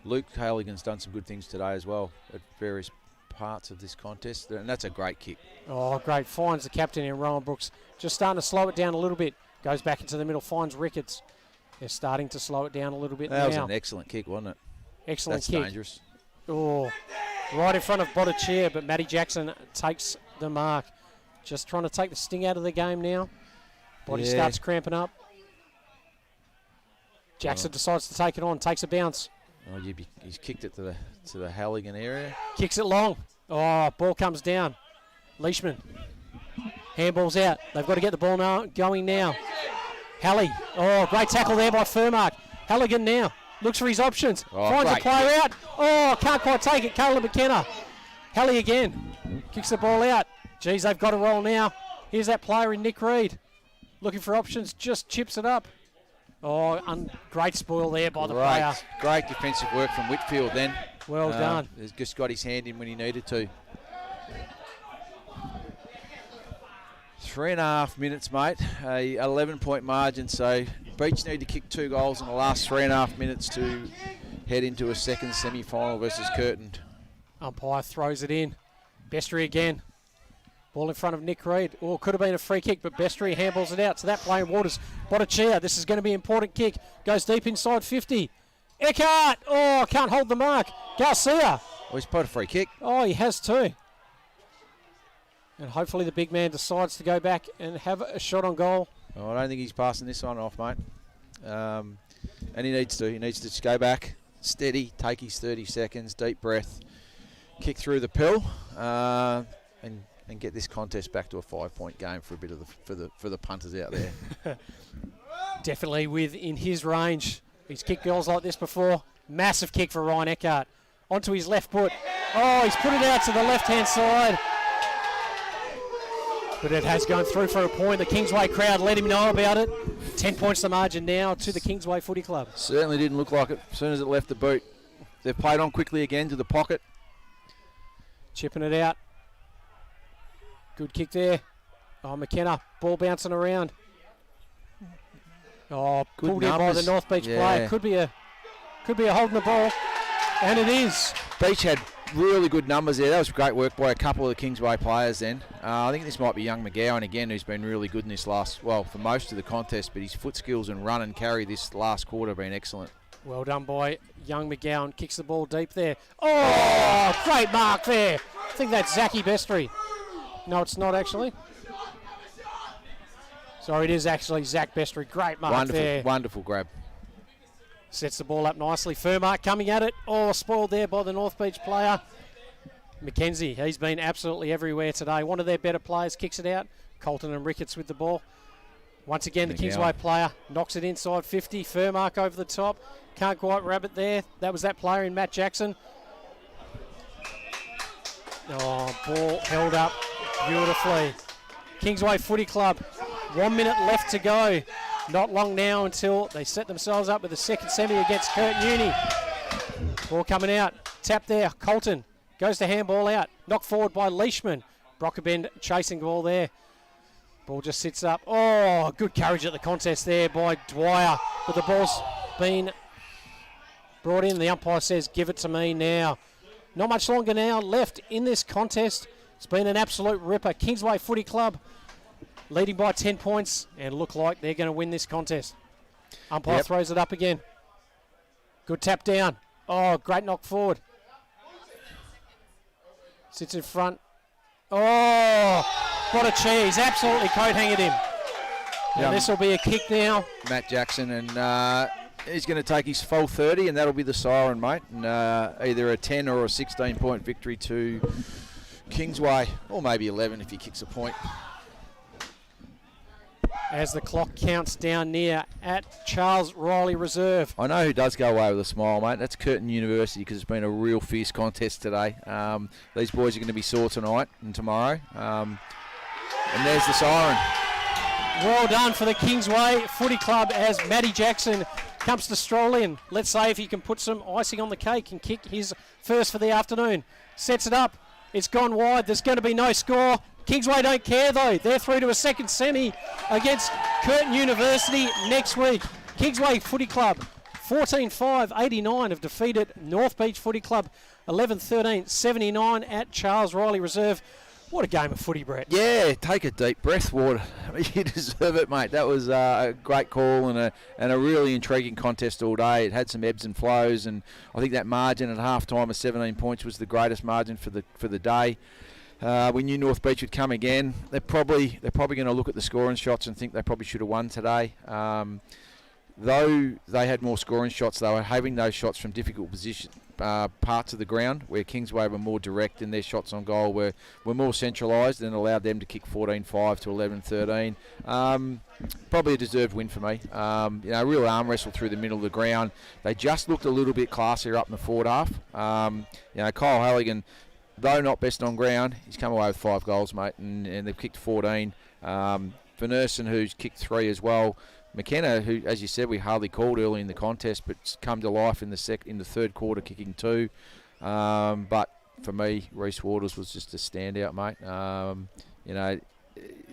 Luke Halligan's done some good things today as well at various parts of this contest, and that's a great kick. Oh, great. Finds the captain in Rowan Brooks. Just starting to slow it down a little bit. Goes back into the middle, finds Ricketts. They're starting to slow it down a little bit now. That was an excellent kick, wasn't it? Excellent kick. That's Dangerous. Oh, right in front of Botticheer, but Matty Jackson takes the mark. Just trying to take the sting out of the game now. Body starts cramping up. Jackson decides to take it on, takes a bounce. Oh, he's kicked it to the Halligan area. Kicks it long. Oh, ball comes down. Leishman. Handball's out. They've got to get the ball going now. Hallie. Oh, great tackle there by Furmark. Halligan now looks for his options. Finds a player out. Oh, can't quite take it. Caleb McKenna. Hallie again. Kicks the ball out. Geez, they've got a roll now. Here's that player in Nick Reed. Looking for options. Just chips it up. Oh, great spoil there by the player. Great defensive work from Whitfield then. Well done. He's just got his hand in when he needed to. 3.5 minutes, mate. A 11-point margin. So Beach need to kick 2 goals in the last 3.5 minutes to head into a second semi-final versus Curtin. Umpire throws it in. Bestry again. Ball in front of Nick Reed. Oh, could have been a free kick, but Bestry handballs it out to that play in Waters. Botticia, this is going to be an important kick. Goes deep inside 50. Eckhart! Oh, can't hold the mark. Garcia. Oh, he's put a free kick. Oh, he has too. And hopefully the big man decides to go back and have a shot on goal. Oh, I don't think he's passing this one off, mate. And he needs to. He needs to just go back, steady, take his 30 seconds, deep breath, kick through the pill, and get this contest back to a 5-point game for a bit of for the punters out there. Definitely within his range. He's kicked goals like this before. Massive kick for Ryan Eckhart. Onto his left foot. Oh, he's put it out to the left-hand side. But it has gone through for a point. The Kingsway crowd let him know about it. 10 points the margin now to the Kingsway Footy Club. Certainly didn't look like it as soon as it left the boot. They've played on quickly again to the pocket. Chipping it out. Good kick there. Oh, McKenna, ball bouncing around. Oh, good pulled in by the North Beach player. Could be a holding the ball, and it is. Beach had really good numbers there. That was great work by a couple of the Kingsway players then. I think this might be young McGowan again, who's been really good in this for most of the contest, but his foot skills and run and carry this last quarter have been excellent. Well done by young McGowan. Kicks the ball deep there. Oh, great mark there. I think that's Zachy Bestry. No, it's not actually. Sorry, it is actually Zach Bestry. Great mark there. Wonderful grab. Sets the ball up nicely. Furmark coming at it. Oh, spoiled there by the North Beach player. McKenzie, he's been absolutely everywhere today. One of their better players kicks it out. Colton and Ricketts with the ball. Once again, the Kingsway player knocks it inside 50. Furmark over the top. Can't quite grab it there. That was that player in Matt Jackson. Oh, ball held up beautifully. Kingsway Footy Club. 1 minute left to go. Not long now until they set themselves up with a second semi against Curtin Uni. Ball coming out. Tap there. Colton goes to handball out. Knocked forward by Leishman. Brockabend chasing the ball there. Ball just sits up. Oh, good courage at the contest there by Dwyer. But the ball's been brought in. The umpire says, give it to me now. Not much longer now left in this contest. It's been an absolute ripper. Kingsway Footy Club leading by 10 points and look like they're going to win this contest. Umpire throws it up again. Good tap down. Oh, great knock forward. Sits in front. Oh, what a cheese. Absolutely coat-hanged him. And this will be a kick now. Matt Jackson, and he's going to take his full 30, and that'll be the siren, mate. And either a 10 or a 16-point victory to Kingsway, or maybe 11 if he kicks a point. As the clock counts down near at Charles Riley Reserve. I know who does go away with a smile, mate. That's Curtin University, because it's been a real fierce contest today. These boys are going to be sore tonight and tomorrow. And there's the siren. Well done for the Kingsway Footy Club as Matty Jackson comes to stroll in. Let's say if he can put some icing on the cake and kick his first for the afternoon. Sets it up. It's gone wide. There's going to be no score. Kingsway don't care though. They're through to a second semi against Curtin University next week. Kingsway Footy Club 14-5-89 have defeated North Beach Footy Club 11-13-79 at Charles Riley Reserve. What a game of footy, Brett. Yeah, take a deep breath, Ward. You deserve it, mate. That was a great call and a really intriguing contest all day. It had some ebbs and flows, and I think that margin at half-time of 17 points was the greatest margin for the day. We knew North Beach would come again. They're probably going to look at the scoring shots and think they probably should have won today. Though they had more scoring shots, they were having those shots from difficult parts of the ground where Kingsway were more direct and their shots on goal were more centralised and allowed them to kick 14-5 to 11-13. Probably a deserved win for me. A real arm wrestle through the middle of the ground. They just looked a little bit classier up in the forward half. Kyle Halligan, though not best on ground, he's come away with 5 goals, mate, and they've kicked 14. Van Ersen, who's kicked 3 as well. McKenna, who, as you said, we hardly called early in the contest, but's come to life in the third quarter, kicking 2. But for me, Reece Waters was just a standout, mate.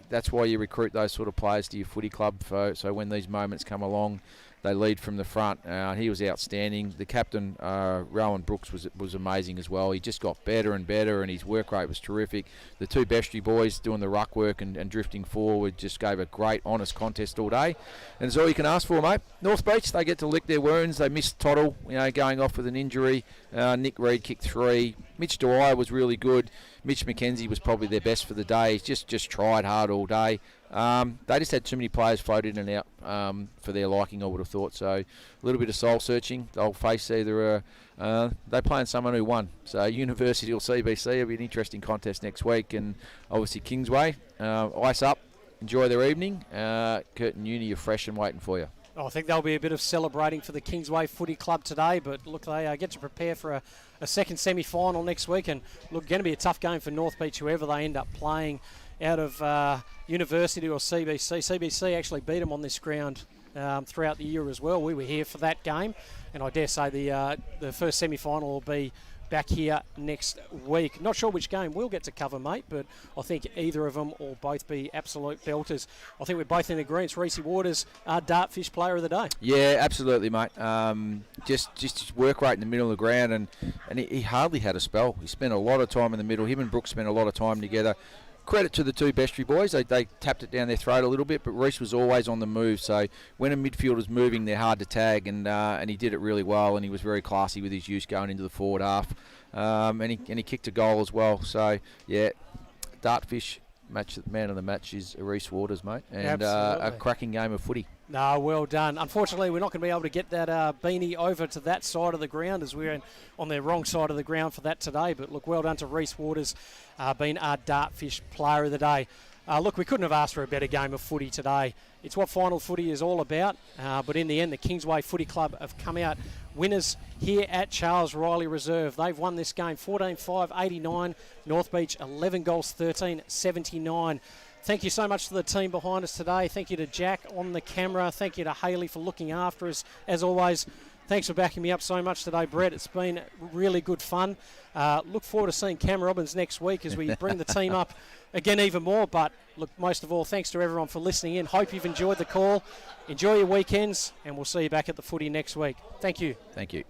That's why you recruit those sort of players to your footy club. So when these moments come along, they lead from the front. He was outstanding. The captain, Rowan Brooks, was amazing as well. He just got better and better, and his work rate was terrific. The 2 Bestry boys doing the ruck work and drifting forward just gave a great, honest contest all day. And it's all you can ask for, mate. North Beach, they get to lick their wounds. They missed Toddle, going off with an injury. Nick Reid kicked 3. Mitch Dwyer was really good. Mitch McKenzie was probably their best for the day. He's just tried hard all day. They just had too many players float in and out for their liking, I would have thought. So a little bit of soul searching. They'll face either they're playing someone who won. So University or CBC will be an interesting contest next week. And obviously Kingsway, ice up, enjoy their evening. Curtin Uni are fresh and waiting for you. I think there'll be a bit of celebrating for the Kingsway Footy Club today, but look, they get to prepare for a second semi-final next week, and look, going to be a tough game for North Beach, whoever they end up playing out of University or CBC. CBC actually beat them on this ground throughout the year as well. We were here for that game, and I dare say the first semi-final will be back here next week. Not sure which game we'll get to cover, mate, but I think either of them will both be absolute belters. I think we're both in agreement. Reece Waters, our Dartfish player of the day. Yeah, absolutely, mate. Just his work rate in the middle of the ground, and he hardly had a spell. He spent a lot of time in the middle. Him and Brooks spent a lot of time together. Credit to the 2 Bestry boys. They tapped it down their throat a little bit, but Reece was always on the move. So when a midfielder's moving, they're hard to tag, and he did it really well, and he was very classy with his use going into the forward half. And he kicked a goal as well. So, yeah, Dartfish, man of the match is Reece Waters, mate, and a cracking game of footy. No, well done. Unfortunately, we're not going to be able to get that beanie over to that side of the ground, as we're on the wrong side of the ground for that today. But look, well done to Reece Waters, being our Dartfish player of the day. Look, we couldn't have asked for a better game of footy today. It's what final footy is all about. But in the end, the Kingsway Footy Club have come out winners here at Charles Riley Reserve. They've won this game 14-5, 89. North Beach 11 goals, 13, 79. Thank you so much to the team behind us today. Thank you to Jack on the camera. Thank you to Hayley for looking after us. As always, thanks for backing me up so much today, Brett. It's been really good fun. Look forward to seeing Cam Robbins next week as we bring the team up again even more. But look, most of all, thanks to everyone for listening in. Hope you've enjoyed the call. Enjoy your weekends, and we'll see you back at the footy next week. Thank you. Thank you.